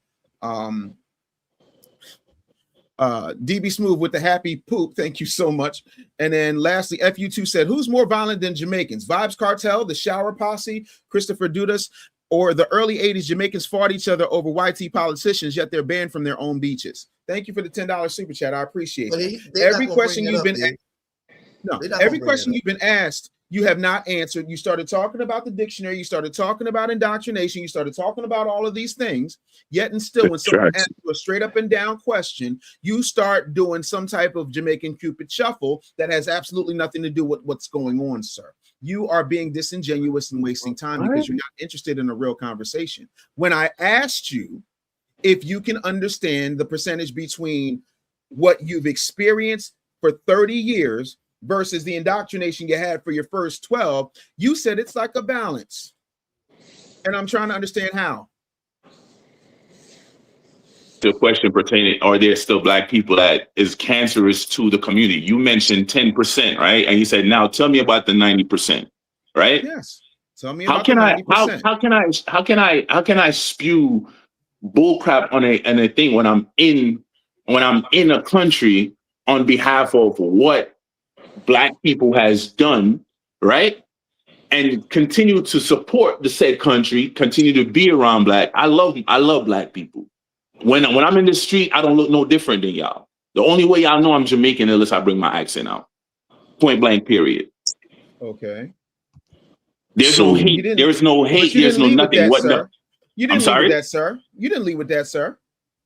DB Smooth with the happy poop. Thank you so much. And then lastly, FU2 said, who's more violent than Jamaicans? Vibes Cartel, the Shower Posse, Christopher Dudas, or the early 80s Jamaicans fought each other over YT politicians, yet they're banned from their own beaches. Thank you for the $10 super chat. I appreciate it. Every question you've been asked, you have not answered. You started talking about the dictionary. You started talking about indoctrination. You started talking about all of these things. Yet and still, when someone asks you a straight up and down question, you start doing some type of Jamaican Cupid shuffle that has absolutely nothing to do with what's going on, sir. You are being disingenuous and wasting time because you're not interested in a real conversation. When I asked you if you can understand the percentage between what you've experienced for 30 years versus the indoctrination you had for your first 12, you said it's like a balance. And I'm trying to understand how. The question pertaining, are there still Black people that is cancerous to the community? You mentioned 10%, right? And you said, now tell me about the 90%, right? Yes. Tell me about the 90%. How can I spew bullcrap on a thing when I'm in a country on behalf of what Black people has done, right? And continue to support the said country, continue to be around Black. I love Black people. When I'm in the street, I don't look no different than y'all. The only way y'all know I'm Jamaican unless I bring my accent out. Point blank, period. Okay. There's no hate. There's no hate. There's no nothing. What? Sir. You didn't I'm sorry? lead with that, sir. You didn't lead with that, sir.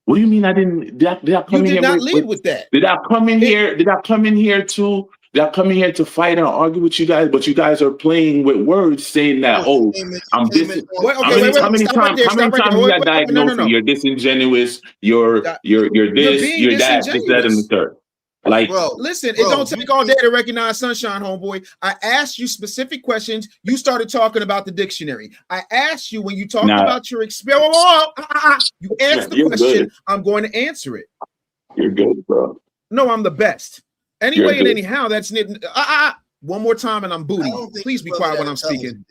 What do you mean I didn't? Did I come in here? You did not lead with that. Did I come in here? Did I come in here to? Did I come in here to fight and argue with you guys? But you guys are playing with words, saying that, oh, I'm this. How many times you got diagnosed? You're disingenuous. You're this. You're that. This, that, and the third. Like, listen, it don't take all day to recognize sunshine, homeboy. I asked you specific questions. You started talking about the dictionary. I asked you when you talked about your experience. You asked the question. Good. I'm going to answer it. You're good, bro. No, I'm the best. Anyway and anyhow, that's one more time and I'm booty. Please be quiet when I'm speaking.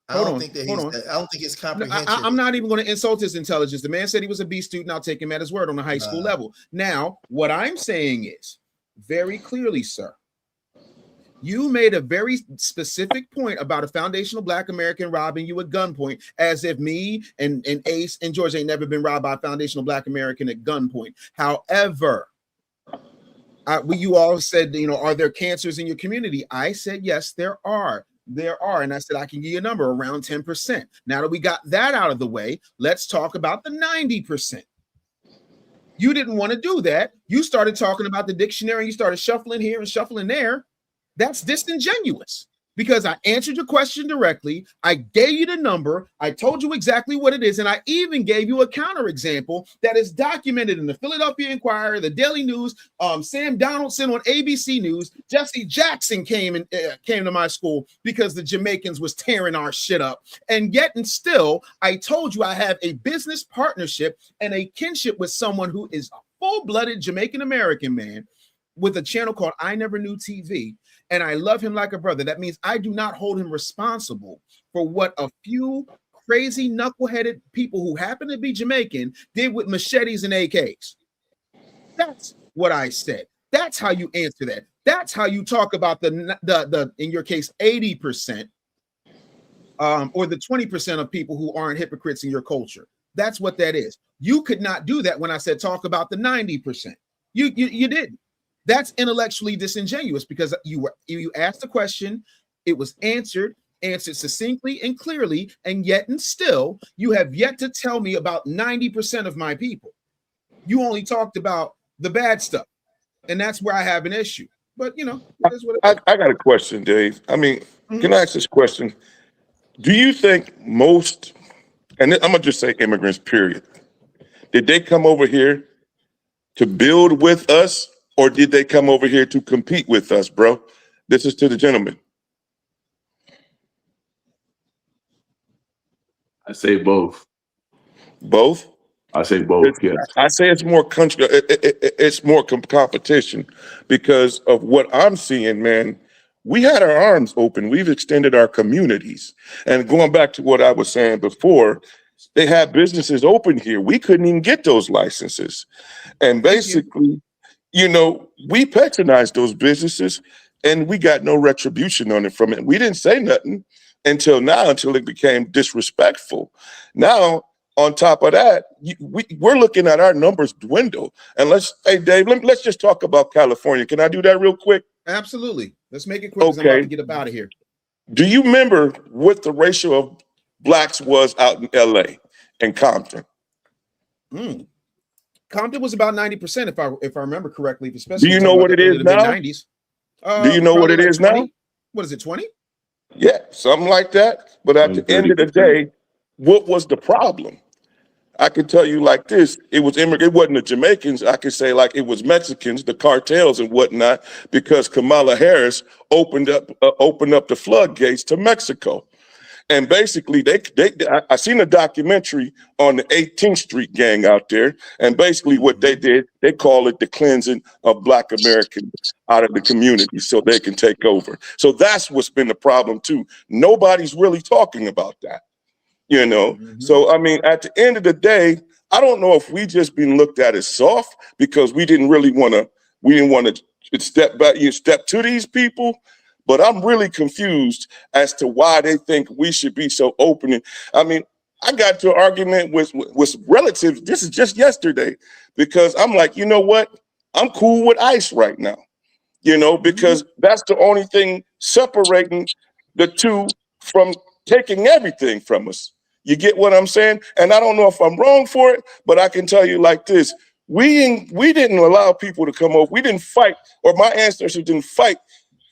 I don't think it's comprehensive. I'm not even going to insult his intelligence. The man said he was a B student. I'll take him at his word on a high school level. Now, what I'm saying is very clearly, sir, you made a very specific point about a foundational Black American robbing you at gunpoint, as if me and Ace and George ain't never been robbed by a foundational Black American at gunpoint. However, you all said, are there cancers in your community? I said, yes, there are. There are. And I said, I can give you a number around 10%. Now that we got that out of the way, let's talk about the 90%. You didn't want to do that. You started talking about the dictionary. You started shuffling here and shuffling there. That's disingenuous because I answered your question directly. I gave you the number. I told you exactly what it is. And I even gave you a counterexample that is documented in the Philadelphia Inquirer, the Daily News, Sam Donaldson on ABC News. Jesse Jackson came to my school because the Jamaicans was tearing our shit up. And yet and still, I told you I have a business partnership and a kinship with someone who is a full-blooded Jamaican American man with a channel called I Never Knew TV. And I love him like a brother. That means I do not hold him responsible for what a few crazy knuckleheaded people who happen to be Jamaican did with machetes and AKs. That's what I said. That's how you answer that. That's how you talk about the in your case 80% or the 20% of people who aren't hypocrites in your culture. That's what that is. You could not do that when I said talk about the 90%. You didn't. That's intellectually disingenuous because you asked the question, it was answered succinctly and clearly, and yet and still you have yet to tell me about 90% of my people. You only talked about the bad stuff, and that's where I have an issue. But that's what I got a question, Dave. I mean, can I ask this question? Do you think most, and I'm gonna just say immigrants, period, did they come over here to build with us? Or did they come over here to compete with us, bro? This is to the gentleman. I say both. Both? I say both, yes. I say it's more country. It's more competition because of what I'm seeing, man. we had our arms open. We've extended our communities. And going back to what I was saying before, they had businesses open here. We couldn't even get those licenses. And basically, we patronized those businesses and we got no retribution on it from it. We didn't say nothing until it became disrespectful. Now, on top of that, we're looking at our numbers dwindle. And hey, Dave, let's just talk about California. Can I do that real quick? Absolutely. Let's make it quick because I'm about to get up out of here. Do you remember what the ratio of blacks was out in LA and Compton? Compton was about 90%, if I remember correctly. Especially do you know what it is now? 90s. Do you know what it is 20? now? What is it, 20? Yeah, something like that. But at the end of the day, what was the problem? I can tell you like this: it wasn't the Jamaicans. I could say like it was Mexicans, the cartels and whatnot, because Kamala Harris opened up the floodgates to Mexico. And basically, I seen a documentary on the 18th Street gang out there, and basically what they did, they call it the cleansing of Black Americans out of the community so they can take over. So that's what's been the problem too. Nobody's really talking about that, So I mean, at the end of the day, I don't know if we just been looked at as soft because we didn't want to step back, step to these people. But I'm really confused as to why they think we should be so open. I mean, I got to an argument with relatives. This is just yesterday because I'm like, you know what? I'm cool with ICE right now, because that's the only thing separating the two from taking everything from us. You get what I'm saying? And I don't know if I'm wrong for it, but I can tell you like this. We didn't allow people to come over. We didn't fight, or my ancestors didn't fight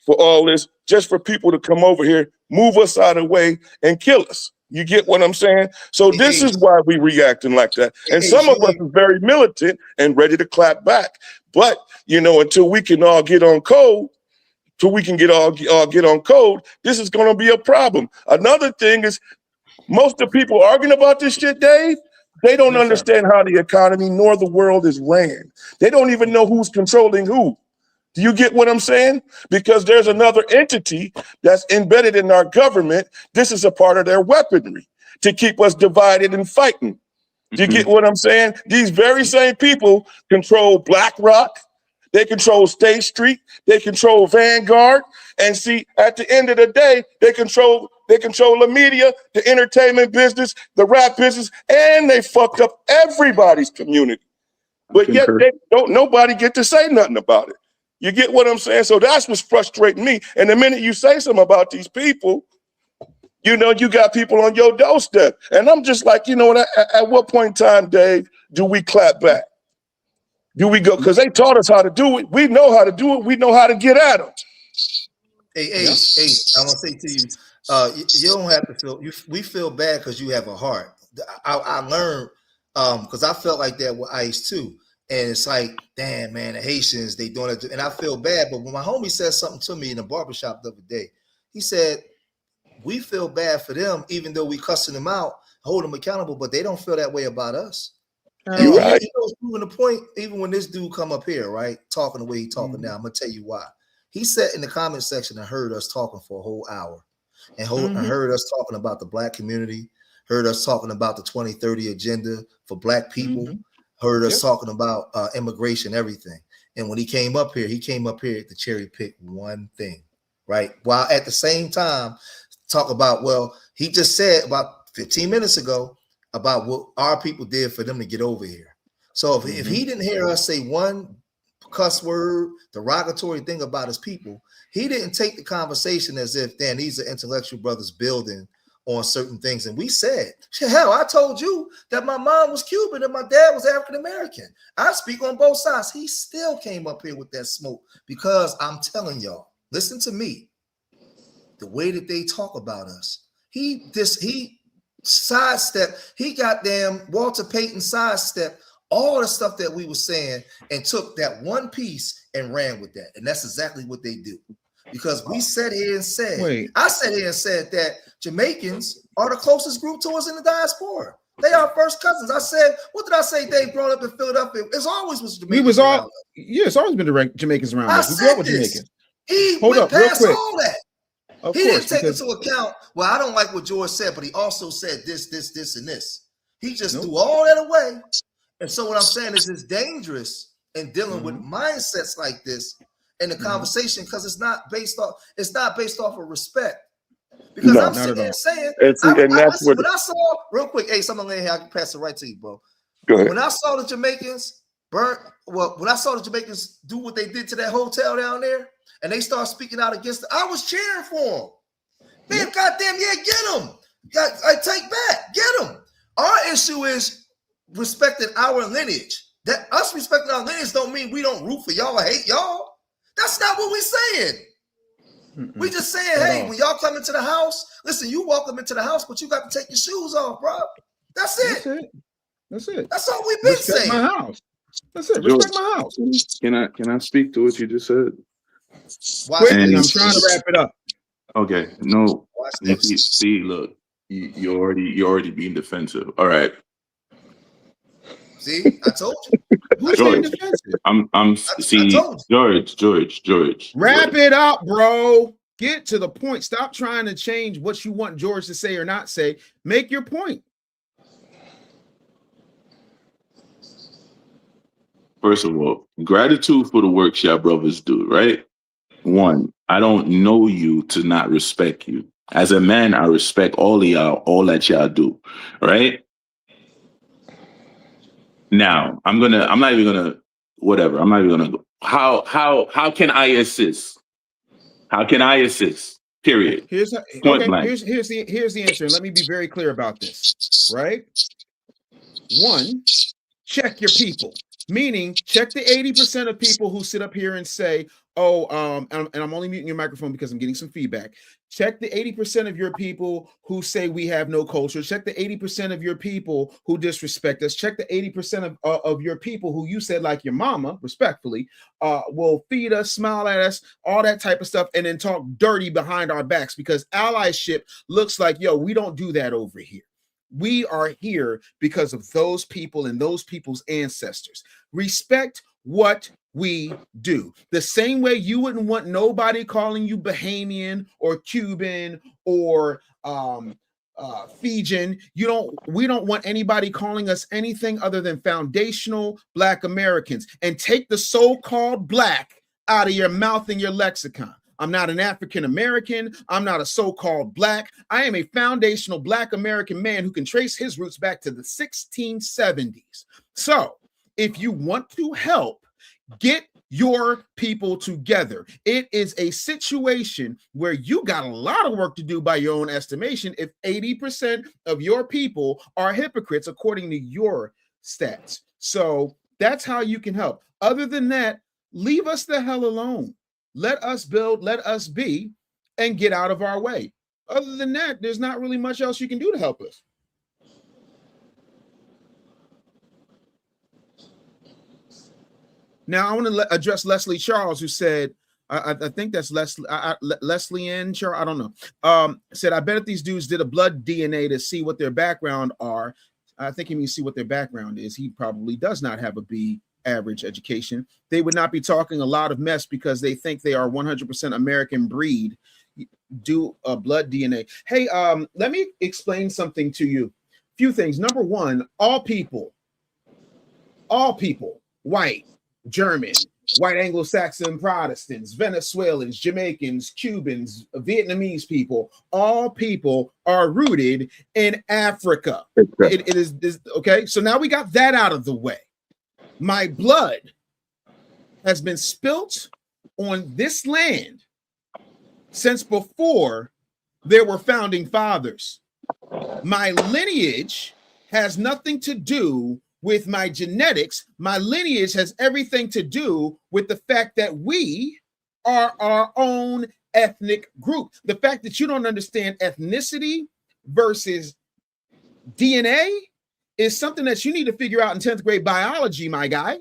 for all this, just for people to come over here, move us out of the way, and kill us. You get what I'm saying? So this is why we reacting like that. And some of us are very militant and ready to clap back. But, until we can all get on code, this is going to be a problem. Another thing is, most of the people arguing about this shit, Dave, they don't understand how the economy nor the world is ran. They don't even know who's controlling who. Do you get what I'm saying? Because there's another entity that's embedded in our government. This is a part of their weaponry to keep us divided and fighting. Do you get what I'm saying? These very same people control BlackRock. They control State Street. They control Vanguard. And see, at the end of the day, they control the media, the entertainment business, the rap business, and they fucked up everybody's community. But yet nobody get to say nothing about it. You get what I'm saying? So that's what's frustrating me. And the minute you say something about these people, you got people on your doorstep. And I'm just like, at what point in time, Dave, do we clap back? Do we go? Because they taught us how to do it. We know how to do it. We know how to get at them. Hey, Ace, I want to say to you, you don't have to feel, we feel bad because you have a heart. I learned, because I felt like that with ICE too. And it's like, damn, man, the Haitians, they doing it. And I feel bad. But when my homie said something to me in the barbershop the other day, he said, we feel bad for them, even though we cussing them out, hold them accountable, but they don't feel that way about us. You're right. Proving the point, even when this dude come up here, right, talking the way he talking now, I'm going to tell you why. He sat in the comment section and heard us talking for a whole hour and heard us talking about the Black community, heard us talking about the 2030 agenda for Black people, heard us talking about immigration, everything. And when he came up here to cherry pick one thing, right? While at the same time, talk about, well, he just said about 15 minutes ago about what our people did for them to get over here. So if he didn't hear us say one cuss word, derogatory thing about his people, he didn't take the conversation as if, damn, these are intellectual brothers building on certain things. And we said, hell, I told you that my mom was Cuban and my dad was African-American. I speak on both sides. He still came up here with that smoke because I'm telling y'all, listen to me, the way that they talk about us, he sidestepped, he goddamn Walter Payton sidestepped all the stuff that we were saying and took that one piece and ran with that. And that's exactly what they do. Because we sat here and said, I sat here and said that Jamaicans are the closest group to us in the diaspora. They are first cousins. I said, what did I say? Dave growing up in Philadelphia, it's always was Jamaicans. It's always been the Jamaicans around us. We grew up with Jamaicans. He Hold went up, real past quick. all that. Of He course, didn't take because into account, well, I don't like what George said, but he also said this, and this. He just Nope. threw all that away. And so what I'm saying is it's dangerous in dealing with mindsets like this in the conversation, because it's not based off of respect. Because No, I'm not sitting at here all. saying, and see, and that's listen, what. when I saw, real quick, hey, something here, I can pass it right to you, bro. Go ahead. When I saw the Jamaicans when I saw the Jamaicans do what they did to that hotel down there, and they start speaking out against it, I was cheering for them. Man, goddamn, yeah, get them. I take back, get them. Our issue is respecting our lineage. That us respecting our lineage don't mean we don't root for y'all or hate y'all. That's not what we're saying. We just saying, hey, when y'all come into the house, listen, you welcome into the house, but you got to take your shoes off, bro. That's it. That's it. That's all we've been Respect saying. my house. That's it. George, Respect my house. can I speak to what you just said? Quickly, And- I'm trying to wrap it up. Okay, no. Watch Nikki, this. see, look, you're already being defensive. All right, See, I told you. Who's being defensive? I'm see, told George. Wrap it up, bro. Get to the point. Stop trying to change what you want George to say or not say. Make your point. First of all, gratitude for the work y'all brothers do, right? One, I don't know you to not respect you. As a man, I respect all of y'all, all that y'all do, right? Now, I'm not even gonna how can I assist? How can I assist? Period. Point blank. Here's the answer. And let me be very clear about this, right? One, check your people. Meaning, check the 80% of people who sit up here and say, oh, and I'm only muting your microphone because I'm getting some feedback. Check the 80% of your people who say we have no culture. Check the 80% of your people who disrespect us. Check the 80% of your people who you said, like your mama, respectfully, will feed us, smile at us, all that type of stuff, and then talk dirty behind our backs, because allyship looks like, yo, we don't do that over here. We are here because of those people and those people's ancestors. Respect what we do. The same way you wouldn't want nobody calling you Bahamian or Cuban or Fijian. We don't want anybody calling us anything other than foundational Black Americans. And take the so-called Black out of your mouth and your lexicon. I'm not an African American. I'm not a so-called Black. I am a foundational Black American man who can trace his roots back to the 1670s. So if you want to help, get your people together. It is a situation where you got a lot of work to do by your own estimation if 80% of your people are hypocrites according to your stats. So that's how you can help. Other than that, leave us the hell alone. Let us build, let us be, and get out of our way. Other than that, there's not really much else you can do to help us. Now, I want to address Leslie Charles, who said, I think that's Leslie Ann Charles, I don't know, said, I bet if these dudes did a blood DNA to see what their background are, I think he means see what their background is. He probably does not have a B average education. They would not be talking a lot of mess because they think they are 100% American breed. Do a blood DNA. Hey, let me explain something to you. Few things. Number one, all people, white, German, white Anglo-Saxon Protestants, Venezuelans, Jamaicans, Cubans, Vietnamese people, all people are rooted in Africa. It is okay. So now we got that out of the way. My blood has been spilt on this land since before there were founding fathers. My lineage has nothing to do with my genetics. My lineage has everything to do with the fact that we are our own ethnic group. The fact that you don't understand ethnicity versus DNA is something that you need to figure out in 10th grade biology, my guy.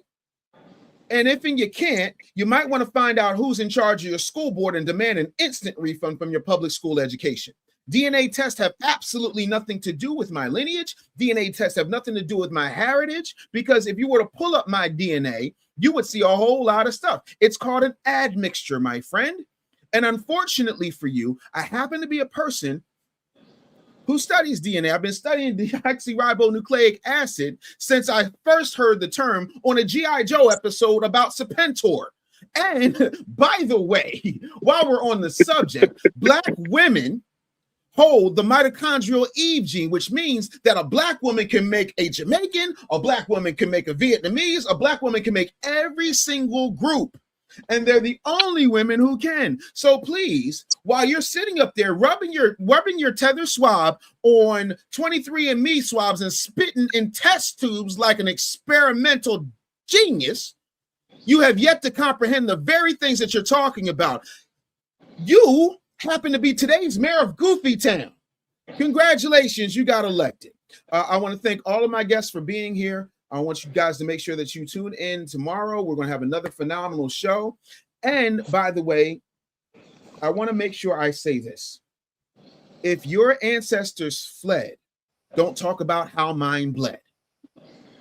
And if you can't, you might want to find out who's in charge of your school board and demand an instant refund from your public school education. DNA tests have absolutely nothing to do with my lineage. DNA tests have nothing to do with my heritage, because if you were to pull up my DNA, you would see a whole lot of stuff. It's called an admixture, my friend. And unfortunately for you, I happen to be a person who studies DNA. I've been studying deoxyribonucleic acid since I first heard the term on a G.I. Joe episode about Serpentor. And by the way, while we're on the subject, Black women hold the mitochondrial Eve gene, which means that a Black woman can make a Jamaican, a Black woman can make a Vietnamese, a Black woman can make every single group. And they're the only women who can. So please, while you're sitting up there rubbing your tether swab on 23andMe swabs and spitting in test tubes like an experimental genius, you have yet to comprehend the very things that you're talking about. You happen to be today's mayor of Goofy Town. Congratulations, you got elected. I want to thank all of my guests for being here. I want you guys to make sure that you tune in tomorrow. We're going to have another phenomenal show. And by the way, I want to make sure I say this. If your ancestors fled, don't talk about how mine bled.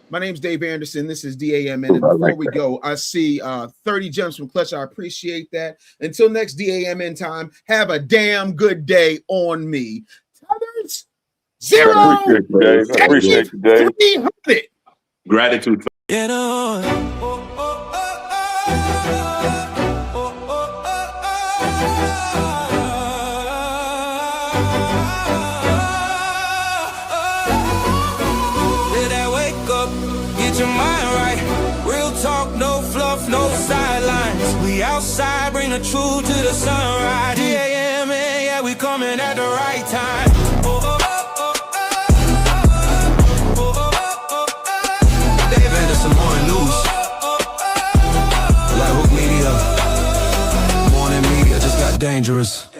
My name's Dave Anderson. This is DAMN. And before we go, I see 30 gems from Clutch. I appreciate that. Until next DAMN time, have a damn good day on me. Tethers, 0. I appreciate you, Dave. 300. Gratitude. Get on. Let that wake up, get your mind right. Real talk, no fluff, no sidelines. We outside, bring the truth to the sunrise. DAMN, yeah, we coming at the right time. Dangerous.